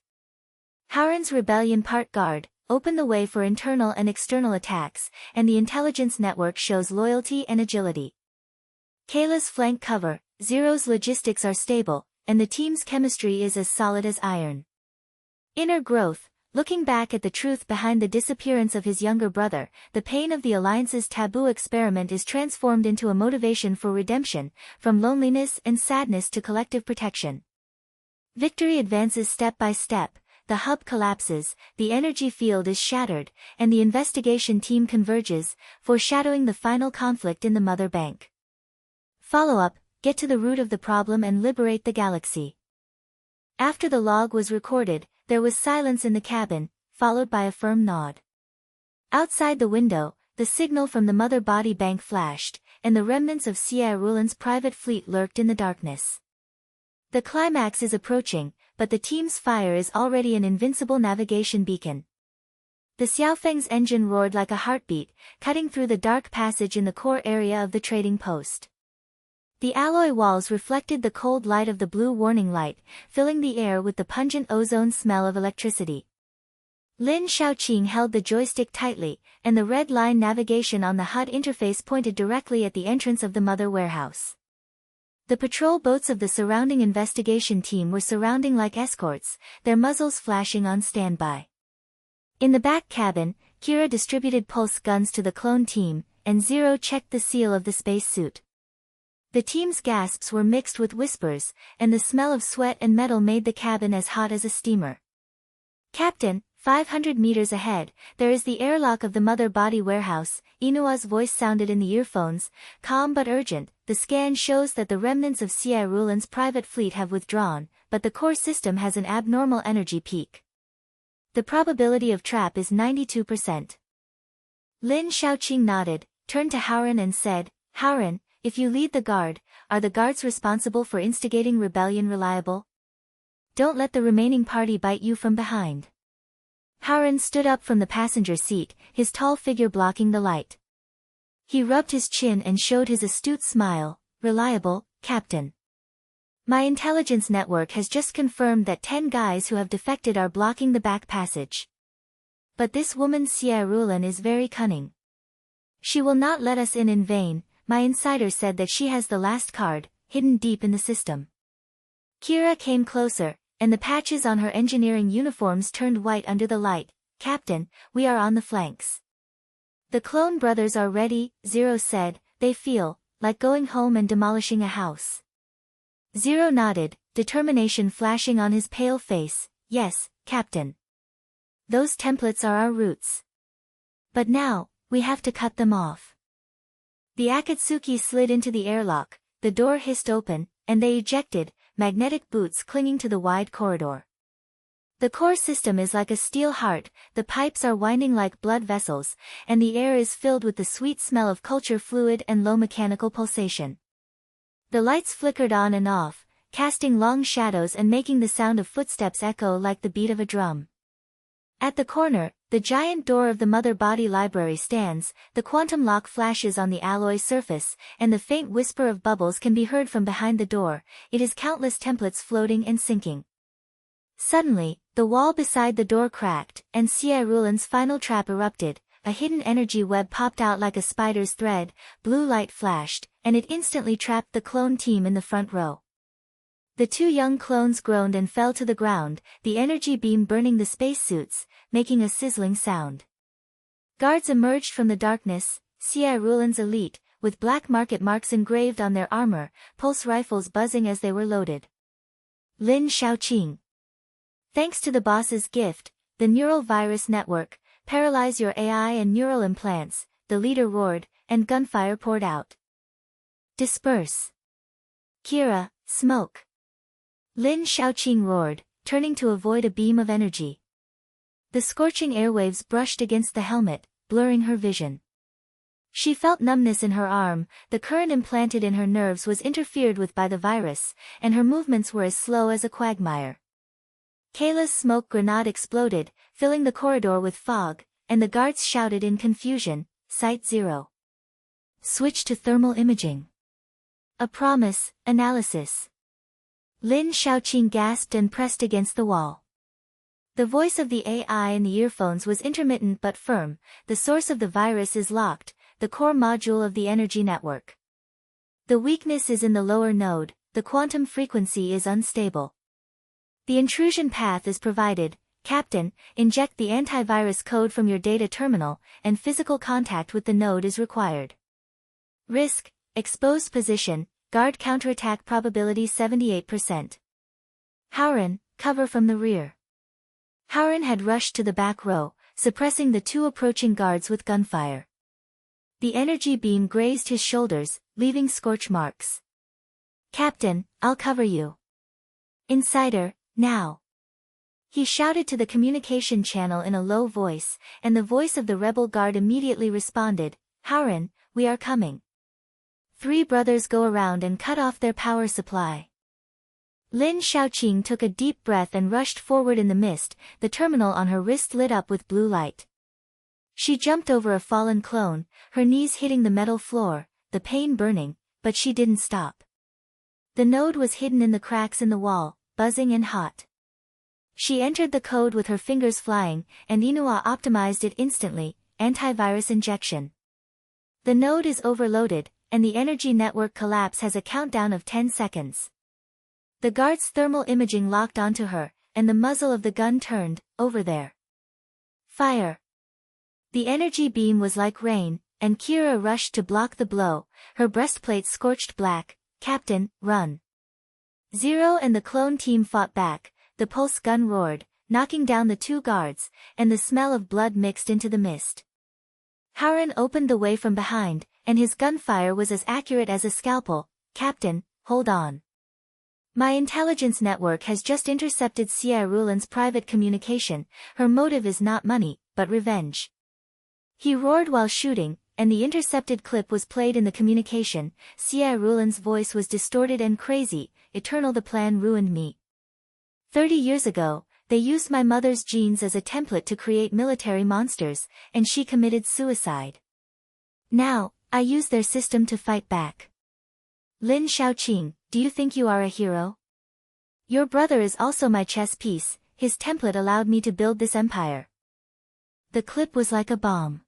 S1: Haran's rebellion part guard, opened the way for internal and external attacks, and the intelligence network shows loyalty and agility. Kayla's flank cover, Zero's logistics are stable, and the team's chemistry is as solid as iron. Inner growth, looking back at the truth behind the disappearance of his younger brother, the pain of the Alliance's taboo experiment is transformed into a motivation for redemption, from loneliness and sadness to collective protection. Victory advances step by step. The hub collapses, the energy field is shattered, and the investigation team converges, foreshadowing the final conflict in the Mother Bank. Follow-up, get to the root of the problem and liberate the galaxy. After the log was recorded, there was silence in the cabin, followed by a firm nod. Outside the window, the signal from the Mother Body Bank flashed, and the remnants of Sierra Rulin's private fleet lurked in the darkness. The climax is approaching, but the team's fire is already an invincible navigation beacon. The Xiaofeng's engine roared like a heartbeat, cutting through the dark passage in the core area of the trading post. The alloy walls reflected the cold light of the blue warning light, filling the air with the pungent ozone smell of electricity. Lin Shaoqing held the joystick tightly, and the red line navigation on the HUD interface pointed directly at the entrance of the Mother Warehouse. The patrol boats of the surrounding investigation team were surrounding like escorts, their muzzles flashing on standby. In the back cabin, Kira distributed pulse guns to the clone team, and Zero checked the seal of the spacesuit. The team's gasps were mixed with whispers, and the smell of sweat and metal made the cabin as hot as a steamer. "Captain, 500 meters ahead, there is the airlock of the Mother Body Warehouse," Inua's voice sounded in the earphones, calm but urgent. "The scan shows that the remnants of Sierra Rulin's private fleet have withdrawn, but the core system has an abnormal energy peak. The probability of trap is 92%. Lin Shaoqing nodded, turned to Haran and said, "Haran, if you lead the guard, are the guards responsible for instigating rebellion reliable? Don't let the remaining party bite you from behind." Haran stood up from the passenger seat, his tall figure blocking the light. He rubbed his chin and showed his astute smile. "Reliable, Captain. My intelligence network has just confirmed that 10 guys who have defected are blocking the back passage. But this woman Sierra Rulin is very cunning. She will not let us in vain. My insider said that she has the last card, hidden deep in the system." Kira came closer, and the patches on her engineering uniforms turned white under the light. "Captain, we are on the flanks." "The clone brothers are ready," Zero said. "They feel like going home and demolishing a house." Zero nodded, determination flashing on his pale face. "Yes, Captain. Those templates are our roots. But now, we have to cut them off." The Akatsuki slid into the airlock, the door hissed open, and they ejected, magnetic boots clinging to the wide corridor. The core system is like a steel heart, the pipes are winding like blood vessels, and the air is filled with the sweet smell of culture fluid and low mechanical pulsation. The lights flickered on and off, casting long shadows and making the sound of footsteps echo like the beat of a drum. At the corner, the giant door of the mother body library stands, the quantum lock flashes on the alloy surface, and the faint whisper of bubbles can be heard from behind the door. It is countless templates floating and sinking. Suddenly, the wall beside the door cracked, and Rulan's final trap erupted. A hidden energy web popped out like a spider's thread, blue light flashed, and it instantly trapped the clone team in the front row. The two young clones groaned and fell to the ground, the energy beam burning the spacesuits, making a sizzling sound. Guards emerged from the darkness, Rulan's elite, with black market marks engraved on their armor, pulse rifles buzzing as they were loaded. Lin Xiaoqing. Thanks to the boss's gift, the neural virus network, paralyze your AI and neural implants, the leader roared, and gunfire poured out. Disperse. Kira, smoke. Lin Xiaoqing roared, turning to avoid a beam of energy. The scorching airwaves brushed against the helmet, blurring her vision. She felt numbness in her arm, the current implanted in her nerves was interfered with by the virus, and her movements were as slow as a quagmire. Kayla's smoke grenade exploded, filling the corridor with fog, and the guards shouted in confusion, Site 0. Switch to thermal imaging. A promise, analysis. Lin Xiaoqing gasped and pressed against the wall. The voice of the AI in the earphones was intermittent but firm. The source of the virus is locked, the core module of the energy network. The weakness is in the lower node, the quantum frequency is unstable. The intrusion path is provided. Captain, inject the antivirus code from your data terminal, and physical contact with the node is required. Risk, exposed position, guard counterattack probability 78%. Howren, cover from the rear. Howren had rushed to the back row, suppressing the two approaching guards with gunfire. The energy beam grazed his shoulders, leaving scorch marks. Captain, I'll cover you. Insider, now. He shouted to the communication channel in a low voice, and the voice of the rebel guard immediately responded, Howren, we are coming. 3 brothers go around and cut off their power supply. Lin Xiaoqing took a deep breath and rushed forward in the mist, the terminal on her wrist lit up with blue light. She jumped over a fallen clone, her knees hitting the metal floor, the pain burning, but she didn't stop. The node was hidden in the cracks in the wall, buzzing and hot. She entered the code with her fingers flying, and Inua optimized it instantly, antivirus injection. The node is overloaded, and the energy network collapse has a countdown of 10 seconds. The guard's thermal imaging locked onto her, and the muzzle of the gun turned, over there. Fire. The energy beam was like rain, and Kira rushed to block the blow, her breastplate scorched black. Captain, run. 0 and the clone team fought back, the pulse gun roared, knocking down the 2 guards, and the smell of blood mixed into the mist. Howren opened the way from behind, and his gunfire was as accurate as a scalpel. Captain, hold on. My intelligence network has just intercepted Rulan's private communication. Her motive is not money, but revenge. He roared while shooting, and the intercepted clip was played in the communication. Rulan's voice was distorted and crazy. Eternal, the plan ruined me. 30 years ago, they used my mother's genes as a template to create military monsters, and she committed suicide. Now, I use their system to fight back. Lin Xiaoqing, do you think you are a hero? Your brother is also my chess piece, his template allowed me to build this empire. The clip was like a bomb.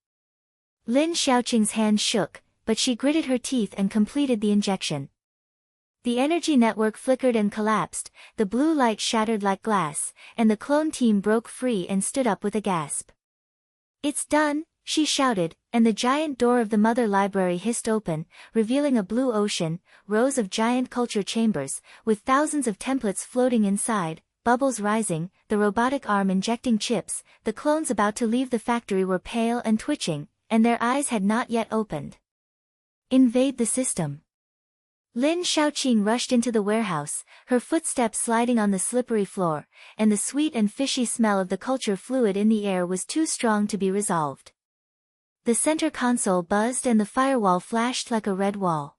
S1: Lin Xiaoqing's hand shook, but she gritted her teeth and completed the injection. The energy network flickered and collapsed, the blue light shattered like glass, and the clone team broke free and stood up with a gasp. It's done, she shouted, and the giant door of the mother library hissed open, revealing a blue ocean, rows of giant culture chambers, with thousands of templates floating inside, bubbles rising, the robotic arm injecting chips. The clones about to leave the factory were pale and twitching, and their eyes had not yet opened. Invade the system. Lin Shaoqing rushed into the warehouse, her footsteps sliding on the slippery floor, and the sweet and fishy smell of the culture fluid in the air was too strong to be resolved. The center console buzzed and the firewall flashed like a red wall.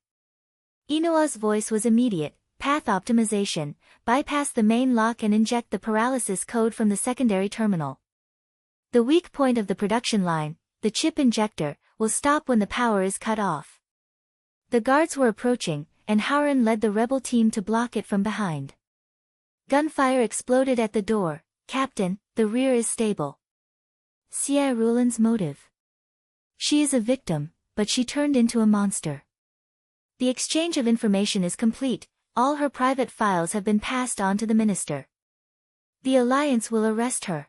S1: Inua's voice was immediate: path optimization, bypass the main lock and inject the paralysis code from the secondary terminal. The weak point of the production line, the chip injector, will stop when the power is cut off. The guards were approaching, and Haren led the rebel team to block it from behind. Gunfire exploded at the door. Captain, the rear is stable. Xie Rulan's motive. She is a victim, but she turned into a monster. The exchange of information is complete, all her private files have been passed on to the minister. The Alliance will arrest her.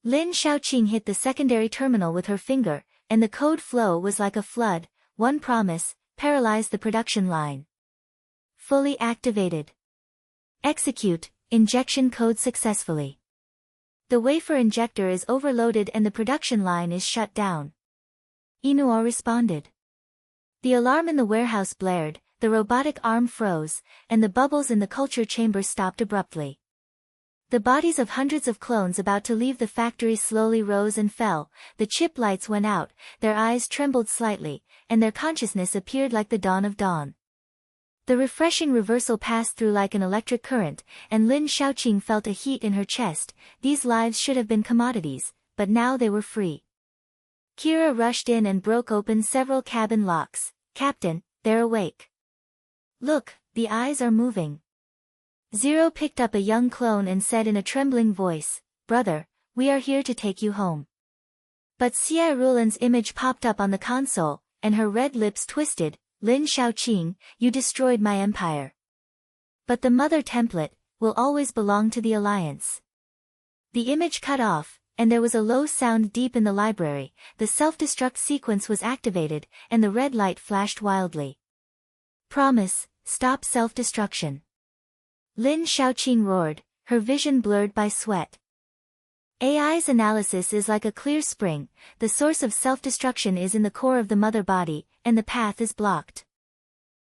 S1: Lin Shaoqing hit the secondary terminal with her finger, and the code flow was like a flood. One promise: paralyze the production line. Fully activated. Execute, injection code successfully. The wafer injector is overloaded and the production line is shut down. Inua responded. The alarm in the warehouse blared, the robotic arm froze, and the bubbles in the culture chamber stopped abruptly. The bodies of hundreds of clones about to leave the factory slowly rose and fell, the chip lights went out, their eyes trembled slightly, and their consciousness appeared like the dawn of dawn. The refreshing reversal passed through like an electric current, and Lin Shaoqing felt a heat in her chest. These lives should have been commodities, but now they were free. Kira rushed in and broke open several cabin locks. Captain, they're awake. Look, the eyes are moving. Zero picked up a young clone and said in a trembling voice, "Brother, we are here to take you home." But Xie Rulan's image popped up on the console, and her red lips twisted. Lin Shaoqing, you destroyed my empire. But the mother template will always belong to the Alliance. The image cut off, and there was a low sound deep in the library. The self-destruct sequence was activated, and the red light flashed wildly. Promise, stop self-destruction. Lin Shaoqing roared, her vision blurred by sweat. AI's analysis is like a clear spring, the source of self-destruction is in the core of the mother body, and the path is blocked.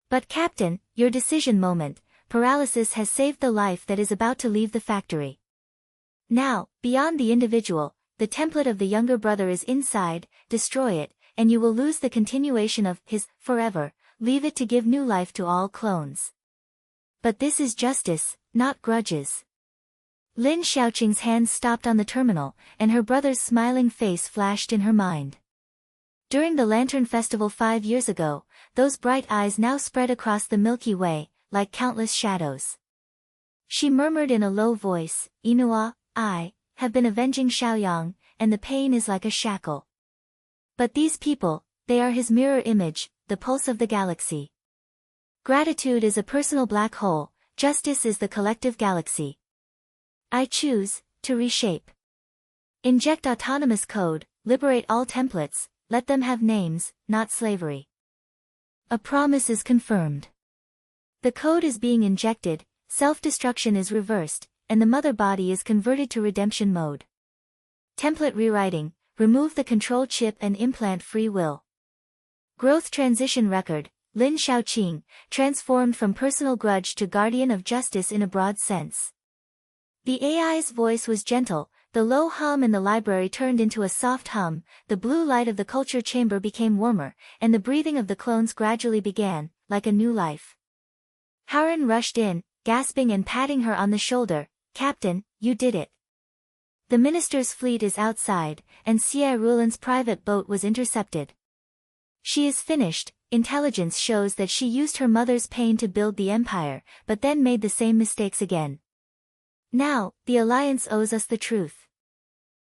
S1: But Captain, your decision moment, paralysis has saved the life that is about to leave the factory. Now, beyond the individual, the template of the younger brother is inside, destroy it, and you will lose the continuation of his forever, leave it to give new life to all clones. But this is justice, not grudges. Lin Shaoqing's hands stopped on the terminal, and her brother's smiling face flashed in her mind. During the Lantern Festival 5 years ago, those bright eyes now spread across the Milky Way, like countless shadows. She murmured in a low voice, Inua, I have been avenging Xiaoyang, and the pain is like a shackle. But these people, they are his mirror image, the pulse of the galaxy. Gratitude is a personal black hole, justice is the collective galaxy. I choose to reshape. Inject autonomous code, liberate all templates, let them have names, not slavery. A promise is confirmed. The code is being injected, self-destruction is reversed, and the mother body is converted to redemption mode. Template rewriting, remove the control chip and implant free will. Growth transition record, Lin Shaoqing, transformed from personal grudge to guardian of justice in a broad sense. The AI's voice was gentle, the low hum in the library turned into a soft hum, the blue light of the culture chamber became warmer, and the breathing of the clones gradually began, like a new life. Haren rushed in, gasping and patting her on the shoulder, Captain, you did it. The minister's fleet is outside, and Xie Rulan's private boat was intercepted. She is finished, intelligence shows that she used her mother's pain to build the empire, but then made the same mistakes again. Now, the Alliance owes us the truth.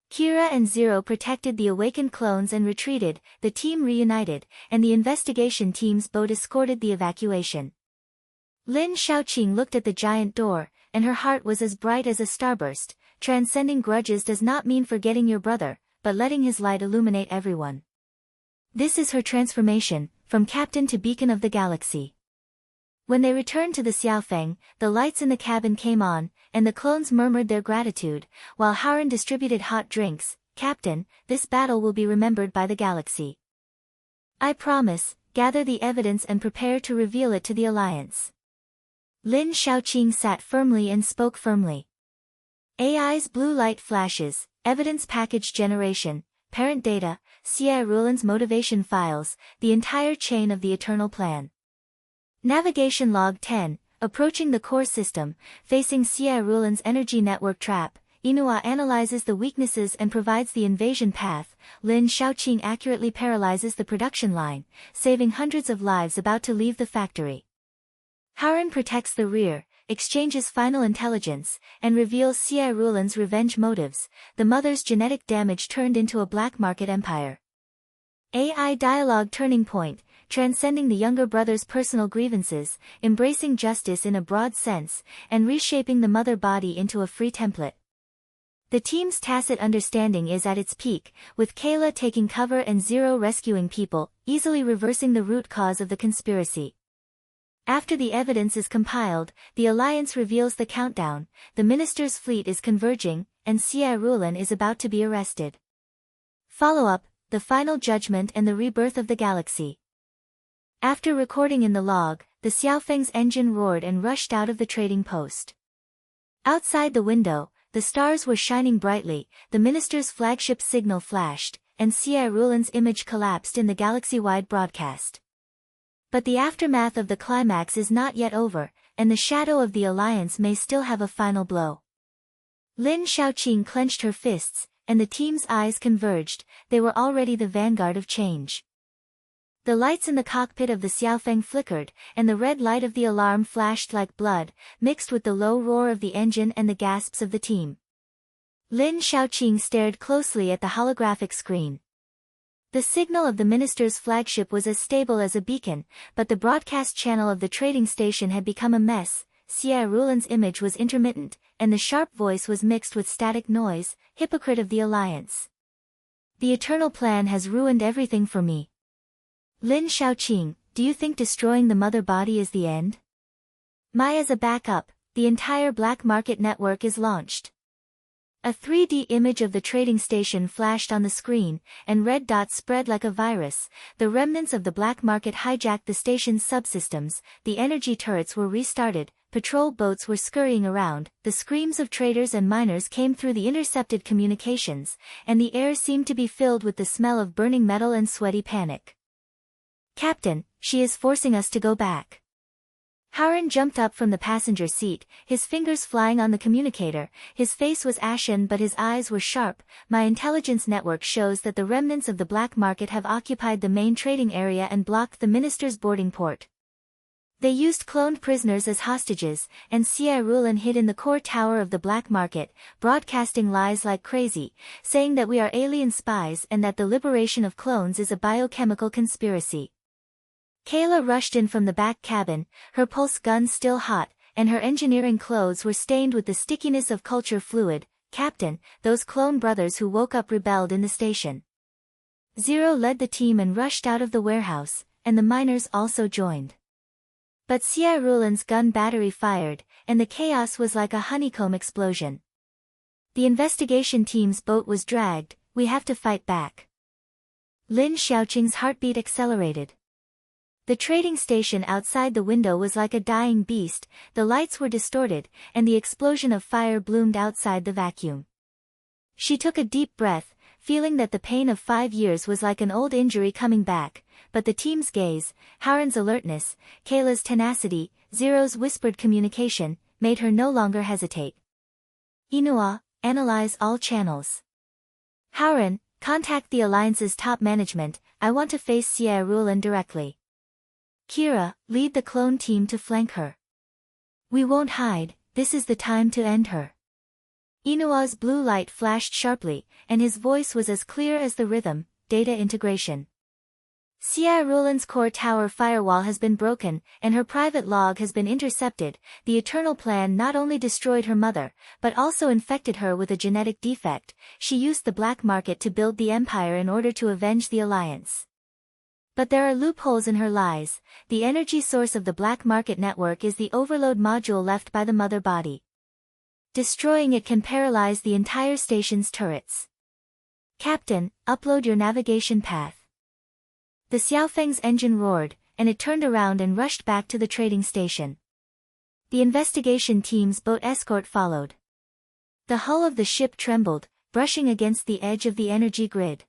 S1: Kira and Zero protected the awakened clones and retreated, the team reunited, and the investigation team's boat escorted the evacuation. Lin Shaoqing looked at the giant door, and her heart was as bright as a starburst. Transcending grudges does not mean forgetting your brother, but letting his light illuminate everyone. This is her transformation, from captain to beacon of the galaxy. When they returned to the Xiaofeng, the lights in the cabin came on, and the clones murmured their gratitude, while Haren distributed hot drinks. Captain, this battle will be remembered by the galaxy. I promise, gather the evidence and prepare to reveal it to the Alliance. Lin Shaoqing sat firmly and spoke firmly. AI's blue light flashes, evidence package generation, parent data, Xie Rulan's motivation files, the entire chain of the eternal plan. Navigation log 10, approaching the core system, facing Xie Rulan's energy network trap, Inua analyzes the weaknesses and provides the invasion path. Lin Shaoqing accurately paralyzes the production line, saving hundreds of lives about to leave the factory. Haran protects the rear, exchanges final intelligence, and reveals Xie Rulan's revenge motives, the mother's genetic damage turned into a black market empire. AI dialogue turning point, transcending the younger brother's personal grievances, embracing justice in a broad sense, and reshaping the mother body into a free template. The team's tacit understanding is at its peak, with Kayla taking cover and Zero rescuing people, easily reversing the root cause of the conspiracy. After the evidence is compiled, the Alliance reveals the countdown, the Minister's fleet is converging, and Xie Rulan is about to be arrested. Follow-up, the final judgment and the rebirth of the galaxy. After recording in the log, the Xiaofeng's engine roared and rushed out of the trading post. Outside the window, the stars were shining brightly, the Minister's flagship signal flashed, and Xie Rulan's image collapsed in the galaxy-wide broadcast. But the aftermath of the climax is not yet over, and the shadow of the Alliance may still have a final blow. Lin Shaoqing clenched her fists, and the team's eyes converged, they were already the vanguard of change. The lights in the cockpit of the Xiaofeng flickered, and the red light of the alarm flashed like blood, mixed with the low roar of the engine and the gasps of the team. Lin Shaoqing stared closely at the holographic screen. The signal of the Minister's flagship was as stable as a beacon, but the broadcast channel of the trading station had become a mess. Xie Rulan's image was intermittent, and the sharp voice was mixed with static noise, hypocrite of the Alliance. The eternal plan has ruined everything for me. Lin Shaoqing, do you think destroying the mother body is the end? As a backup, the entire black market network is launched. A 3D image of the trading station flashed on the screen, and red dots spread like a virus. The remnants of the black market hijacked the station's subsystems, the energy turrets were restarted, patrol boats were scurrying around, the screams of traders and miners came through the intercepted communications, and the air seemed to be filled with the smell of burning metal and sweaty panic. Captain, she is forcing us to go back. Haran jumped up from the passenger seat, his fingers flying on the communicator, his face was ashen but his eyes were sharp. My intelligence network shows that the remnants of the black market have occupied the main trading area and blocked the Minister's boarding port. They used cloned prisoners as hostages, and Xie Rulan hid in the core tower of the black market, broadcasting lies like crazy, saying that we are alien spies and that the liberation of clones is a biochemical conspiracy. Kayla rushed in from the back cabin, her pulse gun still hot, and her engineering clothes were stained with the stickiness of culture fluid. Captain, those clone brothers who woke up rebelled in the station. Zero led the team and rushed out of the warehouse, and the miners also joined. But Xie Rulan's gun battery fired, and the chaos was like a honeycomb explosion. The investigation team's boat was dragged, we have to fight back. Lin Shaoqing's heartbeat accelerated. The trading station outside the window was like a dying beast, the lights were distorted, and the explosion of fire bloomed outside the vacuum. She took a deep breath, feeling that the pain of 5 years was like an old injury coming back, but the team's gaze, Haran's alertness, Kayla's tenacity, Zero's whispered communication, made her no longer hesitate. Inua, analyze all channels. Haran, contact the Alliance's top management, I want to face Xie Rulan directly. Kira, lead the clone team to flank her. We won't hide, this is the time to end her. Inua's blue light flashed sharply, and his voice was as clear as the rhythm, data integration. Xie Rulan's core tower firewall has been broken, and her private log has been intercepted. The Eternal Plan not only destroyed her mother, but also infected her with a genetic defect. She used the black market to build the empire in order to avenge the Alliance. But there are loopholes in her lies. The energy source of the black market network is the overload module left by the mother body. Destroying it can paralyze the entire station's turrets. Captain, upload your navigation path. The Xiaofeng's engine roared, and it turned around and rushed back to the trading station. The investigation team's boat escort followed. The hull of the ship trembled, brushing against the edge of the energy grid.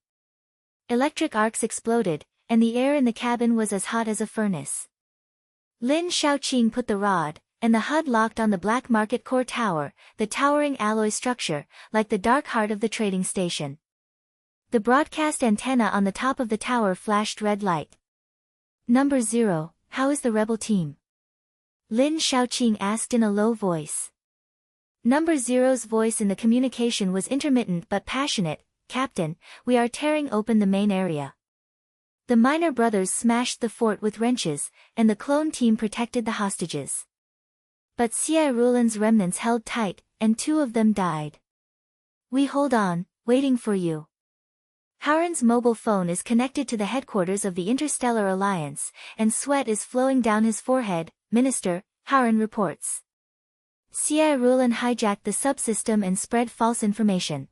S1: Electric arcs exploded, and the air in the cabin was as hot as a furnace. Lin Shaoqing put the rod, and the HUD locked on the black market core tower, the towering alloy structure, like the dark heart of the trading station. The broadcast antenna on the top of the tower flashed red light. "Number 0, how is the rebel team?" Lin Shaoqing asked in a low voice. Number 0's voice in the communication was intermittent but passionate. "Captain, we are tearing open the main area." The minor brothers smashed the fort with wrenches, and the clone team protected the hostages. But Xie Rulin's remnants held tight, and 2 of them died. "We hold on, waiting for you." Haren's mobile phone is connected to the headquarters of the Interstellar Alliance, and sweat is flowing down his forehead. "Minister," Haren reports. "Xie Rulin hijacked the subsystem and spread false information.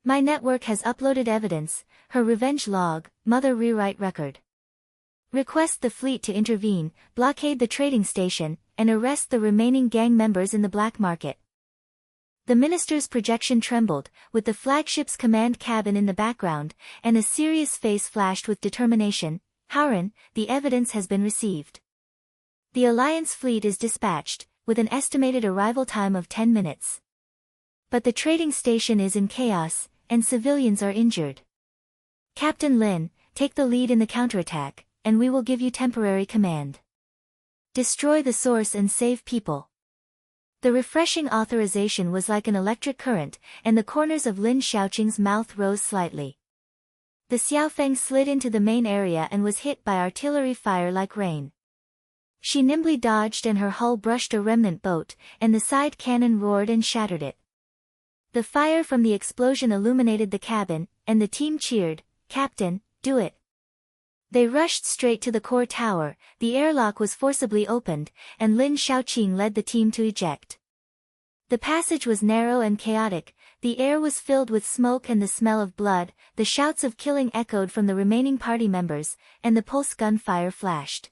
S1: My network has uploaded evidence, her revenge log, mother rewrite record. Request the fleet to intervene, blockade the trading station, and arrest the remaining gang members in the black market." The minister's projection trembled, with the flagship's command cabin in the background, and a serious face flashed with determination. "Haren, the evidence has been received. The Alliance fleet is dispatched, with an estimated arrival time of 10 minutes. But the trading station is in chaos, and civilians are injured. Captain Lin, take the lead in the counterattack, and we will give you temporary command. Destroy the source and save people." The refreshing authorization was like an electric current, and the corners of Lin Shaoqing's mouth rose slightly. The Xiaofeng slid into the main area and was hit by artillery fire like rain. She nimbly dodged and her hull brushed a remnant boat, and the side cannon roared and shattered it. The fire from the explosion illuminated the cabin, and the team cheered. "Captain, do it." They rushed straight to the core tower, the airlock was forcibly opened, and Lin Shaoqing led the team to eject. The passage was narrow and chaotic, the air was filled with smoke and the smell of blood, the shouts of killing echoed from the remaining party members, and the pulse gun fire flashed.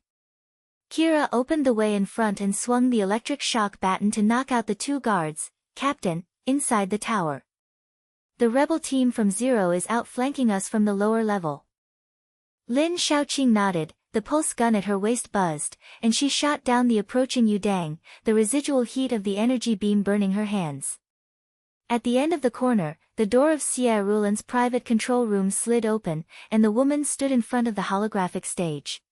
S1: Kira opened the way in front and swung the electric shock baton to knock out the 2 guards. "Captain, inside the tower. The rebel team from 0 is outflanking us from the lower level." Lin Shaoqing nodded, the pulse gun at her waist buzzed, and she shot down the approaching Yudang, the residual heat of the energy beam burning her hands. At the end of the corner, the door of Xie Rulin's private control room slid open, and the woman stood in front of the holographic stage.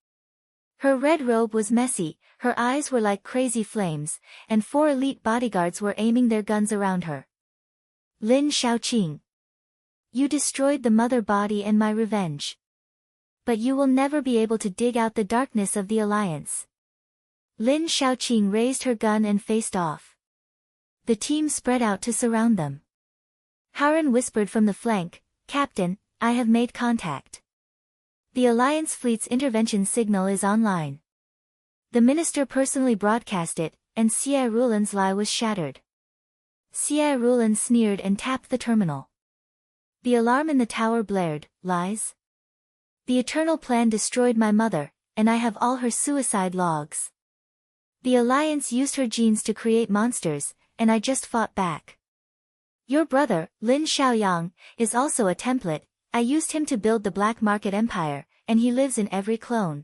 S1: Her red robe was messy, her eyes were like crazy flames, and 4 elite bodyguards were aiming their guns around her. "Lin Shaoqing. You destroyed the mother body and my revenge. But you will never be able to dig out the darkness of the Alliance." Lin Shaoqing raised her gun and faced off. The team spread out to surround them. Haren whispered from the flank, "Captain, I have made contact. The Alliance fleet's intervention signal is online." The minister personally broadcast it, and Xie Rulin's lie was shattered. Xie Rulin sneered and tapped the terminal. The alarm in the tower blared. "Lies? The Eternal Plan destroyed my mother, and I have all her suicide logs. The Alliance used her genes to create monsters, and I just fought back. Your brother, Lin Xiaoyang, is also a template. I used him to build the black market empire, and he lives in every clone."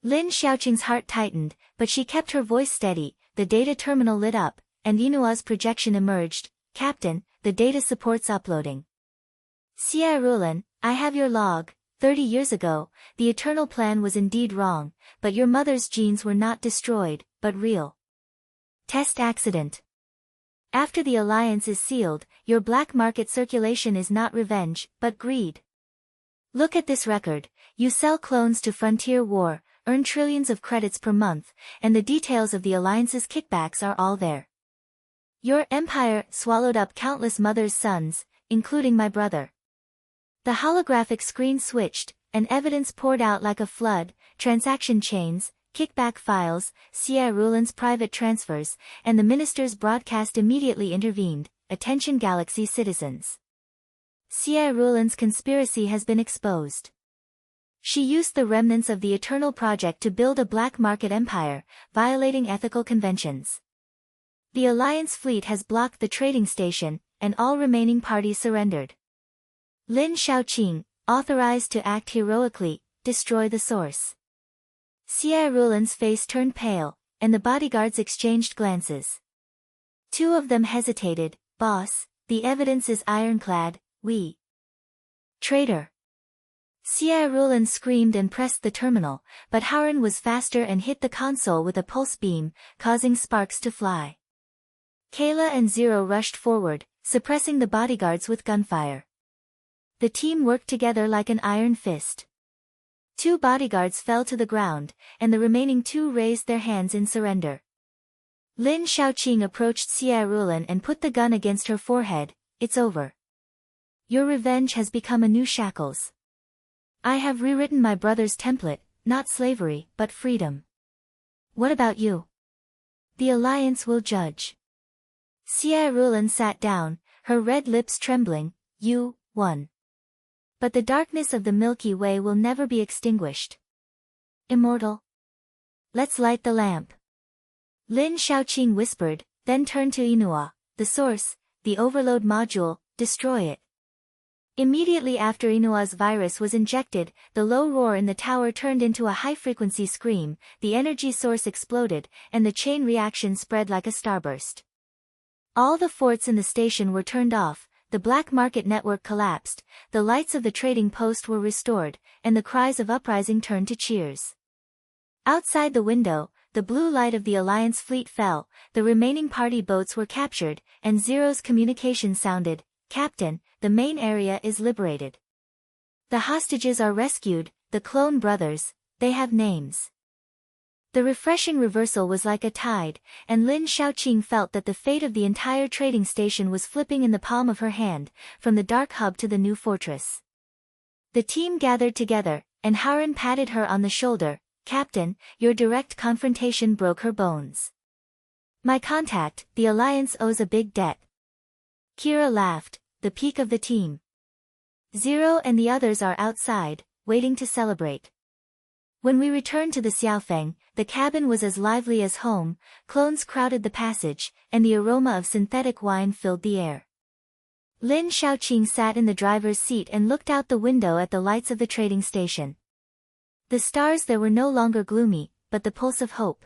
S1: Lin Xiaoqing's heart tightened, but she kept her voice steady. The data terminal lit up, and Inua's projection emerged. "Captain, the data supports uploading. Xie Rulin, I have your log. 30 years ago, the Eternal Plan was indeed wrong, but your mother's genes were not destroyed, but real. Test accident. After the Alliance is sealed, your black market circulation is not revenge, but greed. Look at this record. You sell clones to Frontier War, earn trillions of credits per month, and the details of the Alliance's kickbacks are all there. Your empire swallowed up countless mothers' sons, including my brother." The holographic screen switched, and evidence poured out like a flood: transaction chains, kickback files, Xie Rulin's private transfers, and the minister's broadcast immediately intervened. "Attention Galaxy citizens. Xie Rulin's conspiracy has been exposed. She used the remnants of the Eternal Project to build a black market empire, violating ethical conventions. The Alliance fleet has blocked the trading station, and all remaining parties surrendered. Lin Shaoqing, authorized to act heroically, destroy the source. Xie Rulan's face turned pale, and the bodyguards exchanged glances. Two of them hesitated. Boss, the evidence is ironclad, we. Traitor. Xie Rulan screamed and pressed the terminal, but Haran was faster and hit the console with a pulse beam, causing sparks to fly. Kayla and Zero rushed forward, suppressing the bodyguards with gunfire. The team worked together like an iron fist. Two bodyguards fell to the ground, and the remaining two raised their hands in surrender. Lin Shaoqing approached Xie Rulan and put the gun against her forehead. It's over. Your revenge has become a new shackles. I have rewritten my brother's template, not slavery, but freedom. What about you? The Alliance will judge. Xie Rulan sat down, her red lips trembling. You won. But the darkness of the Milky Way will never be extinguished. Immortal. Let's light the lamp. Lin Shaoqing whispered, then turned to Inua, the source, the overload module, destroy it. Immediately after Inua's virus was injected, the low roar in the tower turned into a high-frequency scream, the energy source exploded, and the chain reaction spread like a starburst. All the forts in the station were turned off, the black market network collapsed, the lights of the trading post were restored, and the cries of uprising turned to cheers. Outside the window, the blue light of the Alliance fleet fell, the remaining party boats were captured, and Zero's communication sounded, Captain, the main area is liberated. The hostages are rescued, the clone brothers, they have names. The refreshing reversal was like a tide, and Lin Shaoqing felt that the fate of the entire trading station was flipping in the palm of her hand, from the dark hub to the new fortress. The team gathered together, and Haran patted her on the shoulder. Captain, your direct confrontation broke her bones. My contact, the Alliance owes a big debt. Kira laughed, the peak of the team. Zero and the others are outside, waiting to celebrate. When we returned to the Xiaofeng, the cabin was as lively as home, clones crowded the passage, and the aroma of synthetic wine filled the air. Lin Shaoqing sat in the driver's seat and looked out the window at the lights of the trading station. The stars there were no longer gloomy, but the pulse of hope.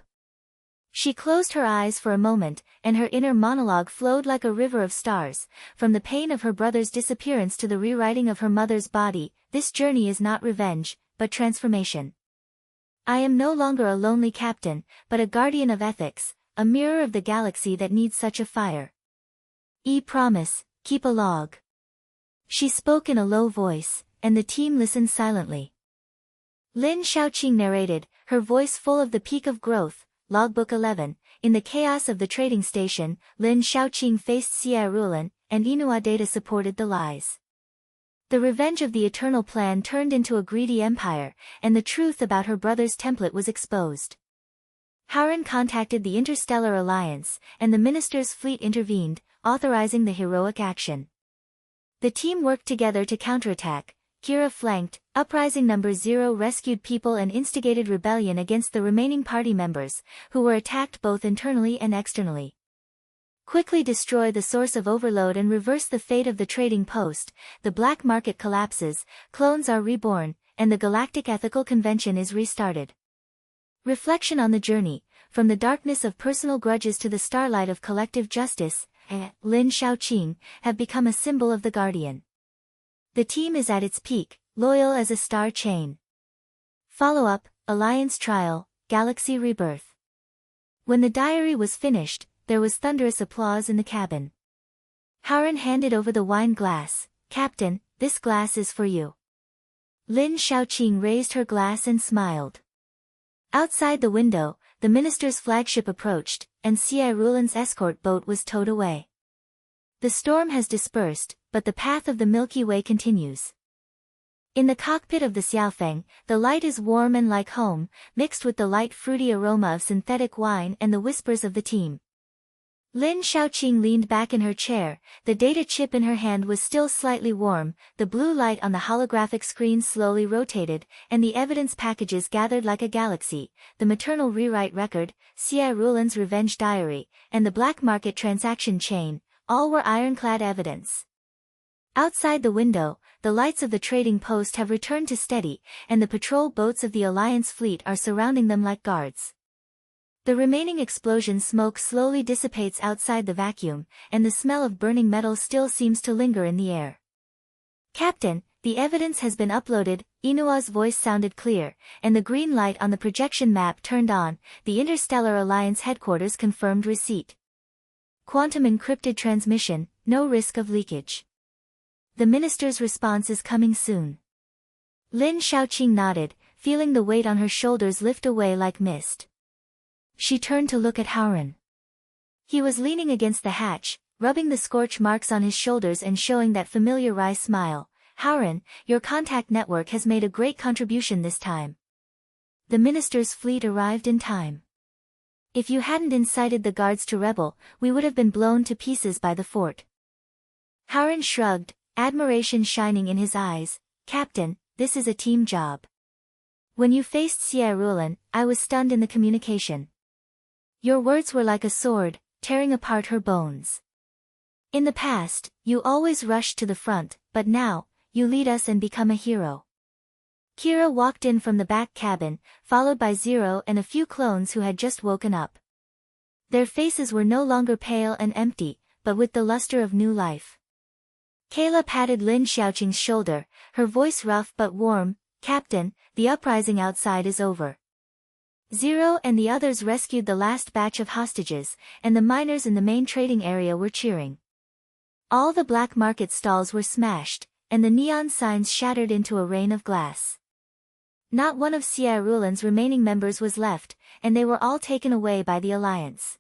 S1: She closed her eyes for a moment, and her inner monologue flowed like a river of stars, from the pain of her brother's disappearance to the rewriting of her mother's body. This journey is not revenge, but transformation. I am no longer a lonely captain, but a guardian of ethics, a mirror of the galaxy that needs such a fire. Promise, keep a log. She spoke in a low voice, and the team listened silently. Lin Shaoqing narrated, her voice full of the peak of growth. Logbook 11. In the chaos of the trading station, Lin Shaoqing faced Xie Rulan, and Inua data supported the lies. The revenge of the Eternal Plan turned into a greedy empire, and the truth about her brother's template was exposed. Haran contacted the Interstellar Alliance, and the Minister's fleet intervened, authorizing the heroic action. The team worked together to counterattack. Kira flanked, Uprising No. 0 rescued people and instigated rebellion against the remaining party members, who were attacked both internally and externally. Quickly destroy the source of overload and reverse the fate of the trading post. The black market collapses, clones are reborn, and the Galactic Ethical Convention is restarted. Reflection on the journey, from the darkness of personal grudges to the starlight of collective justice, Lin Shaoqing, have become a symbol of the Guardian. The team is at its peak, loyal as a star chain. Follow-up, Alliance Trial, Galaxy Rebirth. When the diary was finished, there was thunderous applause in the cabin. Haran handed over the wine glass. Captain, this glass is for you. Lin Shaoqing raised her glass and smiled. Outside the window, the minister's flagship approached, and Xie Rulan's escort boat was towed away. The storm has dispersed, but the path of the Milky Way continues. In the cockpit of the Xiaofeng, the light is warm and like home, mixed with the light fruity aroma of synthetic wine and the whispers of the team. Lin Xiaoqing leaned back in her chair, the data chip in her hand was still slightly warm, the blue light on the holographic screen slowly rotated, and the evidence packages gathered like a galaxy, the maternal rewrite record, Xie Rulan's revenge diary, and the black market transaction chain, all were ironclad evidence. Outside the window, the lights of the trading post have returned to steady, and the patrol boats of the Alliance fleet are surrounding them like guards. The remaining explosion smoke slowly dissipates outside the vacuum, and the smell of burning metal still seems to linger in the air. "Captain, the evidence has been uploaded," Inua's voice sounded clear, and the green light on the projection map turned on, the Interstellar Alliance headquarters confirmed receipt. "Quantum encrypted transmission, no risk of leakage. The minister's response is coming soon." Lin Xiaoqing nodded, feeling the weight on her shoulders lift away like mist. She turned to look at Howren. He was leaning against the hatch, rubbing the scorch marks on his shoulders and showing that familiar wry smile. "Howren, your contact network has made a great contribution this time. The minister's fleet arrived in time. If you hadn't incited the guards to rebel, we would have been blown to pieces by the fort." Howren shrugged, admiration shining in his eyes. "Captain, this is a team job. When you faced Xie Rulan, I was stunned in the communication. Your words were like a sword, tearing apart her bones. In the past, you always rushed to the front, but now, you lead us and become a hero." Kira walked in from the back cabin, followed by Zero and a few clones who had just woken up. Their faces were no longer pale and empty, but with the luster of new life. Kayla patted Lin Xiaoqing's shoulder, her voice rough but warm. "Captain, the uprising outside is over. Zero and the others rescued the last batch of hostages, and the miners in the main trading area were cheering. All the black market stalls were smashed, and the neon signs shattered into a rain of glass. Not one of Xie Rulan's remaining members was left, and they were all taken away by the Alliance."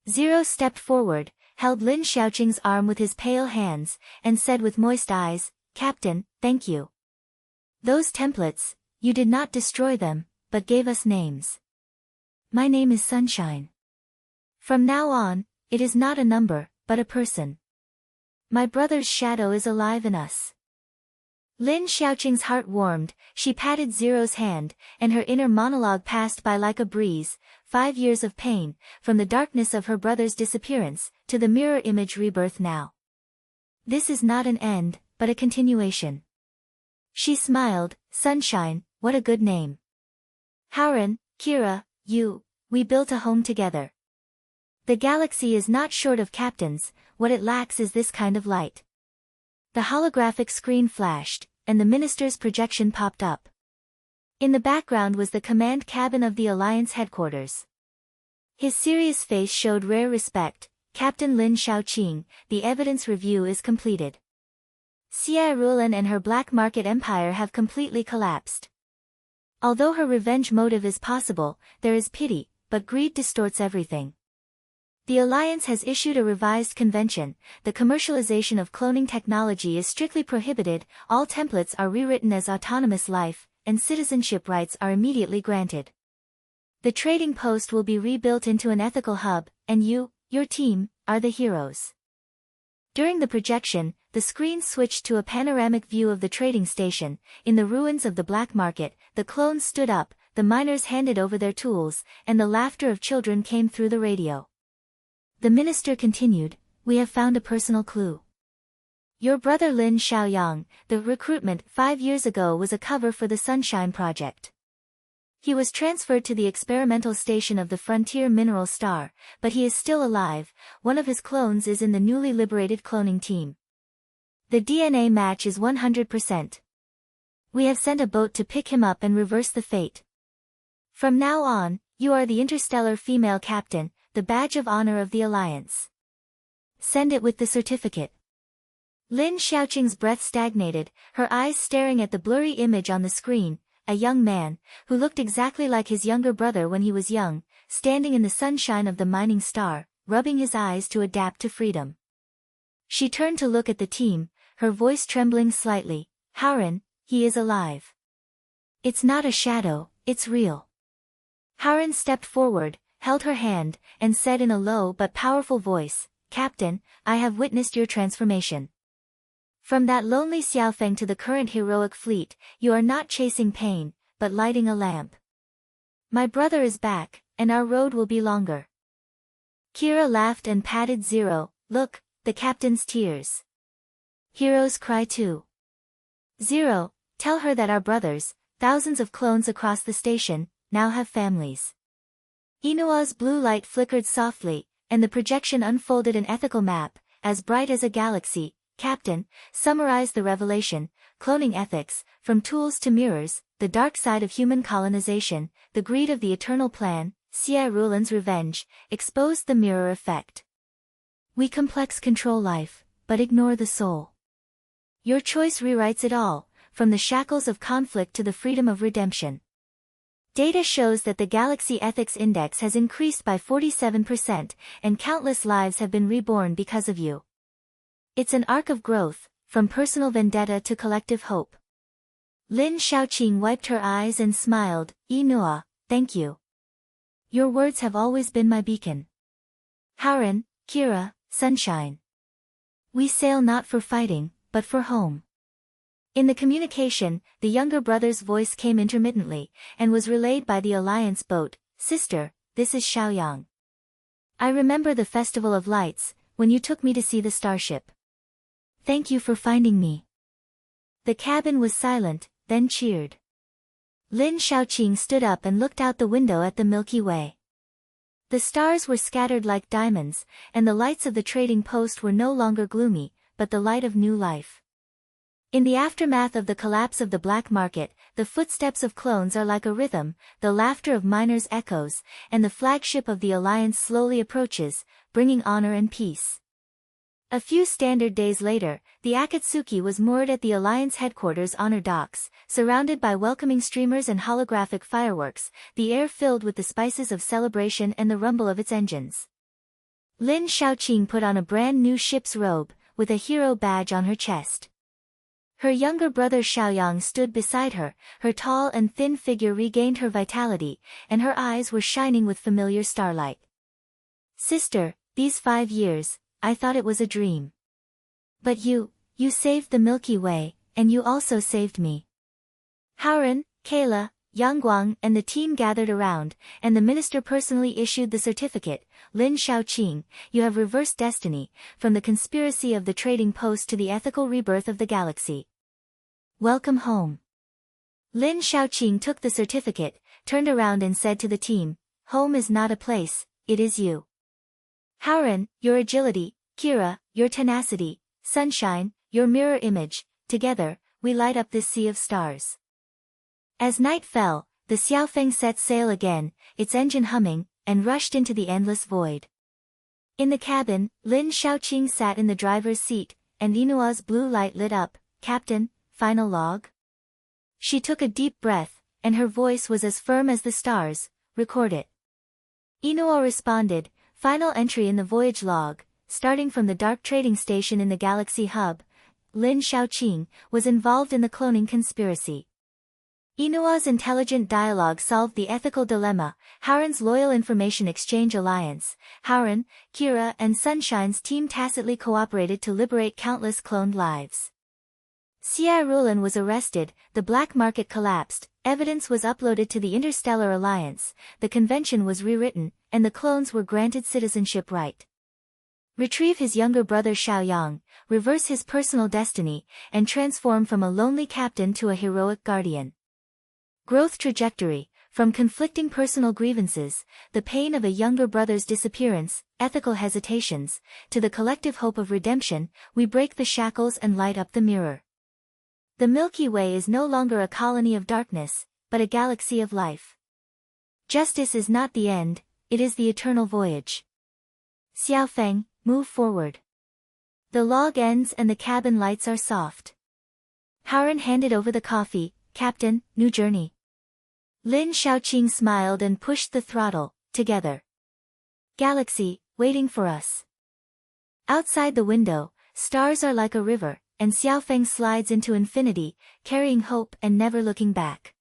S1: Zero stepped forward, held Lin Xiaoqing's arm with his pale hands, and said with moist eyes, "Captain, thank you. Those templates, you did not destroy them, but gave us names. My name is Sunshine. From now on, it is not a number, but a person. My brother's shadow is alive in us." Lin Xiaoqing's heart warmed, she patted Zero's hand, and her inner monologue passed by like a breeze. 5 years of pain, from the darkness of her brother's disappearance, to the mirror image rebirth now. This is not an end, but a continuation. She smiled. "Sunshine, what a good name. Howren, Kira, we built a home together. The galaxy is not short of captains, what it lacks is this kind of light." The holographic screen flashed, and the minister's projection popped up. In the background was the command cabin of the Alliance headquarters. His serious face showed rare respect. "Captain Lin Xiaoqing, the evidence review is completed. Xie Rulan and her black market empire have completely collapsed. Although her revenge motive is possible, there is pity, but greed distorts everything. The Alliance has issued a revised convention. The commercialization of cloning technology is strictly prohibited, all templates are rewritten as autonomous life, and citizenship rights are immediately granted. The trading post will be rebuilt into an ethical hub, and your team, are the heroes." During the projection, the screen switched to a panoramic view of the trading station. In the ruins of the black market, the clones stood up, the miners handed over their tools, and the laughter of children came through the radio. The minister continued, "We have found a personal clue. Your brother Lin Xiaoyang, the recruitment 5 years ago was a cover for the Sunshine Project. He was transferred to the experimental station of the Frontier Mineral Star, but he is still alive. One of his clones is in the newly liberated cloning team. The DNA match is 100%. We have sent a boat to pick him up and reverse the fate. From now on, you are the interstellar female captain, the badge of honor of the Alliance. Send it with the certificate." Lin Xiaoqing's breath stagnated, her eyes staring at the blurry image on the screen. A young man, who looked exactly like his younger brother when he was young, standing in the sunshine of the mining star, rubbing his eyes to adapt to freedom. She turned to look at the team, her voice trembling slightly. "Howren, he is alive. It's not a shadow, it's real." Howren stepped forward, held her hand, and said in a low but powerful voice, "Captain, I have witnessed your transformation. From that lonely Xiaofeng to the current heroic fleet, you are not chasing pain, but lighting a lamp. My brother is back, and our road will be longer." Kira laughed and patted Zero. "Look, the captain's tears. Heroes cry too. Zero, tell her that our brothers, thousands of clones across the station, now have families." Inua's blue light flickered softly, and the projection unfolded an ethical map, as bright as a galaxy. "Captain, summarize the revelation, cloning ethics, from tools to mirrors, the dark side of human colonization, the greed of the eternal plan, Xie Rulan's revenge, exposed the mirror effect. We complex control life, but ignore the soul. Your choice rewrites it all, from the shackles of conflict to the freedom of redemption. Data shows that the Galaxy Ethics Index has increased by 47%, and countless lives have been reborn because of you. It's an arc of growth, from personal vendetta to collective hope." Lin Shaoqing wiped her eyes and smiled. "Inua, thank you. Your words have always been my beacon. Haren, Kira, sunshine. We sail not for fighting, but for home." In the communication, the younger brother's voice came intermittently, and was relayed by the Alliance boat. "Sister, this is Xiaoyang. I remember the Festival of Lights, when you took me to see the starship. Thank you for finding me." The cabin was silent, then cheered. Lin Shaoqing stood up and looked out the window at the Milky Way. The stars were scattered like diamonds, and the lights of the trading post were no longer gloomy, but the light of new life. In the aftermath of the collapse of the black market, the footsteps of clones are like a rhythm, the laughter of miners echoes, and the flagship of the Alliance slowly approaches, bringing honor and peace. A few standard days later, the Akatsuki was moored at the Alliance headquarters honor docks, surrounded by welcoming streamers and holographic fireworks, the air filled with the spices of celebration and the rumble of its engines. Lin Shaoqing put on a brand new ship's robe, with a hero badge on her chest. Her younger brother Xiaoyang stood beside her, her tall and thin figure regained her vitality, and her eyes were shining with familiar starlight. "Sister, these 5 years, I thought it was a dream. But you saved the Milky Way, and you also saved me." Haren, Kayla, Yang and the team gathered around, and the minister personally issued the certificate. "Lin Shaoqing, you have reversed destiny, from the conspiracy of the trading post to the ethical rebirth of the galaxy. Welcome home." Lin Shaoqing took the certificate, turned around and said to the team, "Home is not a place, it is you. Haren, your agility, Kira, your tenacity, sunshine, your mirror image, together, we light up this sea of stars." As night fell, the Xiaofeng set sail again, its engine humming, and rushed into the endless void. In the cabin, Lin Shaoqing sat in the driver's seat, and Inua's blue light lit up. "Captain, final log?" She took a deep breath, and her voice was as firm as the stars. "Record it." Inua responded, "Final entry in the voyage log, starting from the dark trading station in the Galaxy Hub. Lin Shaoqing was involved in the cloning conspiracy." Inua's intelligent dialogue solved the ethical dilemma. Haren's loyal information exchange alliance. Haren, Kira and Sunshine's team tacitly cooperated to liberate countless cloned lives. Xie Rulan was arrested, the black market collapsed, evidence was uploaded to the Interstellar Alliance, the convention was rewritten, and the clones were granted citizenship right. Retrieve his younger brother Xiaoyang, reverse his personal destiny, and transform from a lonely captain to a heroic guardian. Growth trajectory, from conflicting personal grievances, the pain of a younger brother's disappearance, ethical hesitations, to the collective hope of redemption, we break the shackles and light up the mirror. The Milky Way is no longer a colony of darkness, but a galaxy of life. Justice is not the end, it is the eternal voyage. Xiaofeng, move forward. The log ends and the cabin lights are soft. Haren handed over the coffee. "Captain, new journey." Lin Shaoqing smiled and pushed the throttle. "Together. Galaxy, waiting for us." Outside the window, stars are like a river, and Xiaofeng slides into infinity, carrying hope and never looking back.